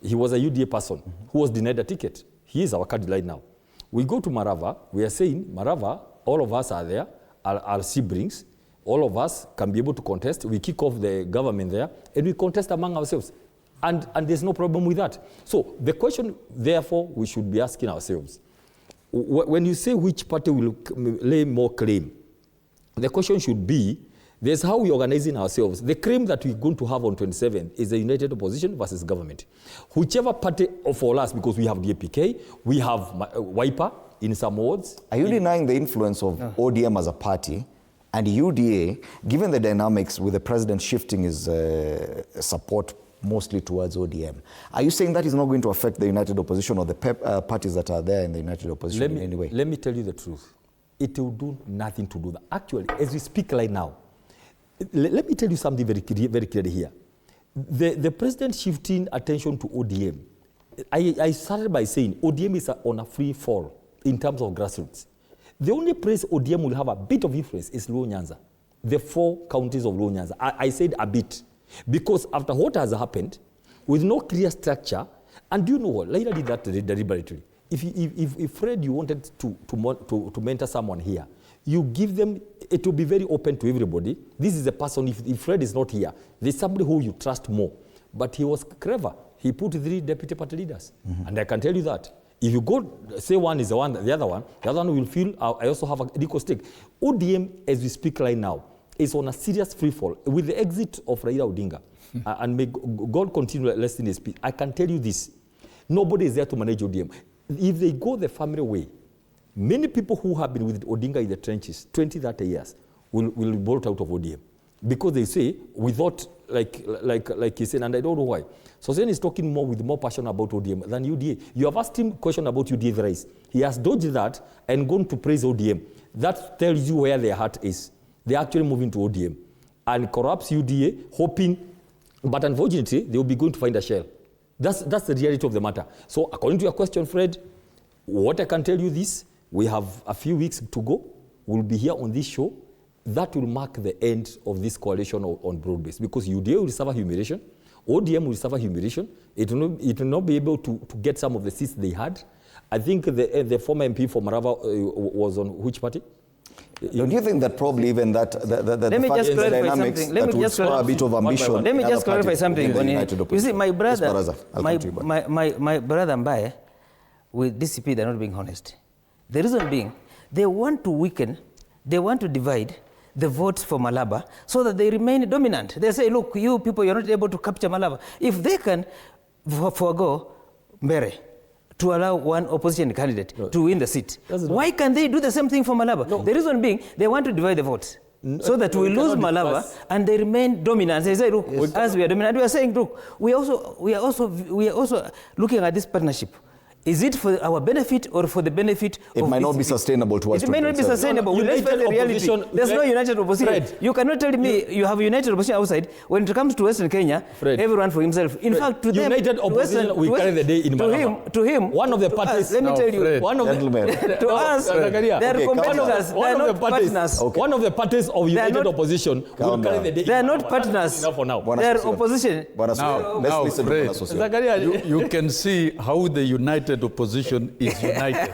[SPEAKER 13] He was a UDA person who was denied a ticket. He is our candidate right now. We go to Marava. We are saying, Marava, all of us are there, are siblings. All of us can be able to contest. We kick off the government there, and we contest among ourselves. And there's no problem with that. So the question, therefore, we should be asking ourselves, when you say which party will lay more claim, the question should be, there's how we're organizing ourselves. The claim that we're going to have on 27 is the united opposition versus government. Whichever party for us, because we have DAPK, we have Wiper in some wards.
[SPEAKER 1] Are you denying the influence of ODM as a party and UDA, given the dynamics with the president shifting his support mostly towards ODM? Are you saying that is not going to affect the united opposition or the parties that are there in the united opposition in any way?
[SPEAKER 13] Let me tell you the truth. It will do nothing to do that. Actually, as we speak right now, let me tell you something very clearly here. The president shifting attention to ODM, I started by saying ODM is on a free fall in terms of grassroots. The only place ODM will have a bit of influence is Luo Nyanza, the 4 counties of Luo Nyanza. I said a bit, because after what has happened, with no clear structure, and do you know what? Raila did that deliberately. If Fred, you wanted to mentor someone here, you give them, it will be very open to everybody. This is a person, if Fred is not here, there's somebody who you trust more. But he was clever. He put 3 deputy party leaders. And I can tell you that. If you go, say one is the other one will feel, I also have a equal stake. ODM, as we speak right now, is on a serious free fall. With the exit of Raila Odinga, and may God continue listening his speech, I can tell you this. Nobody is there to manage ODM. If they go the family way, many people who have been with Odinga in the trenches 20, 30 years will bolt out of ODM. Because they say, we thought, like he said, and I don't know why. So Zen is talking with more passion about ODM than UDA. You have asked him a question about UDA race. He has dodged that and gone to praise ODM. That tells you where their heart is. They're actually moving to ODM. And corrupts UDA, hoping, but unfortunately, they will be going to find a shell. That's the reality of the matter. So according to your question, Fred, what I can tell you this, we have a few weeks to go. We'll be here on this show. That will mark the end of this coalition on broad base, because UDA will suffer humiliation, ODM will suffer humiliation. It will not be able to get some of the seats they had. I think the former MP for Marava was on which party?
[SPEAKER 1] Don't you think that probably even that
[SPEAKER 12] let me just clarify something. Let me just
[SPEAKER 1] a bit of ambition.
[SPEAKER 12] Let me just clarify something. You see, my brother, my brother Mbaye, with DCP, they're not being honest. The reason being, they want to weaken, they want to divide the votes for Malaba so that they remain dominant. They say, look, you people, you're not able to capture Malaba. If they can forego Mbere to allow one opposition candidate to win the seat, why can't they do the same thing for Malaba? No. The reason being, they want to divide the votes. So that we lose Malaba and they remain dominant. They say, look, as we are dominant, we are saying, look, we are also looking at this partnership. Is it for our benefit or for the benefit
[SPEAKER 1] It
[SPEAKER 12] of
[SPEAKER 1] might not be sustainable towards
[SPEAKER 12] It may not be
[SPEAKER 1] 2027.
[SPEAKER 12] sustainable.
[SPEAKER 13] No,
[SPEAKER 12] Let's face the reality.
[SPEAKER 13] opposition-
[SPEAKER 12] There's no united opposition.
[SPEAKER 13] Fred,
[SPEAKER 12] you cannot tell me you have a united opposition outside. When it comes to Western Kenya,
[SPEAKER 13] Fred,
[SPEAKER 12] everyone for himself. In
[SPEAKER 13] Fred,
[SPEAKER 12] fact, to them,
[SPEAKER 13] united
[SPEAKER 12] to
[SPEAKER 13] opposition
[SPEAKER 12] Western-
[SPEAKER 13] will
[SPEAKER 12] to
[SPEAKER 13] carry the day in
[SPEAKER 12] to
[SPEAKER 13] Malaba.
[SPEAKER 12] to him,
[SPEAKER 13] One of the
[SPEAKER 12] to
[SPEAKER 13] parties.
[SPEAKER 12] us, let me tell you,
[SPEAKER 11] Fred,
[SPEAKER 13] One of the
[SPEAKER 1] Gentlemen.
[SPEAKER 12] to us, they are
[SPEAKER 1] Okay,
[SPEAKER 12] competitors. They are not partners.
[SPEAKER 1] Okay.
[SPEAKER 13] One of the parties of united
[SPEAKER 12] not-
[SPEAKER 13] opposition will
[SPEAKER 1] Calm
[SPEAKER 13] carry
[SPEAKER 1] down.
[SPEAKER 13] the day.
[SPEAKER 12] They are
[SPEAKER 13] in
[SPEAKER 12] not
[SPEAKER 13] Malaba.
[SPEAKER 12] partners.
[SPEAKER 13] Enough for now.
[SPEAKER 1] Bwana
[SPEAKER 12] They are
[SPEAKER 1] Sosio.
[SPEAKER 12] opposition.
[SPEAKER 1] Bwana Sosio. Let's
[SPEAKER 11] now,
[SPEAKER 1] listen
[SPEAKER 11] Fred,
[SPEAKER 1] to Bwana Sosio.
[SPEAKER 13] Zakaria,
[SPEAKER 11] You can see how the united opposition is united.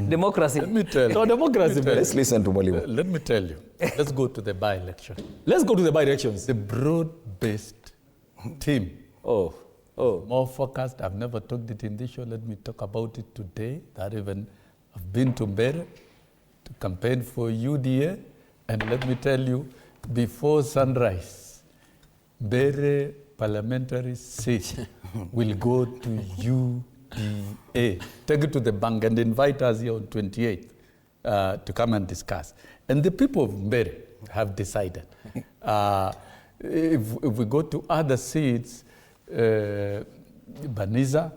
[SPEAKER 12] Democracy.
[SPEAKER 11] Let me tell you.
[SPEAKER 13] No, democracy,
[SPEAKER 11] Let me tell
[SPEAKER 1] Let's listen to Mwalimu.
[SPEAKER 11] Let me tell you. Let's go to the by-election.
[SPEAKER 13] Let's go to the by-elections.
[SPEAKER 11] The broad-based team.
[SPEAKER 13] Oh.
[SPEAKER 11] More focused. I've never talked it in this show. Let me talk about it today. That even I've been to Mbere to campaign for UDA. And let me tell you, before sunrise, Mbere parliamentary seat will go to UDA. Take it to the bank and invite us here on 28th to come and discuss. And the people of Mbere have decided. If we go to other seats, Baniza,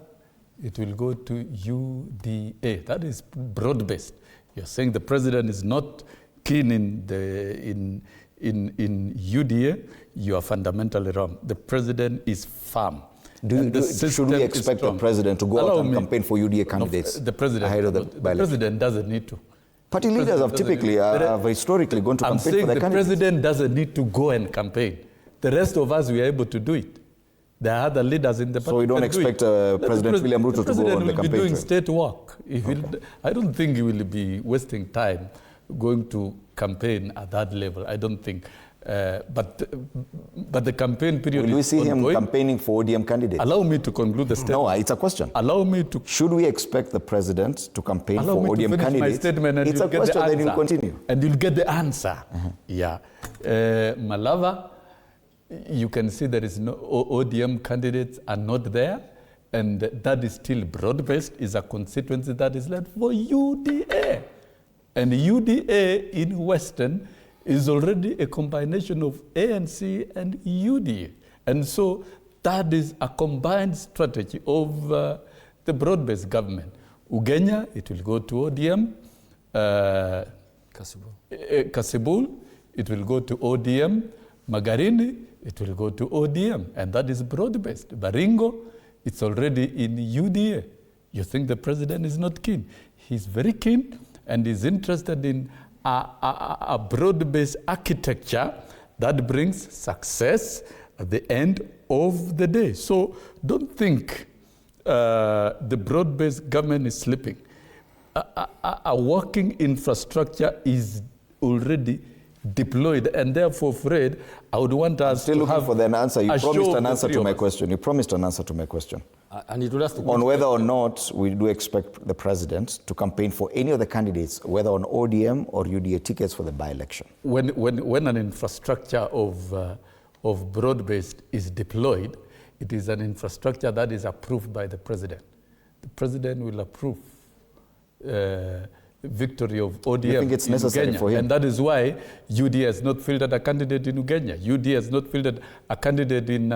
[SPEAKER 11] it will go to UDA. That is broad-based. You're saying the president is not keen in UDA. You are fundamentally wrong. The president is firm.
[SPEAKER 1] Should we expect the president to go out and campaign for UDA candidates
[SPEAKER 11] the president,
[SPEAKER 1] ahead of the
[SPEAKER 11] the
[SPEAKER 1] by-election?
[SPEAKER 11] president doesn't need to.
[SPEAKER 1] Party leaders have typically, have historically gone to
[SPEAKER 11] I'm
[SPEAKER 1] campaign
[SPEAKER 11] saying
[SPEAKER 1] for their
[SPEAKER 11] the
[SPEAKER 1] candidates.
[SPEAKER 11] president doesn't need to go and campaign. The rest of us, we are able to do it. There are other leaders in the party.
[SPEAKER 1] So you don't
[SPEAKER 11] that do
[SPEAKER 1] expect
[SPEAKER 11] it.
[SPEAKER 1] President William Ruto to go on the
[SPEAKER 11] The president will
[SPEAKER 1] campaign
[SPEAKER 11] be doing
[SPEAKER 1] trail?
[SPEAKER 11] state work. I don't think he will be wasting time going to campaign at that level. I don't think. But the campaign period
[SPEAKER 1] Will we
[SPEAKER 11] is
[SPEAKER 1] see him
[SPEAKER 11] ongoing.
[SPEAKER 1] campaigning for ODM candidates?
[SPEAKER 11] Allow me to conclude the statement.
[SPEAKER 1] No, it's a question.
[SPEAKER 11] Allow me to.
[SPEAKER 1] Should we expect the president to campaign
[SPEAKER 11] Allow
[SPEAKER 1] for
[SPEAKER 11] me to
[SPEAKER 1] ODM
[SPEAKER 11] finish
[SPEAKER 1] candidates?
[SPEAKER 11] my statement and
[SPEAKER 1] It's
[SPEAKER 11] you'll
[SPEAKER 1] a
[SPEAKER 11] get
[SPEAKER 1] question,
[SPEAKER 11] the
[SPEAKER 1] then you'll
[SPEAKER 11] answer.
[SPEAKER 1] continue.
[SPEAKER 11] And you'll get the answer. Yeah. Malava, you can see there is no ODM candidates are not there, and that is still broad-based, is a constituency that is led for UDA. And UDA in Western is already a combination of ANC and UDA. And so that is a combined strategy of the broad-based government. Ugenya, it will go to ODM. Kasibul, it will go to ODM. Magarini, it will go to ODM. And that is broad-based. Baringo, it's already in UDA. You think the president is not keen? He's very keen and is interested in a broad-based architecture that brings success at the end of the day. So don't think the broad-based government is sleeping. A working infrastructure is already deployed, and therefore, Fred, I would want us
[SPEAKER 1] Still
[SPEAKER 11] to
[SPEAKER 1] looking
[SPEAKER 11] have
[SPEAKER 1] for an answer. You
[SPEAKER 11] a
[SPEAKER 1] promised
[SPEAKER 11] show
[SPEAKER 1] an
[SPEAKER 11] of
[SPEAKER 1] answer
[SPEAKER 11] the
[SPEAKER 1] to
[SPEAKER 11] three
[SPEAKER 1] my
[SPEAKER 11] of us.
[SPEAKER 1] question. You promised an answer to my question.
[SPEAKER 13] And it will have to
[SPEAKER 1] On whether or not we do expect the president to campaign for any of the candidates, whether on ODM or UDA tickets for the by-election.
[SPEAKER 11] When an infrastructure of broad-based is deployed, it is an infrastructure that is approved by the president. The president will approve victory of ODM.
[SPEAKER 1] You think it's
[SPEAKER 11] in
[SPEAKER 1] necessary
[SPEAKER 11] Ugenya.
[SPEAKER 1] for him?
[SPEAKER 11] And that is why UDA has not fielded a candidate in Ugenya. UDA has not fielded a candidate in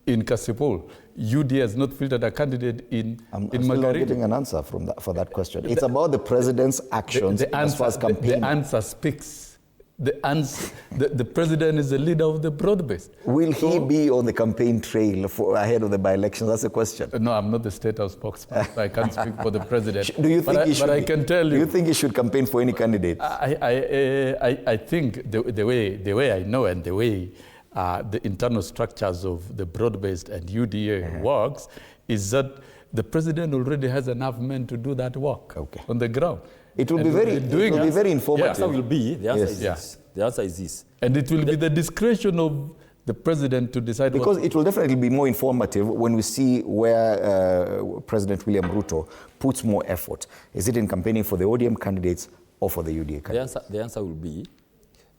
[SPEAKER 11] Kasipul. UDA has not fielded a candidate in
[SPEAKER 1] I'm still not
[SPEAKER 11] Magarini.
[SPEAKER 1] getting an answer for that question. It's about the president's actions as far as campaigning.
[SPEAKER 11] The answer speaks. The president is the leader of the broad-based.
[SPEAKER 1] Will he be on the campaign trail ahead of the by-elections? That's the question.
[SPEAKER 11] No, I'm not the State House spokesman. I can't speak for the president.
[SPEAKER 1] Do you think he should?
[SPEAKER 11] But I can tell you.
[SPEAKER 1] Do you think he should campaign for any candidate?
[SPEAKER 11] I think the way I know and the way the internal structures of the broad-based and UDA works is that the president already has enough men to do that work on the ground.
[SPEAKER 1] It will be very informative.
[SPEAKER 13] The answer will be, the answer
[SPEAKER 1] Yes.
[SPEAKER 13] is this. The answer is this.
[SPEAKER 11] And it will be the discretion of the president to decide
[SPEAKER 1] Because it will definitely be more informative when we see where President William Ruto puts more effort. Is it in campaigning for the ODM candidates or for the UDA candidates?
[SPEAKER 13] The answer will be,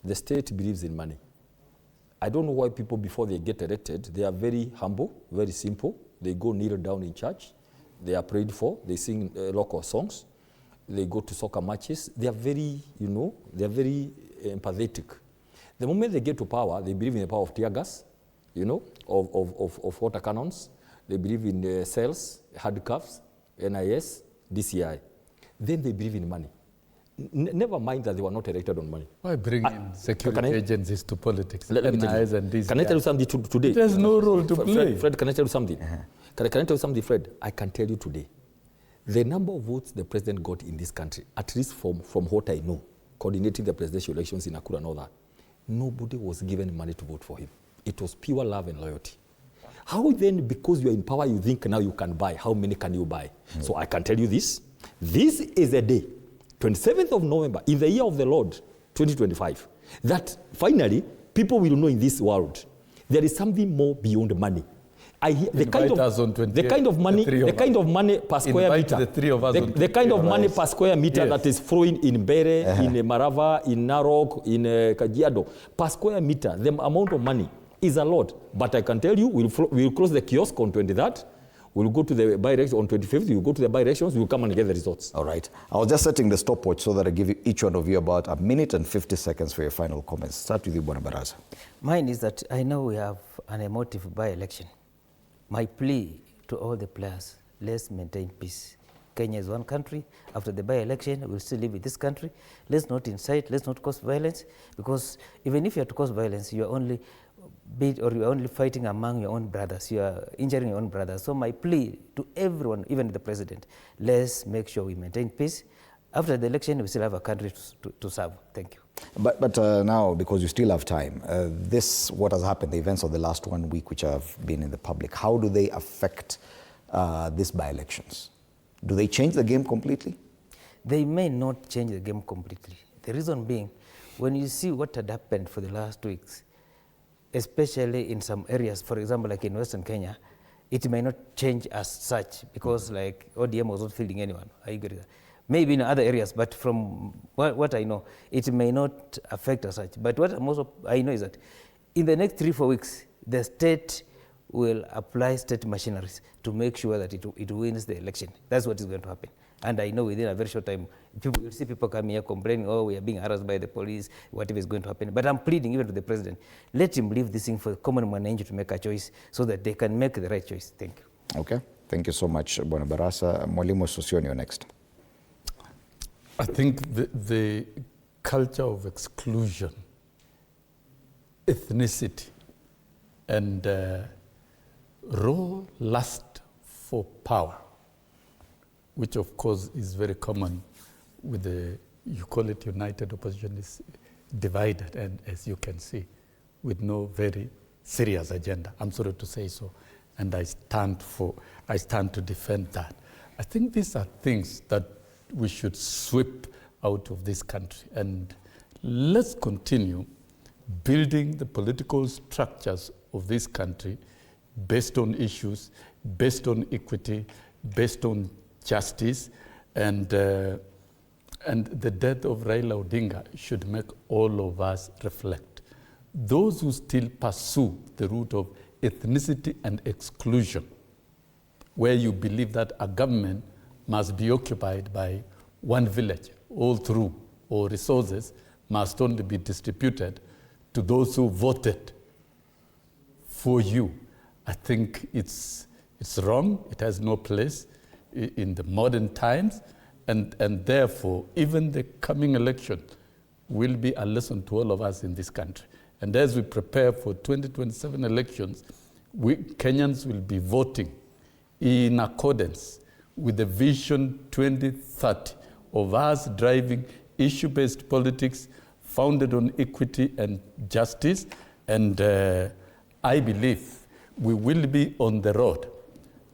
[SPEAKER 13] the state believes in money. I don't know why people, before they get elected, they are very humble, very simple. They go kneel down in church. They are prayed for. They sing local songs. They go to soccer matches. They are very, they are very empathetic. The moment they get to power, they believe in the power of tear gas, of water cannons. they believe in cells, handcuffs, NIS, DCI. Then they believe in money. Never mind that they were not elected on money.
[SPEAKER 11] Why bring in security agencies to politics?
[SPEAKER 13] Let me tell you.
[SPEAKER 11] And DCI.
[SPEAKER 13] Can I tell you something today?
[SPEAKER 11] There's no role to play.
[SPEAKER 13] Fred, can I tell you something? Can I tell you something, Fred? I can tell you today. The number of votes the president got in this country, at least from what I know, coordinating the presidential elections in Nakuru and all that, nobody was given money to vote for him. It was pure love and loyalty. How then, because you're in power, you think now you can buy? How many can you buy? So I can tell you this. This is a day, 27th of November, in the year of the Lord, 2025, that finally people will know in this world there is something more beyond money. The kind of money per square meter, the kind of money per square meter that is flowing in Bere, in Marava, in Narok, in Kajiado, per square meter, the amount of money is a lot. But I can tell you, we'll close the kiosk on 23rd. We'll go to the by-elections on 25th. We'll go to the by-elections. We'll come and get the results.
[SPEAKER 1] All right. I was just setting the stopwatch so that I give each one of you about a minute and 50 seconds for your final comments. Start with you, Bwana Barasa.
[SPEAKER 12] Mine is that I know we have an emotive by-election. My plea to all the players, let's maintain peace. Kenya is one country. After the by-election, we'll still live in this country. Let's not incite, let's not cause violence, because even if you have to cause violence, you are only fighting among your own brothers. You are injuring your own brothers. So my plea to everyone, even the president, let's make sure we maintain peace. After the election, we still have a country to serve. Thank you.
[SPEAKER 1] But now, because you still have time, what has happened, the events of the last 1 week which have been in the public, how do they affect these by-elections? Do they change the game completely?
[SPEAKER 12] They may not change the game completely. The reason being, when you see what had happened for the last weeks, especially in some areas, for example, like in Western Kenya, it may not change as such because like ODM was not fielding anyone. I agree with that. Maybe in other areas, but from what I know, it may not affect as such. But what I know is that in the next 3-4 weeks, the state will apply state machineries to make sure that it wins the election. That's what is going to happen. And I know within a very short time, you'll see people coming here complaining, oh, we are being harassed by the police, whatever is going to happen. But I'm pleading even to the president, let him leave this thing for the common mwananchi to make a choice so that they can make the right choice. Thank you.
[SPEAKER 1] Okay. Thank you so much, Bwana Barasa. Mwalimu Sosionio next.
[SPEAKER 11] I think the culture of exclusion, ethnicity, and raw lust for power, which of course is very common with you call it united opposition, is divided, and as you can see, with no very serious agenda. I'm sorry to say so, and I stand to defend that. I think these are things that we should sweep out of this country, and let's continue building the political structures of this country based on issues, based on equity, based on justice, and the death of Raila Odinga should make all of us reflect. Those who still pursue the route of ethnicity and exclusion, where you believe that a government must be occupied by one village all through, or resources must only be distributed to those who voted for you. I think it's wrong. It has no place in the modern times, and therefore even the coming election will be a lesson to all of us in this country. And as we prepare for 2027 elections, Kenyans will be voting in accordance with the Vision 2030 of us driving issue-based politics founded on equity and justice. And I believe we will be on the road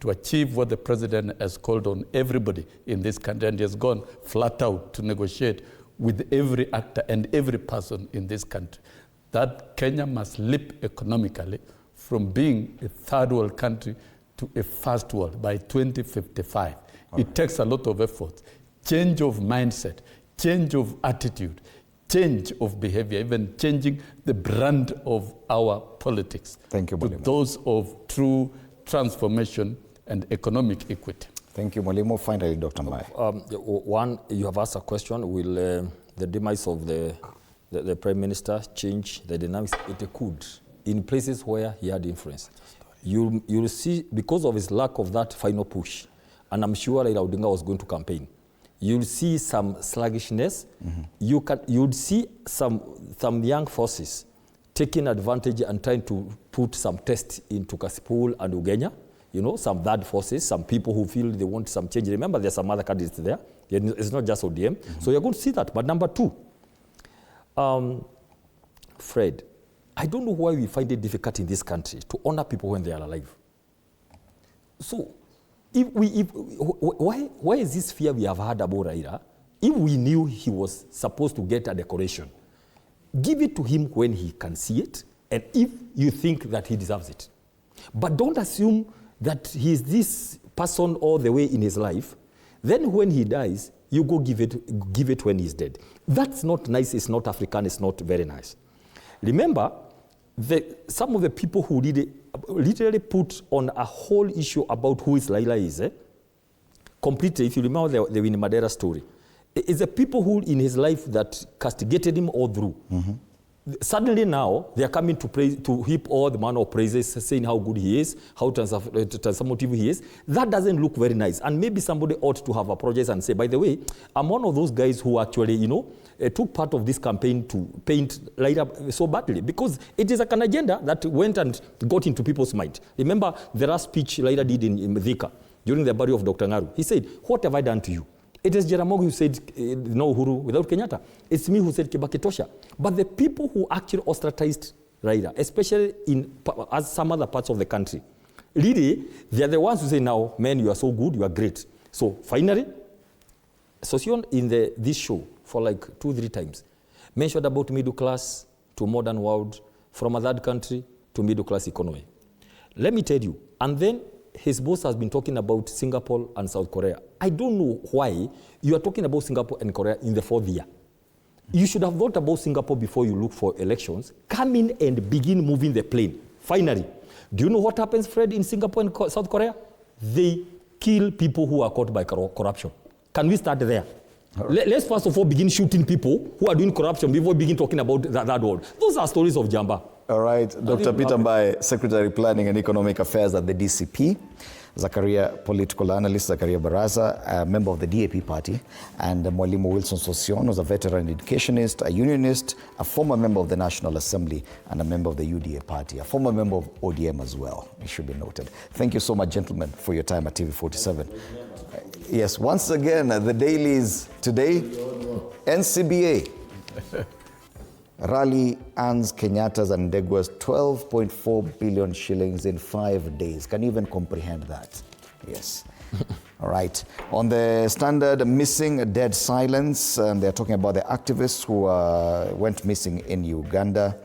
[SPEAKER 11] to achieve what the president has called on everybody in this country, and he has gone flat out to negotiate with every actor and every person in this country, that Kenya must leap economically from being a third world country to a first world by 2055. It takes a lot of effort, change of mindset, change of attitude, change of behavior, even changing the brand of our politics.
[SPEAKER 1] Thank you, Mwalimu.
[SPEAKER 11] To those of true transformation and economic equity.
[SPEAKER 1] Thank you, Mwalimu. Finally, Dr. Mbai.
[SPEAKER 13] One, you have asked a question, will the demise of the Prime Minister change the dynamics? It could, in places where he had influence. you'll see, because of his lack of that final push, and I'm sure Raila Odinga was going to campaign, you'll see some sluggishness. You'd see some young forces taking advantage and trying to put some tests into Kasipul and Ugenya. Some bad forces, some people who feel they want some change. Remember, there's some other candidates there. It's not just ODM. So you're going to see that. But number two, Fred, I don't know why we find it difficult in this country to honor people when they are alive. So, why is this fear we have had about Raila? If we knew he was supposed to get a decoration, give it to him when he can see it, and if you think that he deserves it. But don't assume that he is this person all the way in his life. Then when he dies, you go give it when he's dead. That's not nice, it's not African, it's not very nice. Remember, some of the people who literally put on a whole issue about who is Raila is, completely, if you remember the Winnie Madera story, it's the people who in his life that castigated him all through. Suddenly now, they are coming to heap all the manner of praises, saying how good he is, how transformative he is. That doesn't look very nice. And maybe somebody ought to have apologized and say, by the way, I'm one of those guys who actually, took part of this campaign to paint Raila so badly, because it is an agenda that went and got into people's mind. Remember the last speech Raila did in Thika during the burial of Dr. Ngaru. He said, what have I done to you? It is Jaramogi who said, no Uhuru without Kenyatta. It's me who said Kibaki tosha. But the people who actually ostracized Raila, especially as some other parts of the country, really, they are the ones who say, now, man, you are so good, you are great. So finally, Sosion in this show for like 2-3 times mentioned about middle class to modern world, from a third country to middle class economy. Let me tell you, and then his boss has been talking about Singapore and South Korea. I don't know why you are talking about Singapore and Korea in the 4th year. You should have thought about Singapore before you look for elections. Come in and begin moving the plane. Finally, do you know what happens, Fred, in Singapore and South Korea? They kill people who are caught by corruption. Can we start there? Right. Let's first of all begin shooting people who are doing corruption before we begin talking about that world. Those are stories of Jamba.
[SPEAKER 1] All right, Dr. Peter Mbai, Secretary Planning and Economic Affairs at the DCP, Zakaria, political analyst, Zakaria Baraza, a member of the DAP party, and Mwalimu Wilson Sosion, who's a veteran educationist, a unionist, a former member of the National Assembly, and a member of the UDA party, a former member of ODM as well, it should be noted. Thank you so much, gentlemen, for your time at TV47. Yes, once again, the dailies today, NCBA. Rally earns Kenyatta's and Ndegwa's 12.4 billion shillings in 5 days. Can you even comprehend that? Yes. All right. On the Standard, missing, dead silence. They're talking about the activists who went missing in Uganda.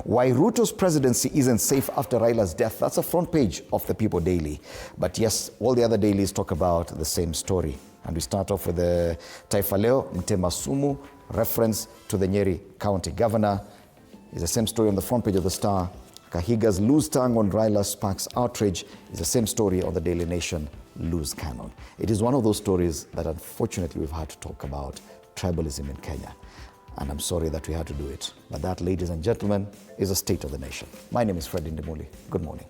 [SPEAKER 1] Why Ruto's presidency isn't safe after Raila's death. That's a front page of the People Daily. But yes, all the other dailies talk about the same story. And we start off with the Taifa Leo, Mtema Sumu, reference to the Nyeri County Governor. It's the same story on the front page of the Star. Kahiga's loose tongue on Raila sparks outrage. It's the same story on the Daily Nation, loose cannon. It is one of those stories that unfortunately we've had to talk about, tribalism in Kenya. And I'm sorry that we had to do it. But that, ladies and gentlemen, is the state of the nation. My name is Fred Indemuli. Good morning.